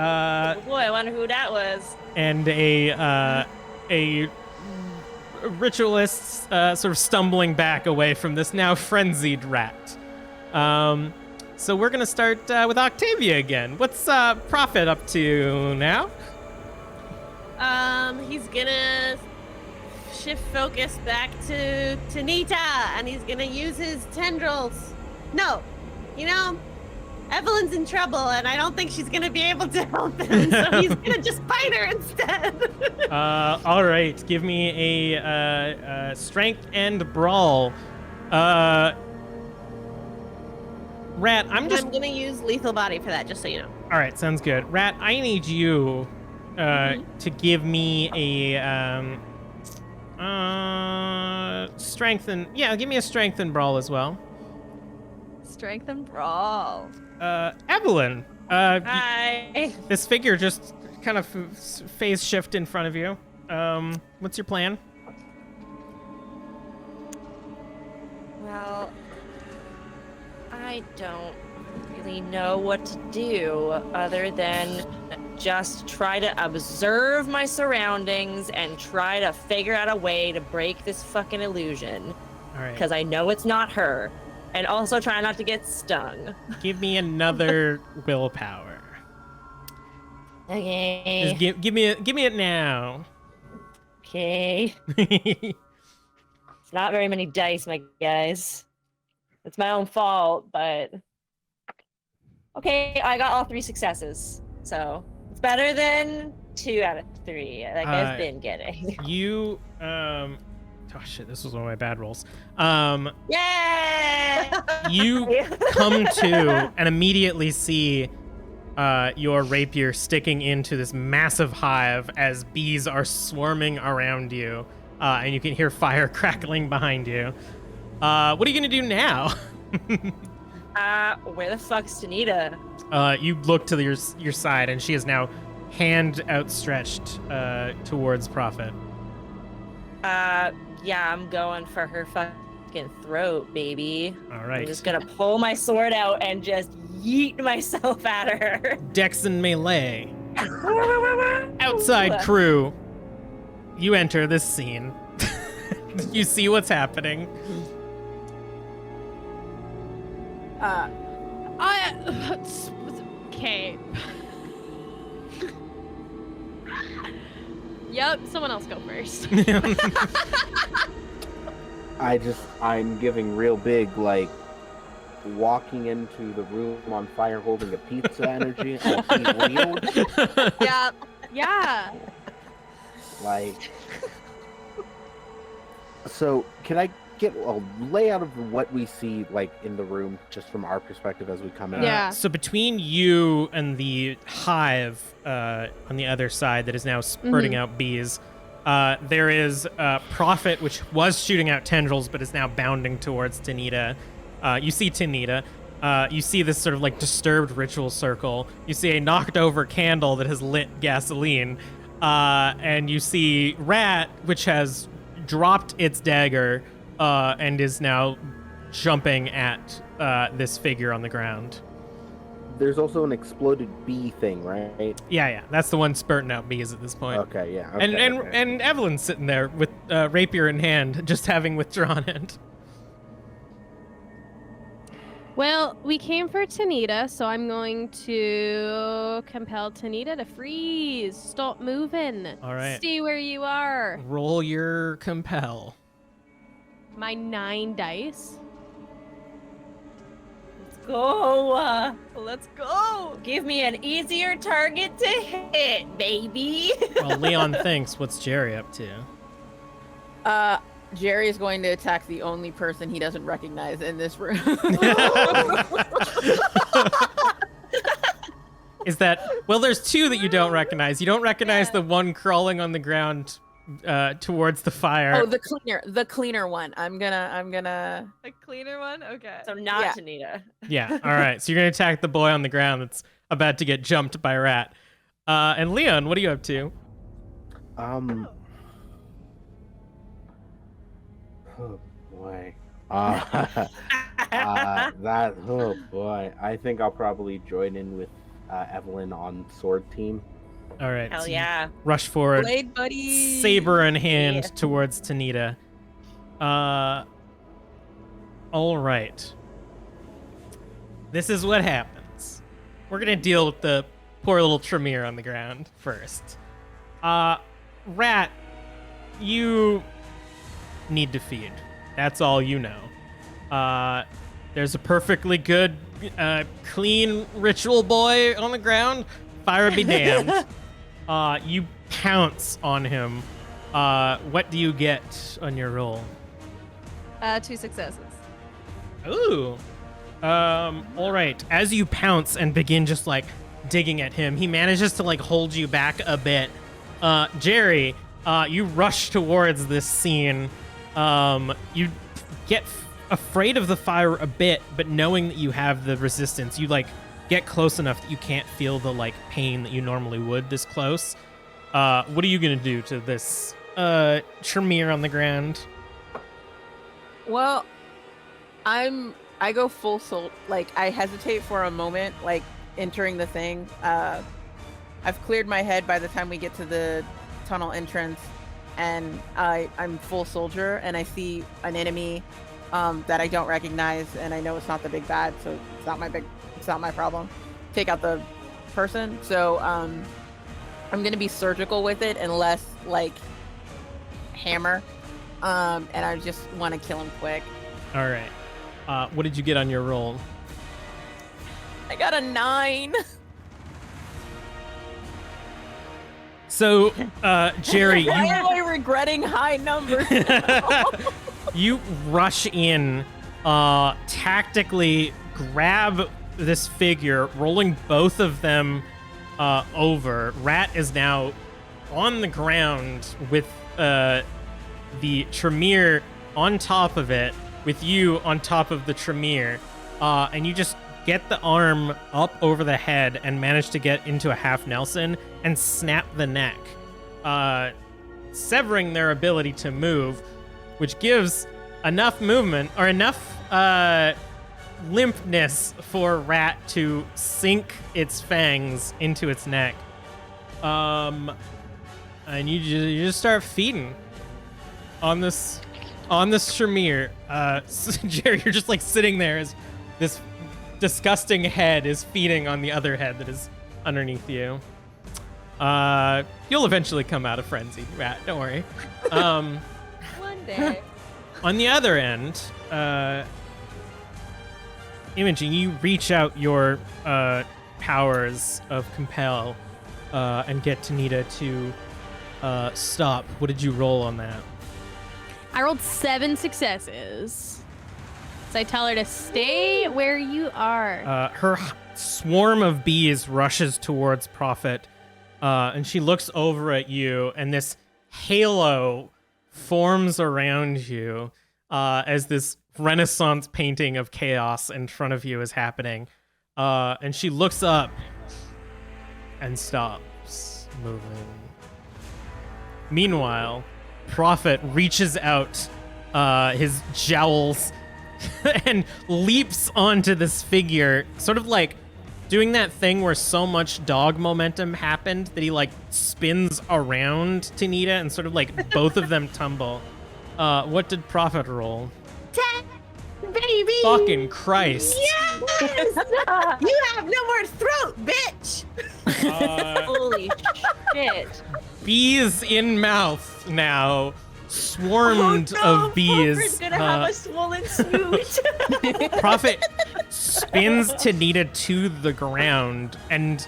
Oh boy, I wonder who that was. And a ritualist sort of stumbling back away from this now frenzied rat. So we're gonna start with Octavia again. What's Prophet up to now? He's gonna shift focus back to Nita, and he's gonna use his tendrils. No, Evelyn's in trouble, and I don't think she's gonna be able to help him, so he's gonna just bite her instead. All right, give me a strength and brawl. Rat, I'm gonna use lethal body for that, just so you know. All right, sounds good. Rat, I need you to give me a strength and give me a strength and brawl as well. Strength and brawl. Evelyn, Hi. this figure just kind of phase shift in front of you. What's your plan? Well, I don't really know what to do other than just try to observe my surroundings and try to figure out a way to break this fucking illusion. All right. Because I know it's not her. And also try not to get stung. Give me another willpower. Okay. Just give me it now. Okay. It's not very many dice, my guys. It's my own fault, but okay, I got all 3 successes. So it's better than 2 out of 3, like I've been getting. You oh shit, this was one of my bad rolls. Yeah! You come to and immediately see your rapier sticking into this massive hive as bees are swarming around you, and you can hear fire crackling behind you. What are you gonna do now? Where the fuck's Tanita? You look to your side, and she is now hand outstretched towards Prophet. Yeah, I'm going for her fucking throat, baby. All right. I'm just gonna pull my sword out and just yeet myself at her. Dex and melee. Outside crew, you enter this scene. You see what's happening. Okay. Yep, someone else go first. I'm giving real big, like, walking into the room on fire holding a pizza energy. Yeah. Yeah. Like, so can I get a layout of what we see, like, in the room, just from our perspective as we come in? Yeah. So between you and the hive on the other side that is now spurting out bees, there is Prophet, which was shooting out tendrils, but is now bounding towards Tanita. You see Tanita. You see this sort of like disturbed ritual circle. You see a knocked over candle that has lit gasoline. And you see Rat, which has dropped its dagger and is now jumping at this figure on the ground. There's also an exploded bee thing, right? Yeah. That's the one spurting out bees at this point. Okay, yeah. Okay, And Evelyn's sitting there with rapier in hand, just having withdrawn it. Well, we came for Tanita, so I'm going to compel Tanita to freeze. Stop moving. All right. Stay where you are. Roll your compel. My 9 dice. Let's go. Let's go. Give me an easier target to hit, baby. Well, Leon thinks, what's Jerry up to? Jerry is going to attack the only person he doesn't recognize in this room. Is that, well, there's two that you don't recognize. You don't recognize the one crawling on the ground towards the fire. Oh, the cleaner one. I'm gonna. A cleaner one? Okay. So not Yeah. Tanita. Yeah, all right. So you're going to attack the boy on the ground that's about to get jumped by Rat. And Leon, what are you up to? Oh boy. Oh boy. I think I'll probably join in with Evelyn on sword team. All right. Hell so you yeah. rush forward, Blade buddy. saber in hand Yeah. towards Tanita. All right. This is what happens. We're going to deal with the poor little Tremere on the ground first. Rat, you need to feed. That's all you know. There's a perfectly good, clean ritual boy on the ground. Fire be damned. You pounce on him. What do you get on your roll? 2 successes. Ooh. All right. As you pounce and begin just like digging at him, he manages to like hold you back a bit. Jerry, you rush towards this scene. You get afraid of the fire a bit, but knowing that you have the resistance, you like get close enough that you can't feel the like pain that you normally would this close. What are you gonna do to this Tremere on the ground? Well, I go full soul. Like, I hesitate for a moment, like entering the thing. I've cleared my head by the time we get to the tunnel entrance, and I'm full soldier, and I see an enemy that I don't recognize, and I know it's not the big bad, so it's not my problem. Take out the person. So I'm gonna be surgical with it and less like hammer. And I just want to kill him quick. All right. What did you get on your roll? I got a 9. So, Jerry, Why am I regretting high numbers? you rush in, tactically grab this figure, rolling both of them over. Rat is now on the ground with the Tremere on top of it, with you on top of the Tremere. and you just get the arm up over the head and manage to get into a half Nelson and snap the neck, severing their ability to move, which gives enough movement or enough limpness for Rat to sink its fangs into its neck. And you just start feeding on this Tremere. Jerry, you're just like sitting there as this disgusting head is feeding on the other head that is underneath you. You'll eventually come out of frenzy, Rat. Don't worry. One day. On the other end, Imogen, you reach out your powers of compel and get Tanita to stop. What did you roll on that? I rolled 7 successes. So I tell her to stay where you are. Her swarm of bees rushes towards Prophet, and she looks over at you, and this halo forms around you as this Renaissance painting of chaos in front of you is happening. And she looks up and stops moving. Meanwhile, Prophet reaches out his jowls and leaps onto this figure, sort of like doing that thing where so much dog momentum happened that he like spins around Tanita and sort of like both of them tumble. What did Prophet roll? 10, baby! Fucking Christ. Yes! You have no more throat, bitch! Holy shit. Bees in mouth now. Swarmed of bees. Prophet's gonna have a swollen snoot. Prophet spins Tanita to the ground and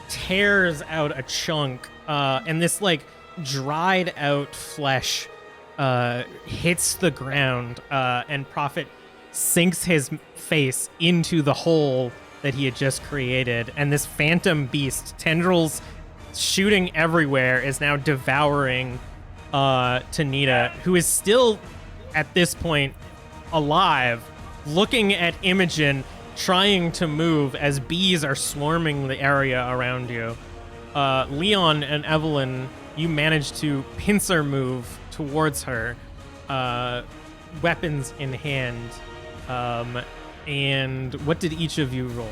tears out a chunk. And this like dried out flesh hits the ground, and Prophet sinks his face into the hole that he had just created. And this phantom beast, tendrils shooting everywhere, is now devouring Tanita, who is still at this point alive, looking at Imogen, trying to move as bees are swarming the area around you. Leon and Evelyn, you manage to pincer move towards her, weapons in hand. And what did each of you roll?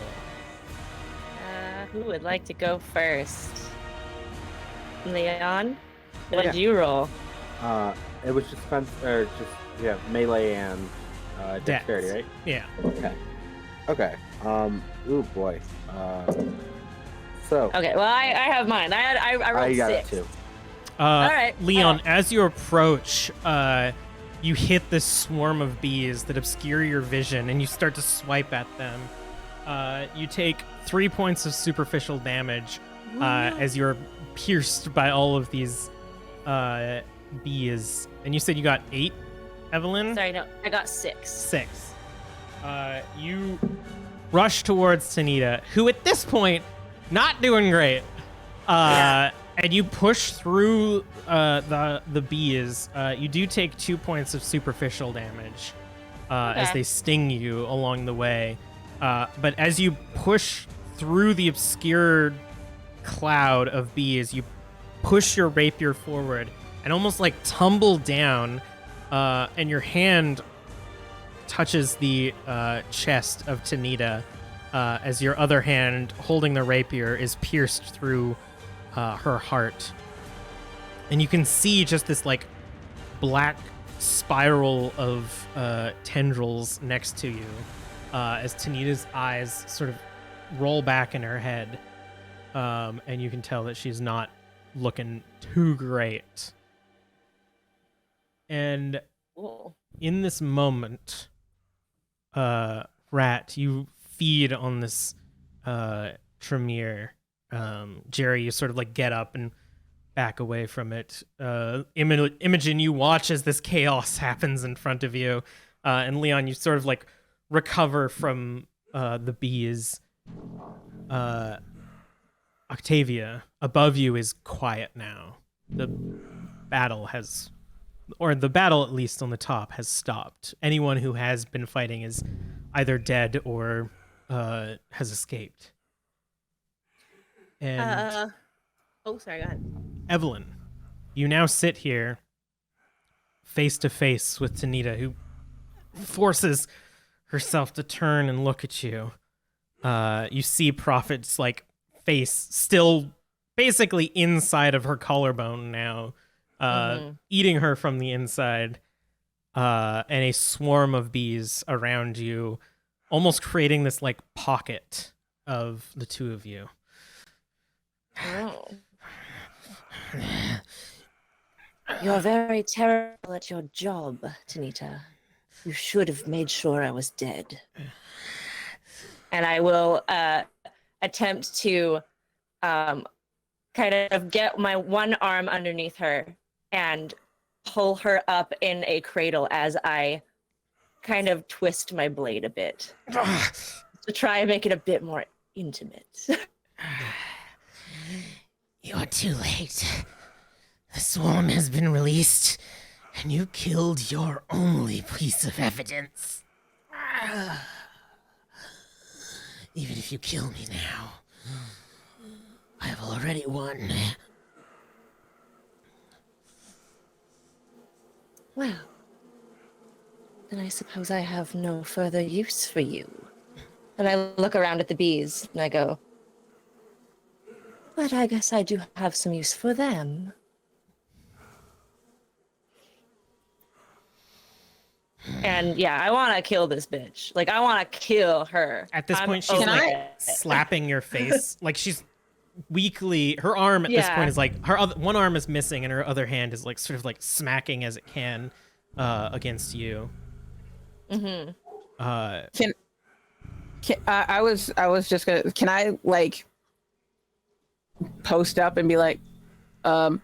Who would like to go first? Leon? What did you roll? It was just melee and dexterity, right? Yeah. Okay. Ooh boy. So. Okay, well I have mine. I rolled I got 6. it too. All right. Leon, as you approach, you hit this swarm of bees that obscure your vision, and you start to swipe at them. You take 3 points of superficial damage as you're pierced by all of these bees. And you said you got 8, Evelyn? Sorry, no, I got 6. 6. You rush towards Tanita, who at this point, not doing great. And you push through the bees. You do take 2 points of superficial damage as they sting you along the way. But as you push through the obscured cloud of bees, you push your rapier forward and almost like tumble down, and your hand touches the chest of Tanita as your other hand, holding the rapier, is pierced through her heart. And you can see just this like black spiral of tendrils next to you as Tanita's eyes sort of roll back in her head. And you can tell that she's not looking too great. And in this moment, Rat, you feed on this Tremere. Jerry, you sort of like get up and back away from it. Imogen, you watch as this chaos happens in front of you. And Leon, you sort of like recover from the bees. Octavia, above you is quiet now. The battle at least on the top, has stopped. Anyone who has been fighting is either dead or has escaped. And Oh, sorry, go ahead. Evelyn, you now sit here face to face with Tanita, who forces herself to turn and look at you. You see Prophet's like face still basically inside of her collarbone now, eating her from the inside, and a swarm of bees around you, almost creating this like pocket of the two of you. Oh. You're very terrible at your job, Tanita. You should have made sure I was dead. And I will attempt to kind of get my one arm underneath her and pull her up in a cradle as I kind of twist my blade a bit to try and make it a bit more intimate. You're too late. The swarm has been released, and you killed your only piece of evidence. Even if you kill me now, I have already won. Well, then I suppose I have no further use for you. And I look around at the bees and I go, But I guess I do have some use for them. and yeah, I want to kill this bitch. Like, I want to kill her. At this I'm point, she's over like it. slapping your face. Like she's weakly, her arm at this Yeah. point is like, her other, one arm is missing and her other hand is like sort of like smacking as it can against you. Mm-hmm. I was just gonna. Can I like post up and be like, ma'am?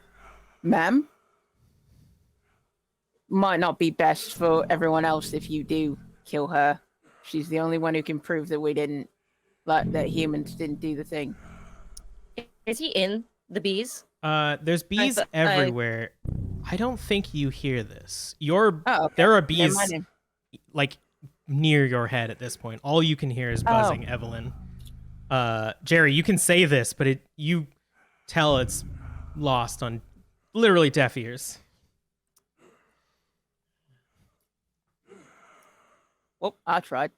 Might not be best for everyone else if you do kill her. She's the only one who can prove that we didn't, like, that humans didn't do the thing. Is he in the bees? There's bees I- everywhere. I don't think you hear this. You're Oh, okay. there are Never bees mind. like near your head at this point. All you can hear is buzzing, Evelyn. Jerry, you can say this, but you tell it's lost on literally deaf ears. Well, I tried.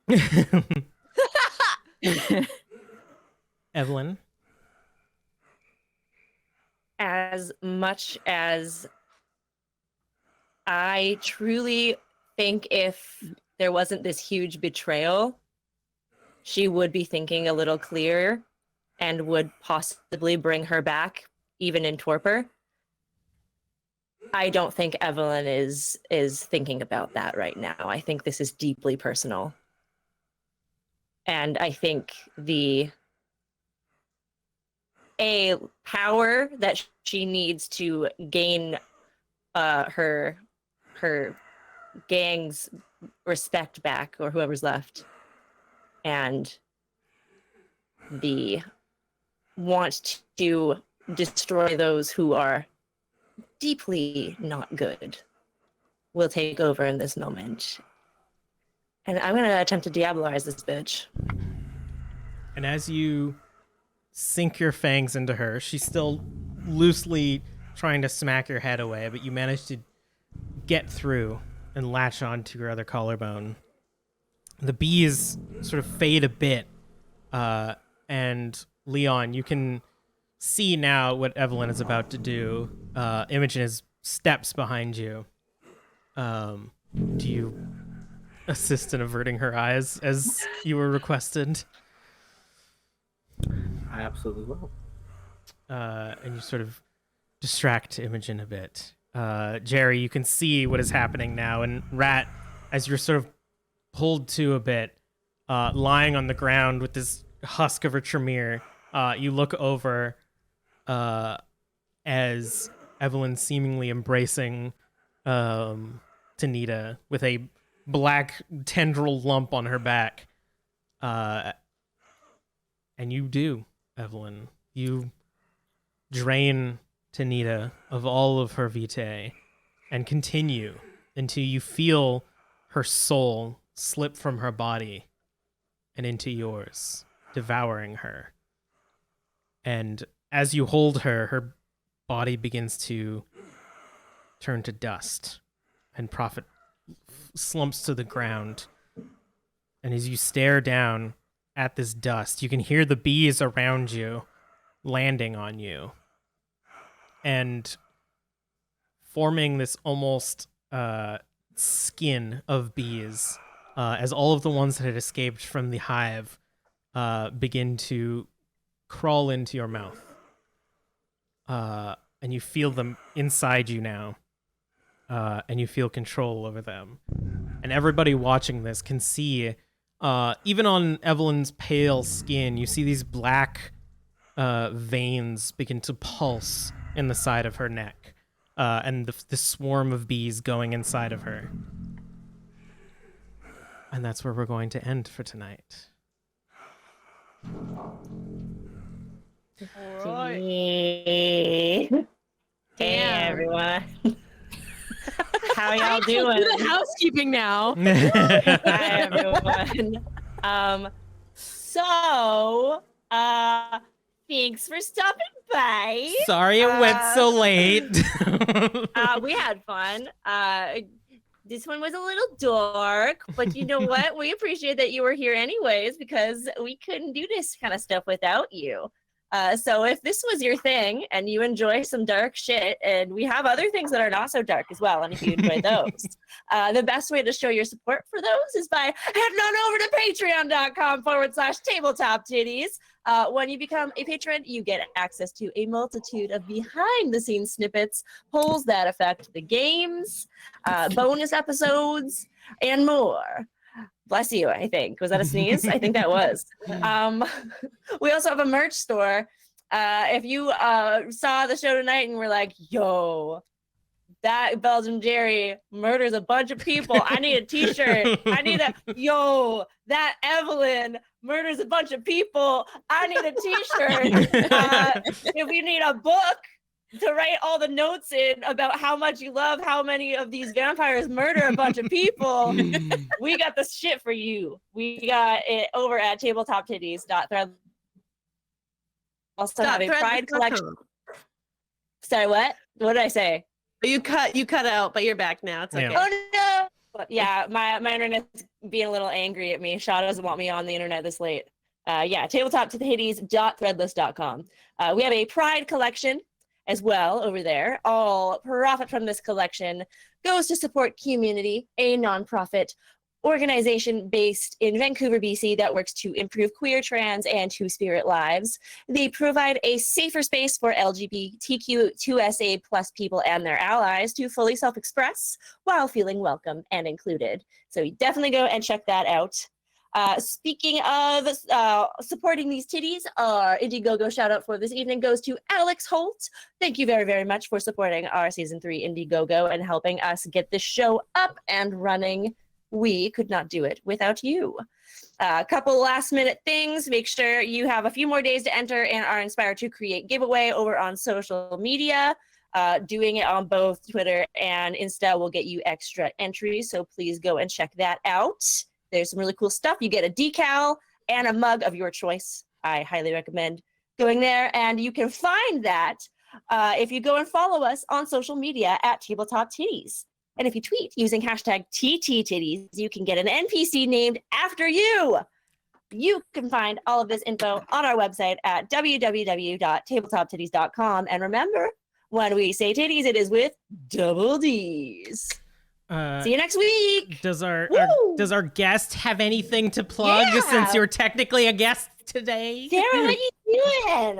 Evelyn, As much as I truly think if there wasn't this huge betrayal, she would be thinking a little clearer and would possibly bring her back, even in torpor. I don't think Evelyn is thinking about that right now. I think this is deeply personal. And I think the power that she needs to gain her gang's respect back, or whoever's left, and the want to destroy those who are deeply not good will take over in this moment. And I'm going to attempt to diabolarize this bitch. and as you sink your fangs into her, she's still loosely trying to smack your head away, but you manage to get through and latch on to your other collarbone. The bees sort of fade a bit, and Leon, you can see now what Evelyn is about to do. Imogen is steps behind you. Do you assist in averting her eyes as you were requested? I absolutely will. And you sort of distract Imogen a bit. Jerry, you can see what is happening now, and Rat, as you're sort of pulled to a bit, lying on the ground with this husk of a Tremere, you look over as Evelyn seemingly embracing Tanita with a black tendril lump on her back. And you do, Evelyn. You drain Tanita of all of her vitae and continue until you feel her soul slip from her body and into yours, devouring her. And as you hold her, her body begins to turn to dust, and Prophet slumps to the ground. And as you stare down at this dust, you can hear the bees around you landing on you and forming this almost skin of bees as all of the ones that had escaped from the hive begin to crawl into your mouth. And you feel them inside you now, and you feel control over them. And everybody watching this can see, even on Evelyn's pale skin, you see these black veins begin to pulse in the side of her neck, and the swarm of bees going inside of her. And that's where we're going to end for tonight. Hey everyone. How y'all doing? Do the housekeeping now. Hi everyone. Thanks for stopping by. Sorry it went so late. We had fun. This one was a little dark, but you know what? We appreciate that you were here anyways, because we couldn't do this kind of stuff without you. So if this was your thing and you enjoy some dark shit, and we have other things that are not so dark as well, and if you enjoy those, the best way to show your support for those is by heading on over to patreon.com/tabletop tiddies. When you become a patron, you get access to a multitude of behind-the-scenes snippets, polls that affect the games, bonus episodes, and more. Bless you, I think. Was that a sneeze? I think that was. We also have a merch store. If you saw the show tonight and were like, yo, that Belgium Jerry murders a bunch of people. I need a t-shirt. Yo, that Evelyn murders a bunch of people. I need a t-shirt. If you need a book to write all the notes in about how much you love how many of these vampires murder a bunch of people, we got the shit for you. We got it over at tabletoptiddies.thread. Also have a Pride collection. Sorry, what? What did I say? You cut out, but you're back now. It's okay. Yeah. Oh no! Yeah, my internet's being a little angry at me. Shaw doesn't want me on the internet this late. tabletoptiddies.threadless.com. We have a Pride collection as well over there. All profit from this collection goes to support Community, a nonprofit organization based in Vancouver, BC that works to improve queer, trans, and two-spirit lives. They provide a safer space for LGBTQ2SA+ people and their allies to fully self-express while feeling welcome and included. So you definitely go and check that out. Speaking of supporting these titties, our Indiegogo shout out for this evening goes to Alex Holt. Thank you very, very much for supporting our season 3 Indiegogo and helping us get this show up and running. We could not do it without you. A couple last minute things. Make sure you have a few more days to enter in our Inspire to Create giveaway over on social media. Doing it on both Twitter and Insta will get you extra entries, so please go and check that out. There's some really cool stuff. You get a decal and a mug of your choice. I highly recommend going there, and you can find that if you go and follow us on social media at Tabletop Tiddies. And if you tweet using hashtag TTTitties, you can get an NPC named after you. You can find all of this info on our website at www.tabletoptiddies.com. And remember, when we say titties, it is with double D's. See you next week. Does our guest have anything to plug, since you're technically a guest today? Sarah, how you doing?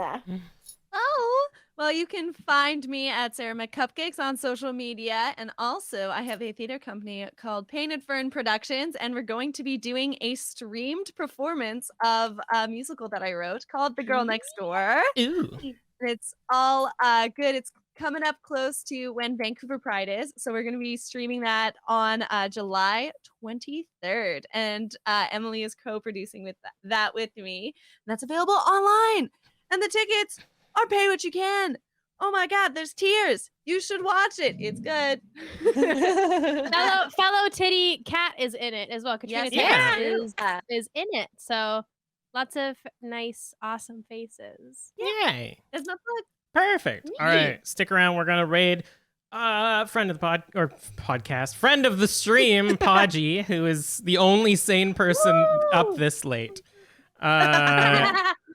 Oh, well, you can find me at Sarah McCupcakes on social media. And also, I have a theater company called Painted Fern Productions. And we're going to be doing a streamed performance of a musical that I wrote called The Girl Next Door. Ooh. It's all good. It's coming up close to when Vancouver Pride is. So we're going to be streaming that on July 23rd. And Emily is co-producing with that with me. And that's available online. And the tickets are pay what you can. Oh my God, there's tears. You should watch it. It's good. fellow Titty cat is in it as well. Katrina Yes, cat yeah. is in it. So lots of nice, awesome faces. Yay. There's nothing like Perfect. All right, stick around. We're gonna raid friend of the podcast, friend of the stream, Podgy, who is the only sane person up this late.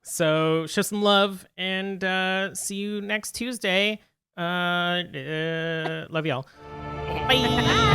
So show some love and see you next Tuesday. Love y'all. Bye.